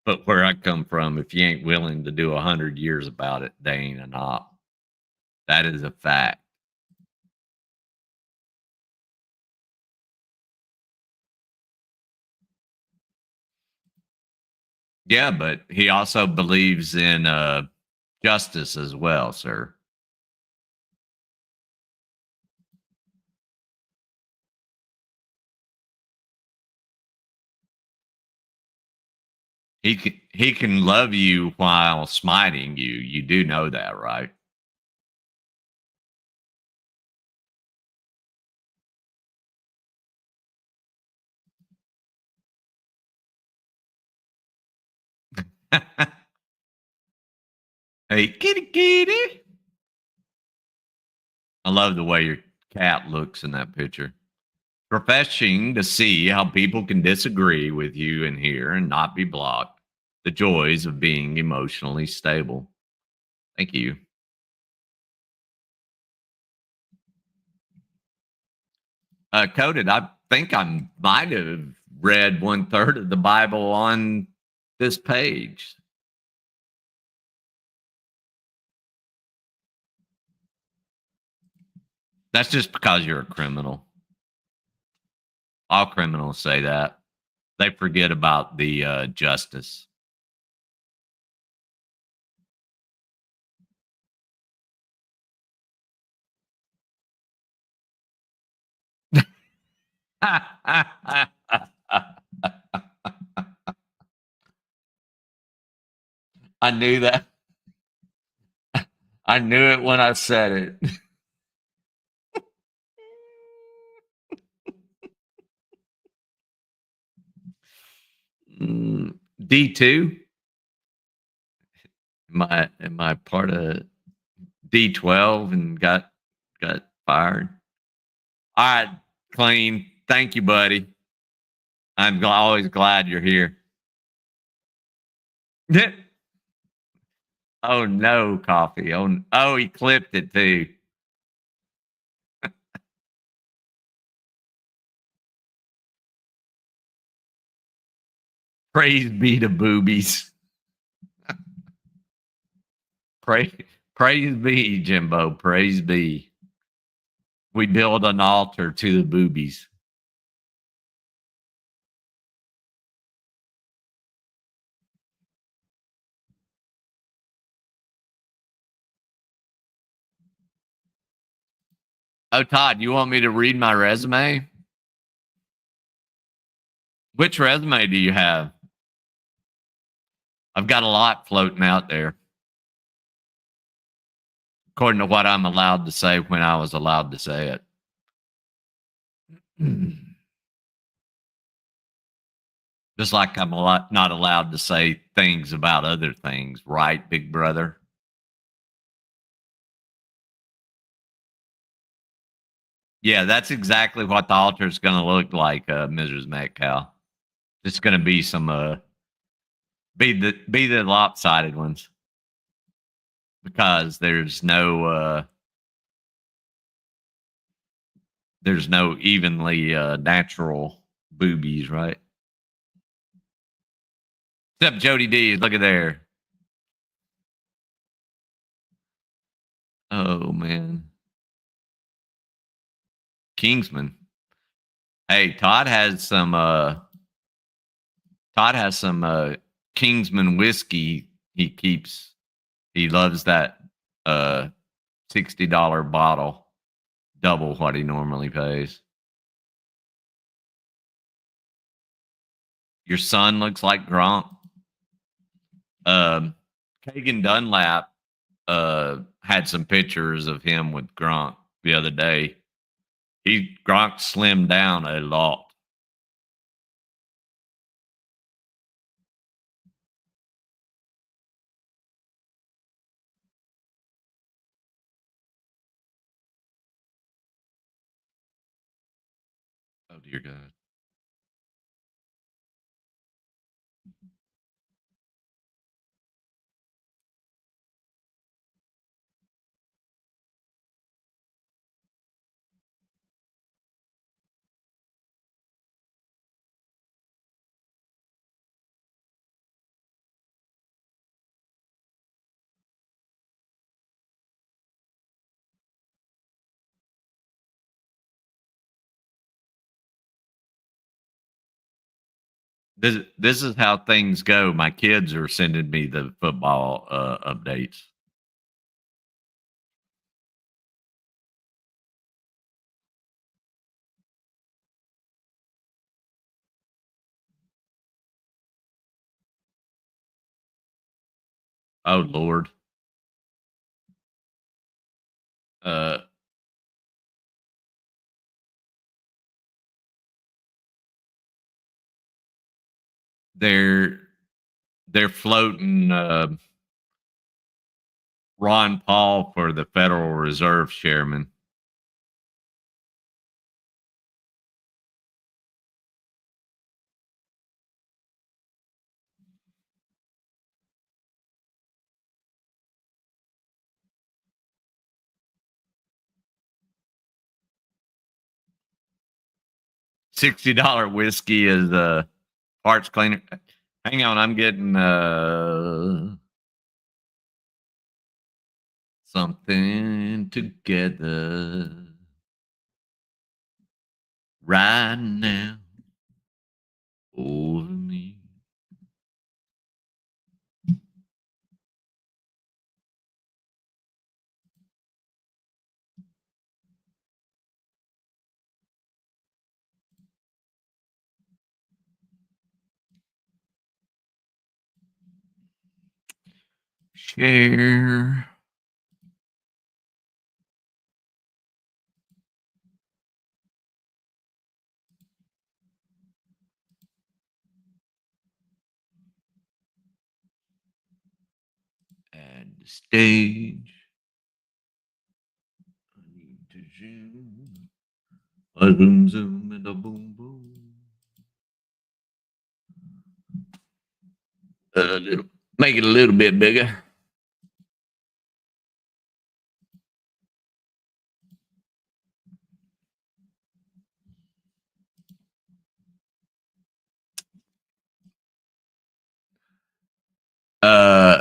But where I come from, if you ain't willing to do 100 years about it, they ain't an op. That is a fact. Yeah, but he also believes in justice as well, sir. He can love you while smiting you. You do know that, right? Hey, kitty, kitty. I love the way your cat looks in that picture. Professing to see how people can disagree with you in here and not be blocked. The joys of being emotionally stable. Thank you. Coded, I think I might have read 1/3 of the Bible on this page. That's just because you're a criminal. All criminals say that. They forget about the justice. I knew that. I knew it when I said it. D2. Am I part of D12 and got fired? All right, Clean. Thank you, buddy. I'm always glad you're here. Oh no, coffee. Oh, he clipped it too. Praise be to boobies. Praise, praise be, Jimbo. Praise be. We build an altar to the boobies. Oh, Todd, you want me to read my resume? Which resume do you have? I've got a lot floating out there. According to what I'm allowed to say when I was allowed to say it. Just like I'm not allowed to say things about other things, right, big brother? Yeah, that's exactly what the altar is going to look like, Mrs. Metcalf. It's going to be some be the lopsided ones because there's no evenly natural boobies, right? Except Jody D. Look at there. Oh man, Kingsman. Hey, Todd has some Kingsman whiskey he keeps. He loves that uh $60 bottle, double what he normally pays. Your son looks like Gronk. Um, Kagan Dunlap had some pictures of him with Gronk the other day. Gronk slimmed down a lot. Oh dear God. This is how things go. My kids are sending me the football updates. Oh Lord. They're floating Ron Paul for the Federal Reserve chairman. $60 whiskey is parts cleaner. Hang on, I'm getting something together right now over me. Share. Add the stage. I need to zoom. A zoom zoom and a boom boom. Make it a little bit bigger.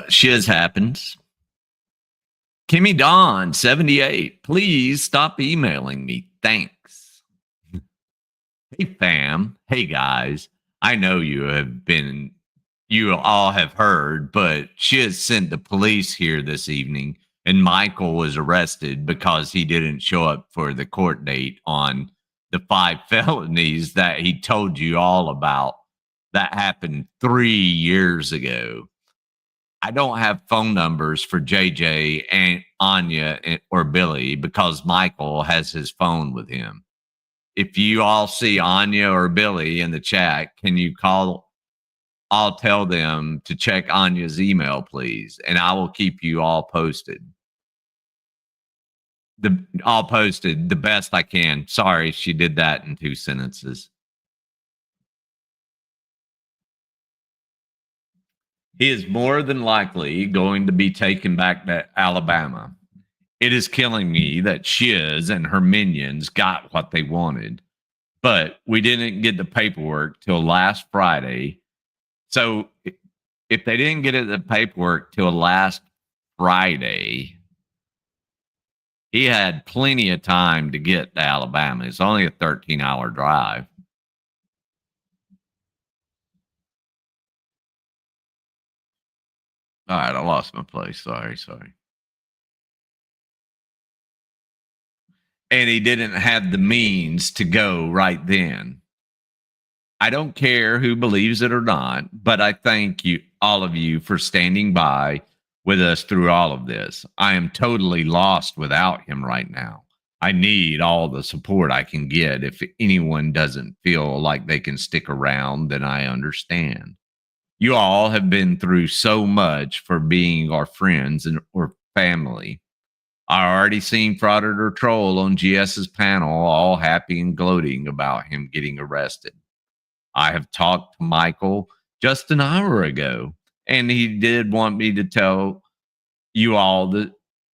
Shiz happens. Kimmy Dawn, 78. Please stop emailing me. Thanks. Hey, fam. Hey, guys. I know you all have heard, but Shiz sent the police here this evening, and Michael was arrested because he didn't show up for the court date on the 5 felonies that he told you all about that happened 3 years ago. I don't have phone numbers for JJ and Anya or Billy because Michael has his phone with him. If you all see Anya or Billy in the chat, can you call? I'll tell them to check Anya's email, please, and I will keep you all posted. All posted the best I can. Sorry, she did that in 2 sentences. He is more than likely going to be taken back to Alabama. It is killing me that Shiz and her minions got what they wanted, but we didn't get the paperwork till last Friday. So if they didn't get the paperwork till last Friday, he had plenty of time to get to Alabama. It's only a 13-hour drive. All right, I lost my place. Sorry. And he didn't have the means to go right then. I don't care who believes it or not, but I thank you, all of you, for standing by with us through all of this. I am totally lost without him right now. I need all the support I can get. If anyone doesn't feel like they can stick around, then I understand. You all have been through so much for being our friends or family. I already seen Frauded or Troll on GS's panel, all happy and gloating about him getting arrested. I have talked to Michael just an hour ago, and he did want me to tell you all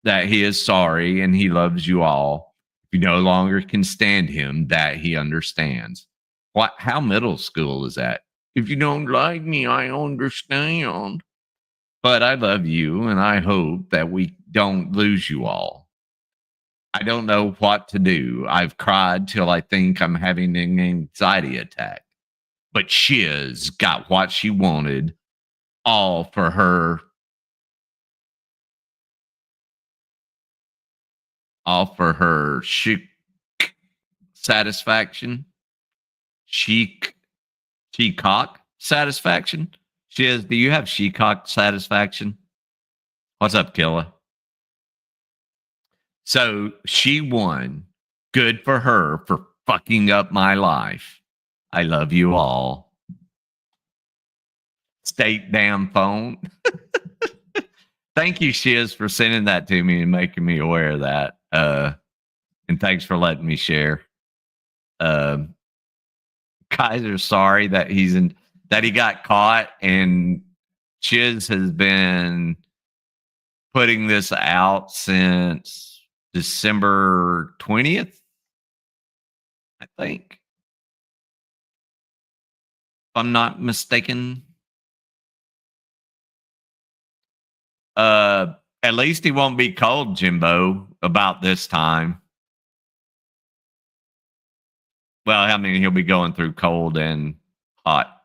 that he is sorry and he loves you all. If you no longer can stand him, that he understands. How middle school is that? If you don't like me, I understand. But I love you, and I hope that we don't lose you all. I don't know what to do. I've cried till I think I'm having an anxiety attack. But Shiz got what she wanted, all for her chic satisfaction. Shecock satisfaction. Shiz, do you have shecock satisfaction? What's up, Killa? So she won. Good for her for fucking up my life. I love you all. State damn phone. Thank you, Shiz, for sending that to me and making me aware of that. And thanks for letting me share. Kaiser's sorry that he got caught, and Shiz has been putting this out since December 20th, I think. If I'm not mistaken. At least he won't be cold, Jimbo, about this time. Well, I mean, he'll be going through cold and hot.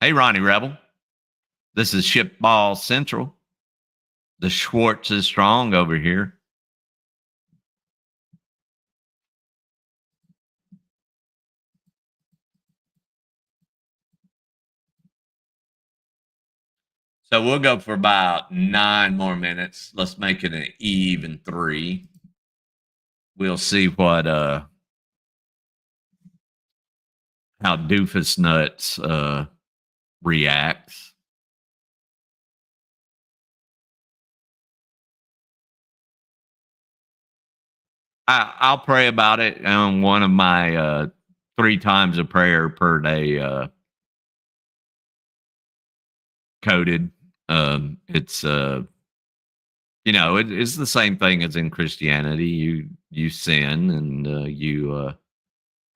Hey, Ronnie Rebel. This is Shipball Central. The Schwartz is strong over here. So we'll go for about 9 more minutes. Let's make it an even 3. We'll see what how Doofus Nuts reacts. I'll pray about it on one of my 3 times of prayer per day coded. It's it's the same thing as in Christianity. You sin and you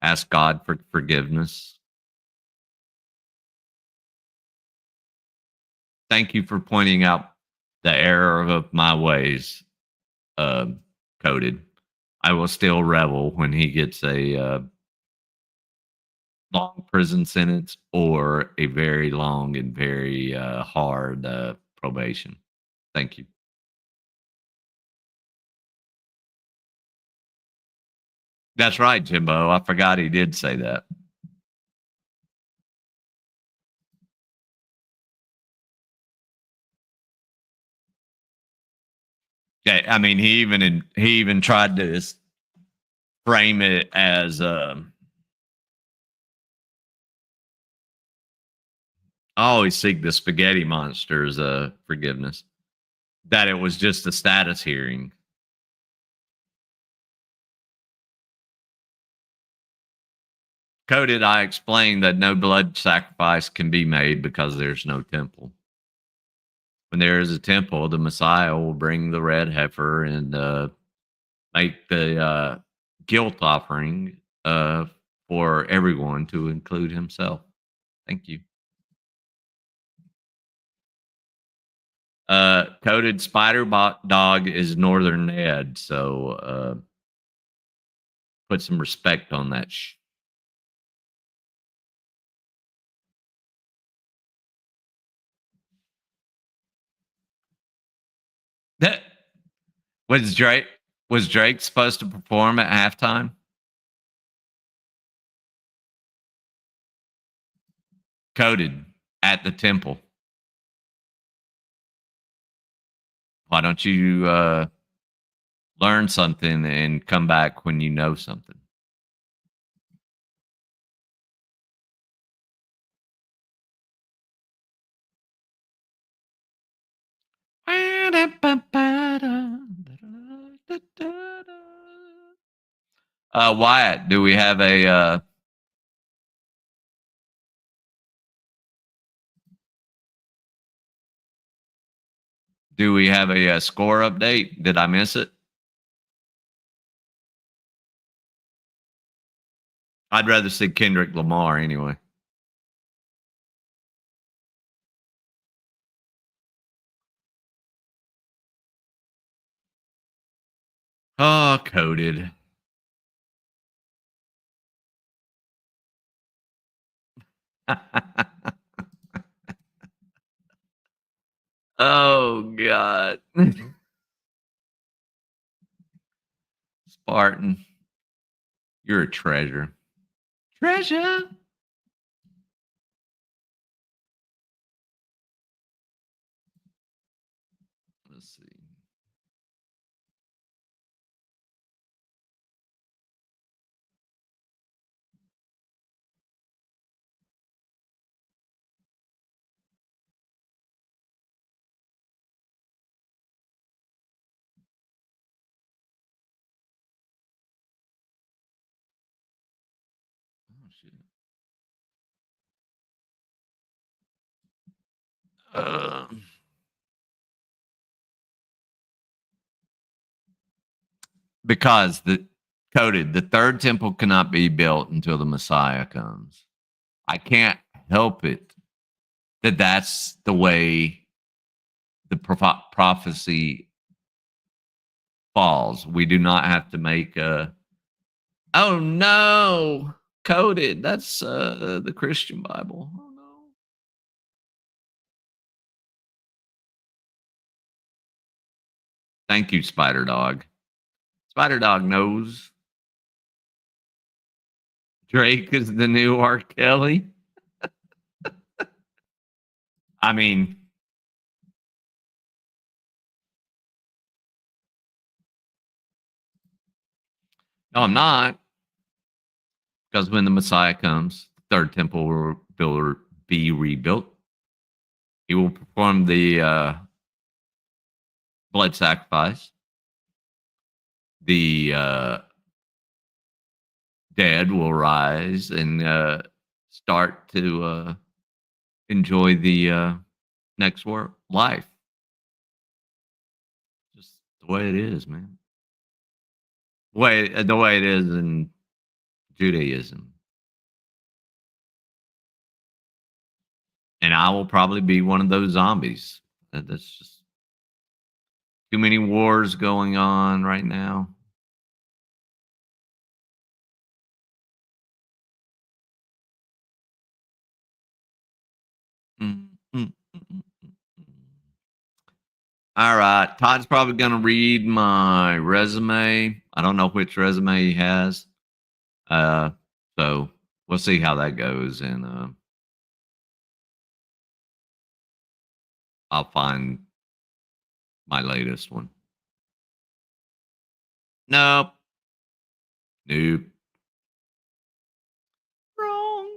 ask God for forgiveness. Thank you for pointing out the error of my ways, coded. I will still revel when he gets a long prison sentence or a very long and very hard probation. Thank you. That's right, Jimbo. I forgot he did say that. Yeah, I mean, he even tried to frame it as I always seek the spaghetti monster's forgiveness. That it was just a status hearing. Coded, I explained that no blood sacrifice can be made because there's no temple. When there is a temple, the Messiah will bring the red heifer and make the guilt offering for everyone, to include himself. Thank you. Coded Spider Dog is Northern Ned, so put some respect on that. That was Drake. Was Drake supposed to perform at halftime? Coded at the temple. Why don't you learn something and come back when you know something? Wyatt, do we have a score update? Did I miss it? I'd rather see Kendrick Lamar anyway. Oh, coded. Oh, God. Spartan, you're a treasure. Treasure. shit. Because the third temple cannot be built until the Messiah comes. I can't help it that that's the way the prophecy falls. We do not have to make a, oh no, coded. That's the Christian Bible. Oh no. Thank you, Spider Dog. Spider Dog knows Drake is the new R. Kelly. I mean, no, I'm not. Because when the Messiah comes, the third temple will be rebuilt. He will perform the blood sacrifice. The dead will rise and start to enjoy the next life. Just the way it is, man. The way it is in Judaism. And I will probably be one of those zombies. That's just too many wars going on right now. All right. Todd's probably going to read my resume. I don't know which resume he has. So we'll see how that goes. And I'll find my latest one. Nope. Wrong.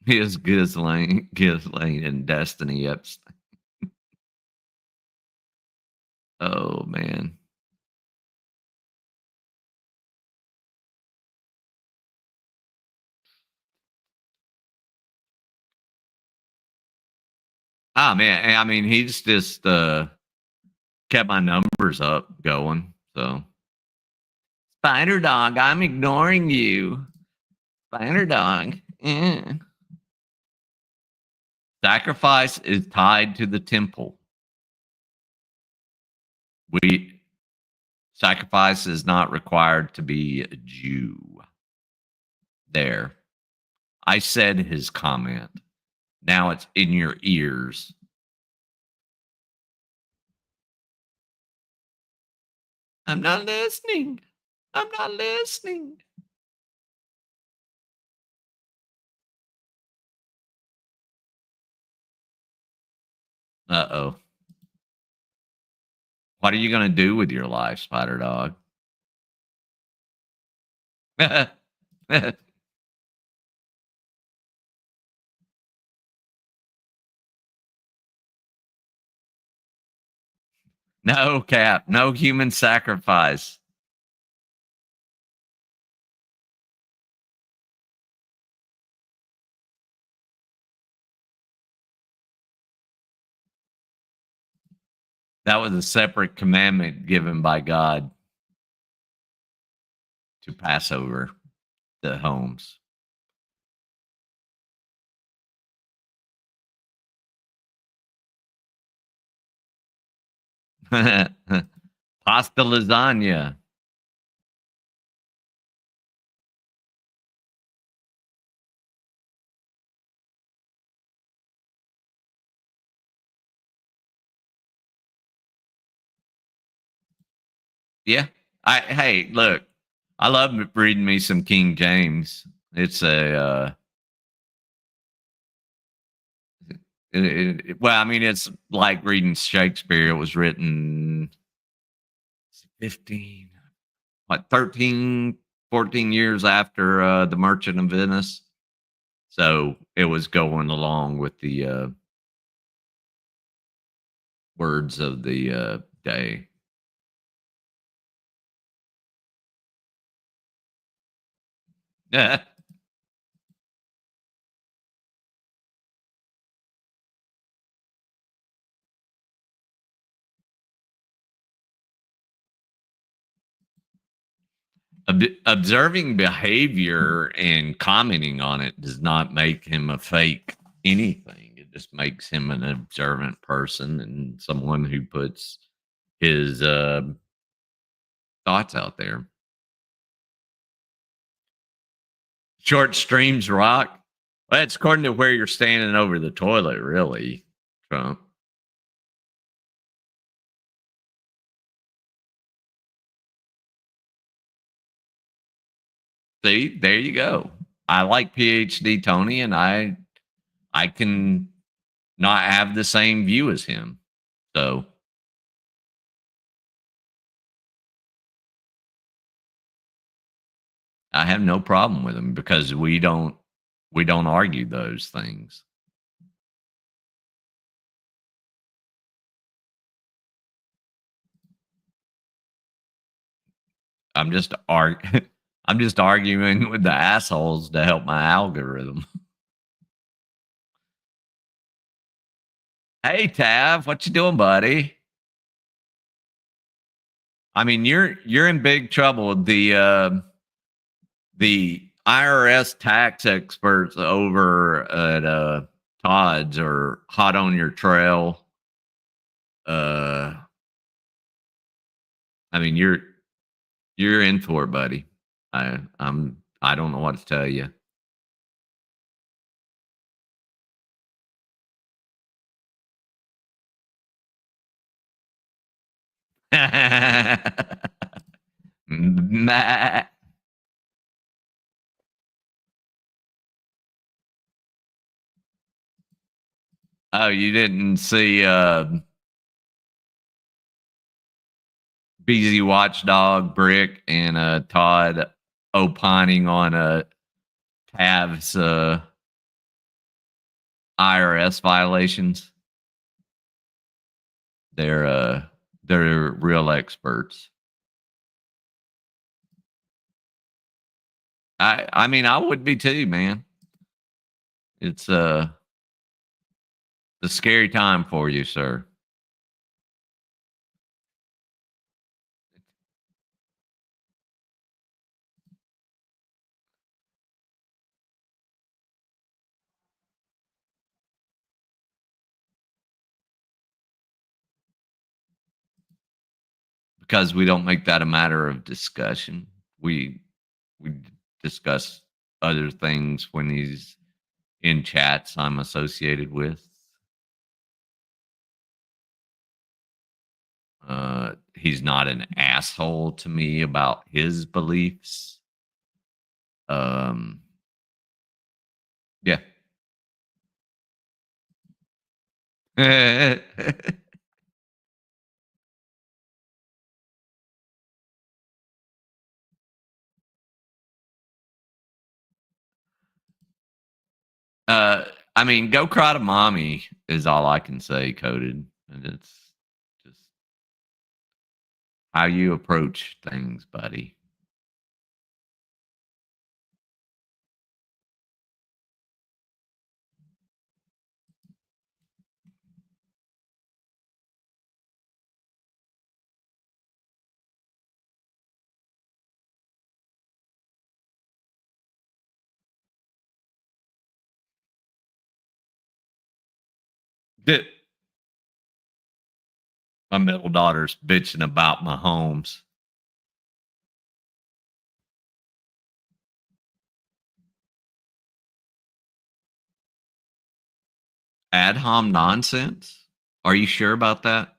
He is Ghislaine and Destiny Epstein. Oh man. Ah man, I mean he's just kept my numbers up going. So Spider Dog, I'm ignoring you. Spider Dog. Yeah. Sacrifice is tied to the temple. Sacrifice is not required to be a Jew. There. I said his comment. Now it's in your ears. I'm not listening. I'm not listening. Uh-oh. What are you going to do with your life, Spider Dog? No, Cap. No human sacrifice. That was a separate commandment given by God to pass over the homes. Pasta lasagna. Yeah. Hey, look, I love reading me some King James. It's a well, I mean, it's like reading Shakespeare. It was written 15, 13, 14 years after The Merchant of Venice. So it was going along with the words of the day. Observing behavior and commenting on it does not make him a fake anything. It just makes him an observant person and someone who puts his thoughts out there. Short streams rock. Well, that's according to where you're standing over the toilet, really, Trump. See, there you go. I like PhD Tony, and I can not have the same view as him. So I have no problem with him because we don't argue those things. I'm just I'm just arguing with the assholes to help my algorithm. Hey Tav, what you doing, buddy? I mean, you're in big trouble. The IRS tax experts over at Todd's are hot on your trail. I mean, you're in for it, buddy. I don't know what to tell you. Oh, you didn't see BZ Watchdog, Brick, and Todd opining on Tav's IRS violations. They're real experts. I mean, I would be too, man. It's a scary time for you, sir. Because we don't make that a matter of discussion. We discuss other things when he's in chats I'm associated with. He's not an asshole to me about his beliefs. Yeah. I mean, go cry to mommy is all I can say, Coded. And it's just how you approach things, buddy. My middle daughter's bitching about my homes. Ad hom nonsense? Are you sure about that?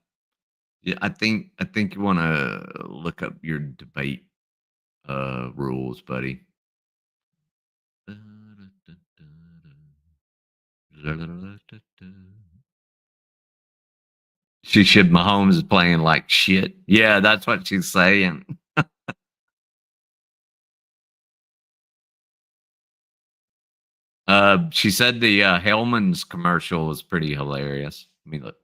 Yeah, I think you want to look up your debate rules, buddy. She should. Mahomes is playing like shit. Yeah, that's what she's saying. She said the Hellman's commercial was pretty hilarious. Let me look.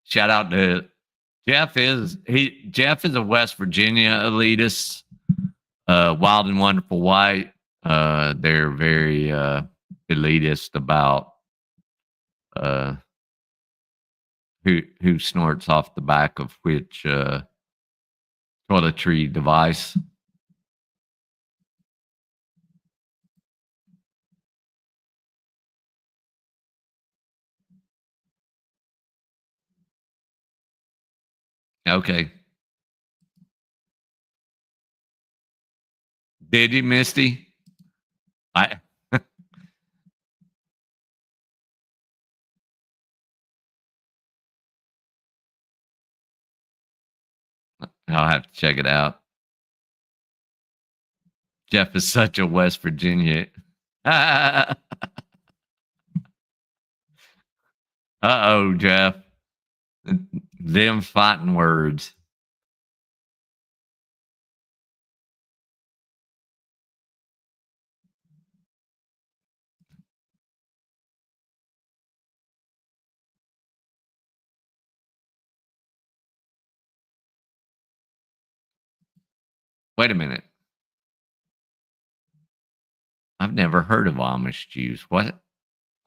Shout out to Jeff. Jeff is a West Virginia elitist. Wild and Wonderful White. They're very elitist about who snorts off the back of which toiletry device. Okay. Did you, Misty? I I'll have to check it out. Jeff is such a West Virginia. Uh-oh, Jeff. Them fighting words. Wait a minute. I've never heard of Amish Jews. What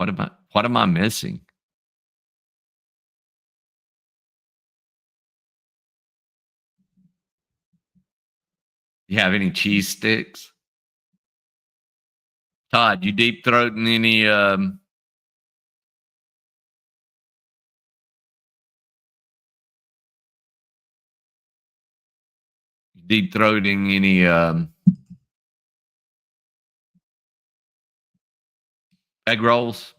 am I missing? You have any cheese sticks? Todd, you deep throating any deep throating any egg rolls?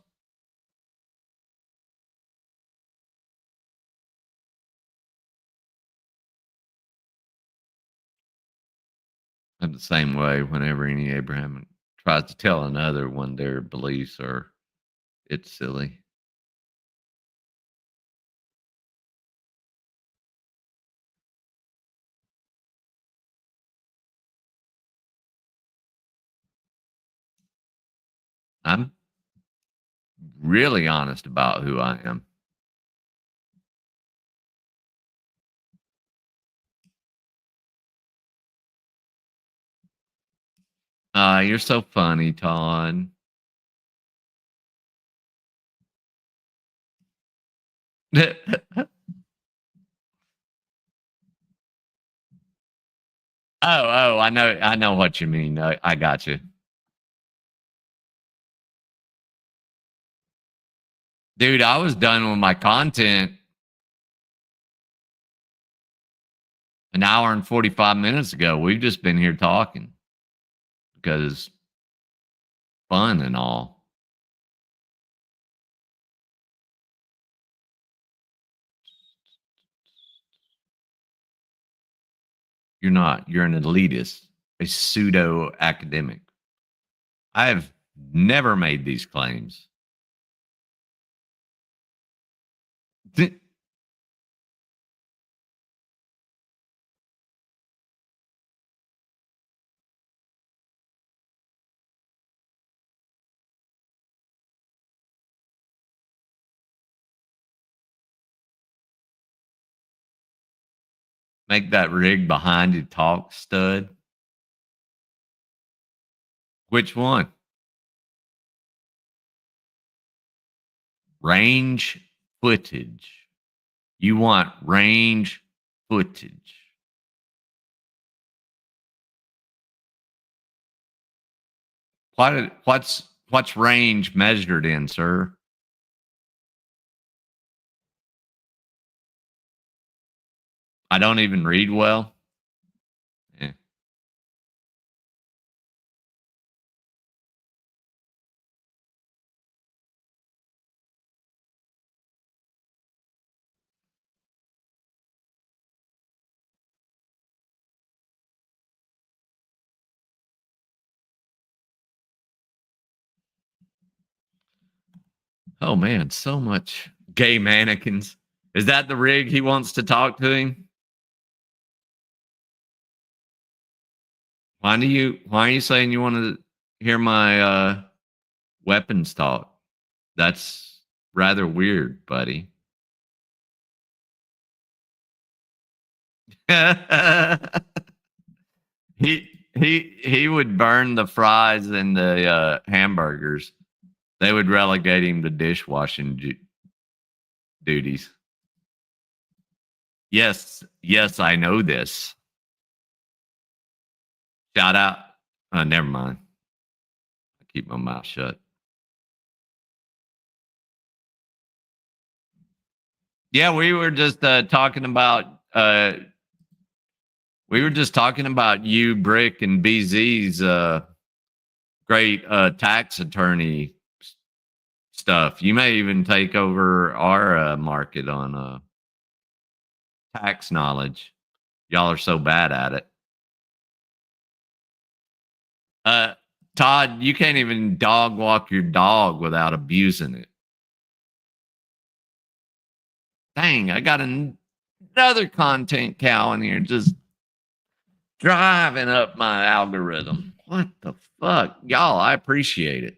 I'm the same way whenever any Abraham tries to tell another one their beliefs are it's silly. I'm really honest about who I am. You're so funny, Todd. Oh, I know what you mean. I got you. Dude, I was done with my content an hour and 45 minutes ago. We've just been here talking because fun and all. You're not. You're an elitist, a pseudo academic. I have never made these claims. Make that rig behind you talk, stud. Which one? Range footage. You want range footage. What's range measured in, sir? I don't even read well. Yeah. Oh man, so much gay mannequins. Is that the rig he wants to talk to him? Why are you saying you want to hear my weapons talk? That's rather weird, buddy. he he would burn the fries and the hamburgers. They would relegate him to dishwashing duties. Yes, I know this. Shout out. Never mind. I keep my mouth shut. Yeah, we were just talking about you, Brick, and BZ's great tax attorney stuff. You may even take over our market on tax knowledge. Y'all are so bad at it. Todd, you can't even dog walk your dog without abusing it. Dang, I got another content cow in here just driving up my algorithm. What the fuck? Y'all, I appreciate it.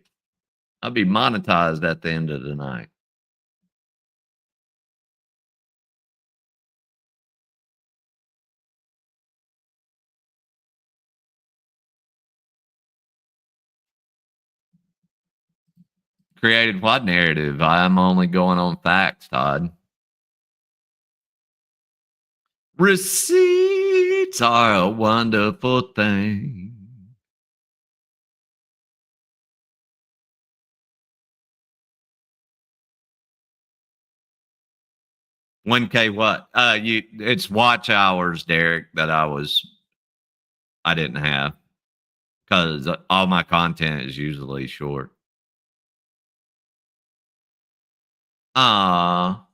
I'll be monetized at the end of the night. Created what narrative? I'm only going on facts, Todd. Receipts are a wonderful thing. $1K what? It's watch hours, Derek, that I didn't have because all my content is usually short. Aw,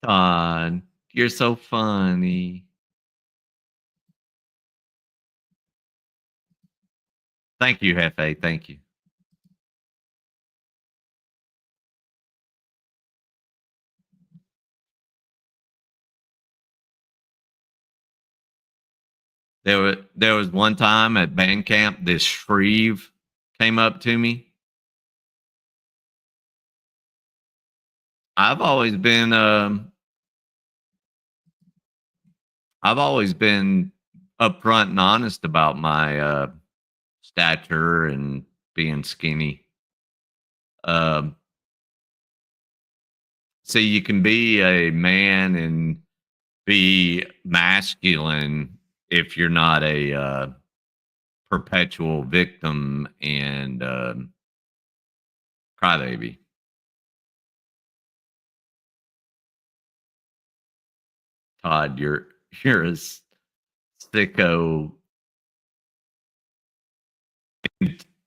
Todd, you're so funny. Thank you, Hefe. Thank you. There was one time at band camp, this Shreve came up to me. I've always been upfront and honest about my stature and being skinny. So you can be a man and be masculine if you're not a perpetual victim and crybaby. Todd, you're a sicko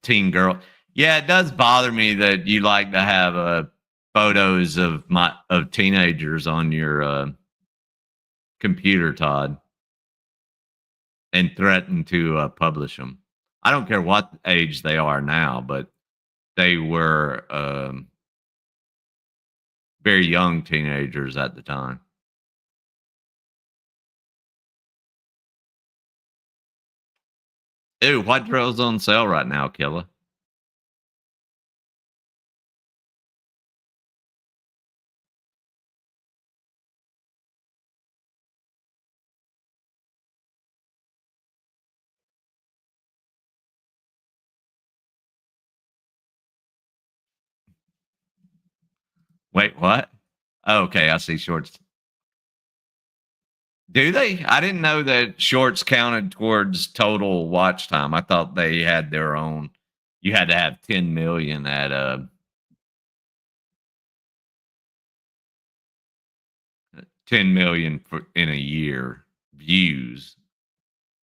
teen girl. Yeah, it does bother me that you like to have photos of teenagers on your computer, Todd, and threaten to publish them. I don't care what age they are now, but they were very young teenagers at the time. Ew, what drill's on sale right now, Killa? Wait, what? Oh, okay, I see shorts. Do they? I didn't know that shorts counted towards total watch time. I thought they had their own. You had to have 10 million at 10 million in a year views,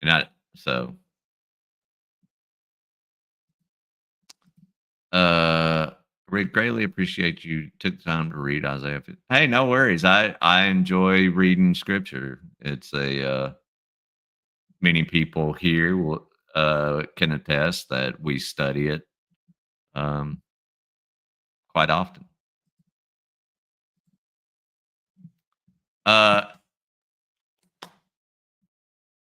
and Rick, greatly appreciate you took the time to read Isaiah. Hey, no worries. I enjoy reading scripture. It's many people here will can attest that we study it quite often.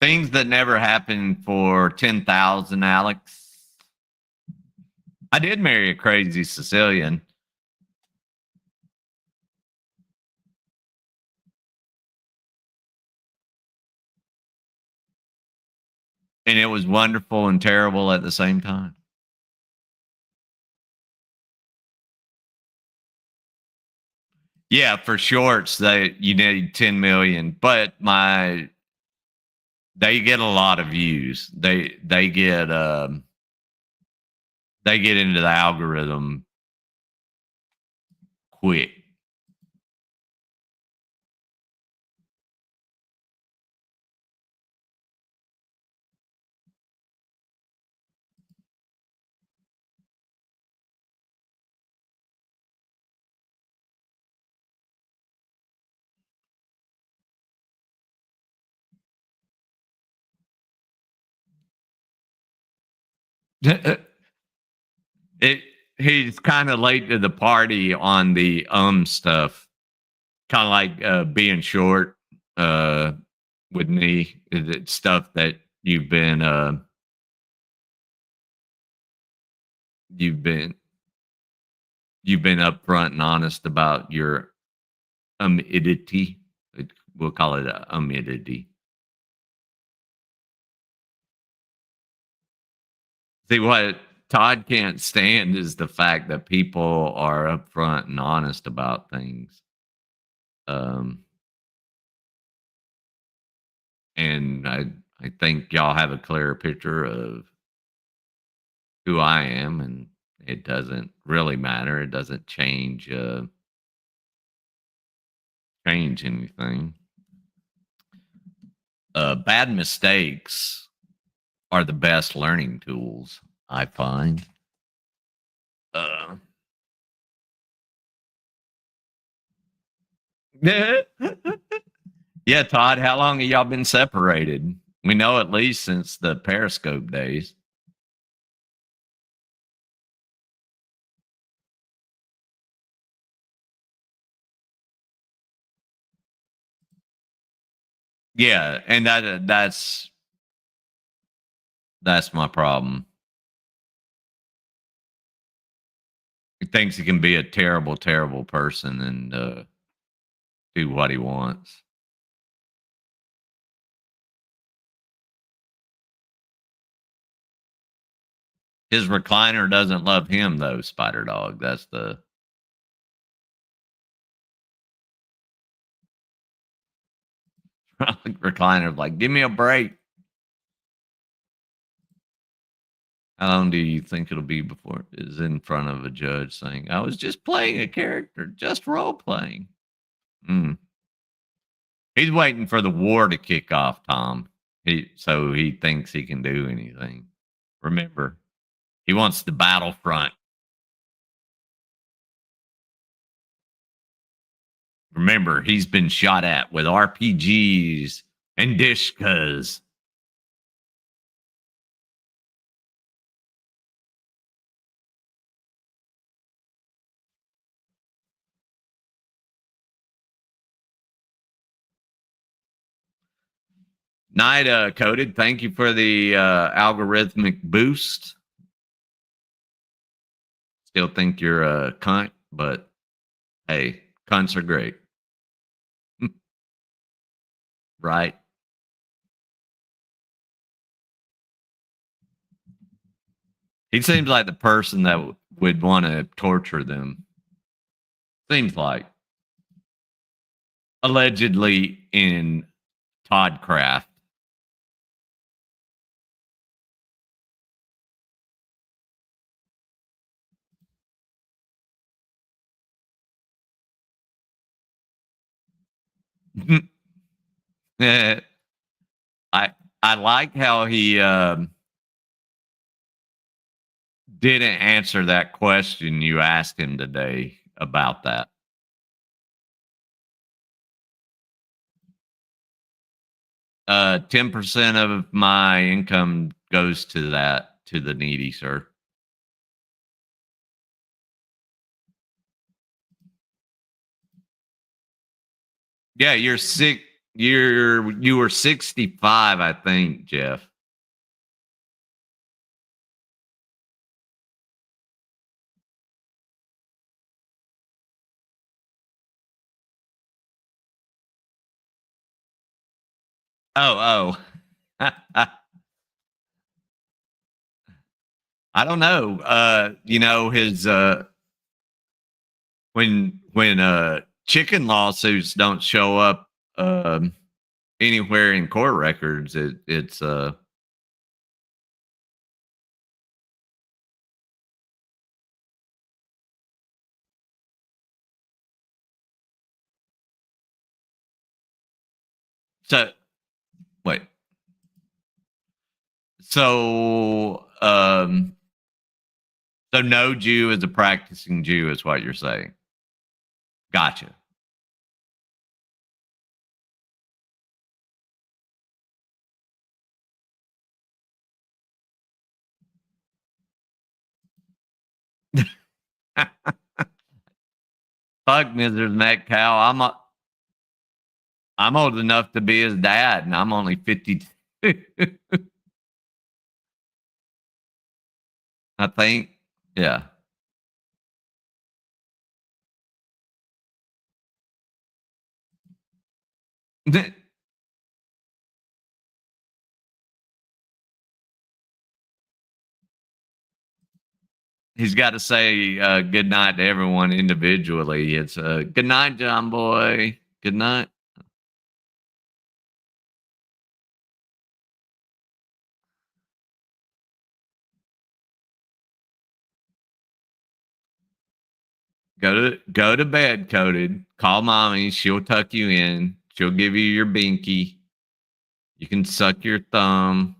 Things that never happened for 10,000, Alex. I did marry a crazy Sicilian. And it was wonderful and terrible at the same time. Yeah, for shorts, you need 10 million, but they get a lot of views. They get into the algorithm quick. it He's kind of late to the party on the stuff. Kind of like being short with me. It's stuff that you've been you've been upfront and honest about your umidity. We'll call it umidity. See, what Todd can't stand is the fact that people are upfront and honest about things. And I think y'all have a clearer picture of who I am, and it doesn't really matter. It doesn't change anything. Bad mistakes are the best learning tools, I find. Yeah, Todd, how long have y'all been separated? We know at least since the Periscope days. Yeah, and that's my problem. He thinks he can be a terrible, terrible person and do what he wants. His recliner doesn't love him, though, Spider Dog. That's the recliner. Like, give me a break. How long do you think it'll be before it is in front of a judge saying, I was just playing a character, just role playing? He's waiting for the war to kick off, Tom. So he thinks he can do anything. Remember, he wants the battlefront. Remember, he's been shot at with RPGs and Dishkas. Night Coded, thank you for the algorithmic boost. Still think you're a cunt, but hey, cunts are great. Right? He seems like the person that would want to torture them. Seems like. Allegedly in Toddcraft. I like how he didn't answer that question you asked him today about that. Uh, 10% of my income goes to the needy, sir. Yeah, you're sick. You were 65, I think, Jeff. Oh. I don't know. His when chicken lawsuits don't show up anywhere in court records, it's so wait. So no Jew is a practicing Jew, is what you're saying. Gotcha. Fuck, Mrs. Metcalf. I'm old enough to be his dad, and I'm only 52. I think. Yeah. He's got to say good night to everyone individually. It's good night, John Boy. Good night. Go to bed, Coded. Call mommy. She'll tuck you in. She'll give you your binky. You can suck your thumb.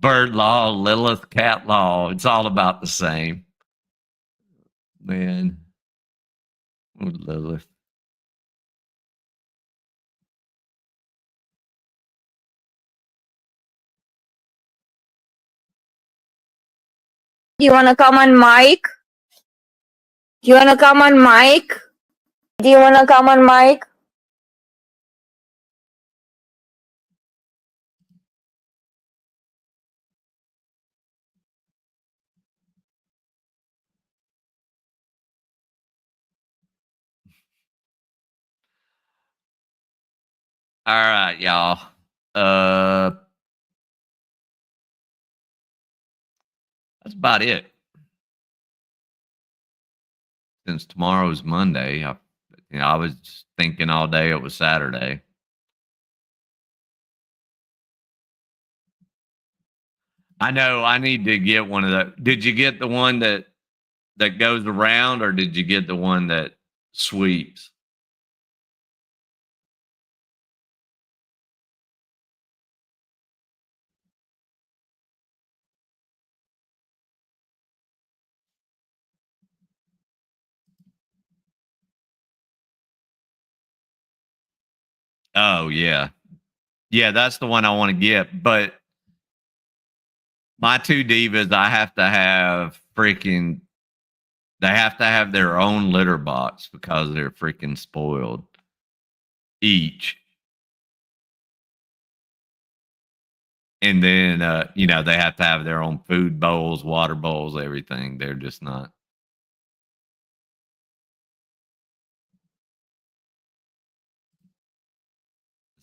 Bird law, Lilith, cat law. It's all about the same. Man. Oh, Lilith. Do you want to come on mic? Do you want to come on mic? Do you want to come on mic? All right, y'all. That's about it. Since tomorrow's Monday, I was thinking all day it was Saturday. I know I need to get one of the. Did you get the one that goes around, or did you get the one that sweeps? Oh yeah. Yeah, that's the one I want to get. But my two divas, I have to have freaking. They have to have their own litter box because they're freaking spoiled. Each. And then they have to have their own food bowls, water bowls, everything. They're just not.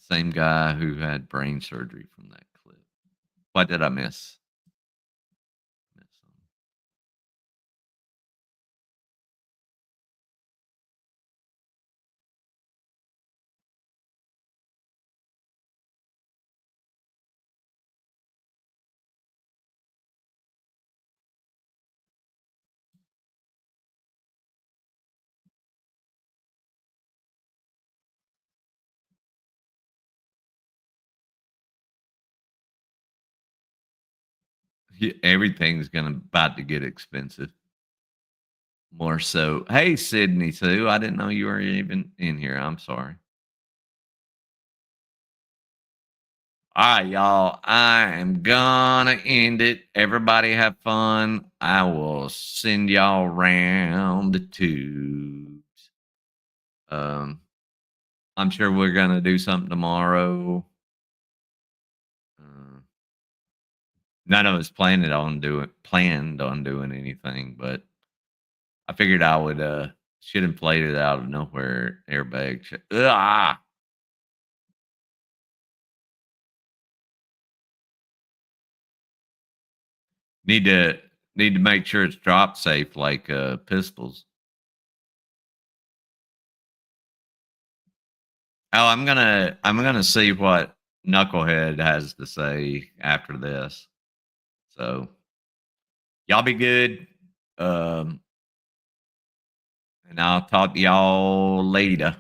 The same guy who had brain surgery from that clip. What did I miss? Everything's about to get expensive. More so. Hey, Sydney Sue. I didn't know you were even in here. I'm sorry. All right, y'all. I am gonna end it. Everybody have fun. I will send y'all around the tubes. I'm sure we're gonna do something tomorrow. None of us planned on doing anything, but I figured I would should inflate it out of nowhere airbag. Need to make sure it's drop safe like pistols. Oh, I'm gonna see what Knucklehead has to say after this. So y'all be good. And I'll talk to y'all later.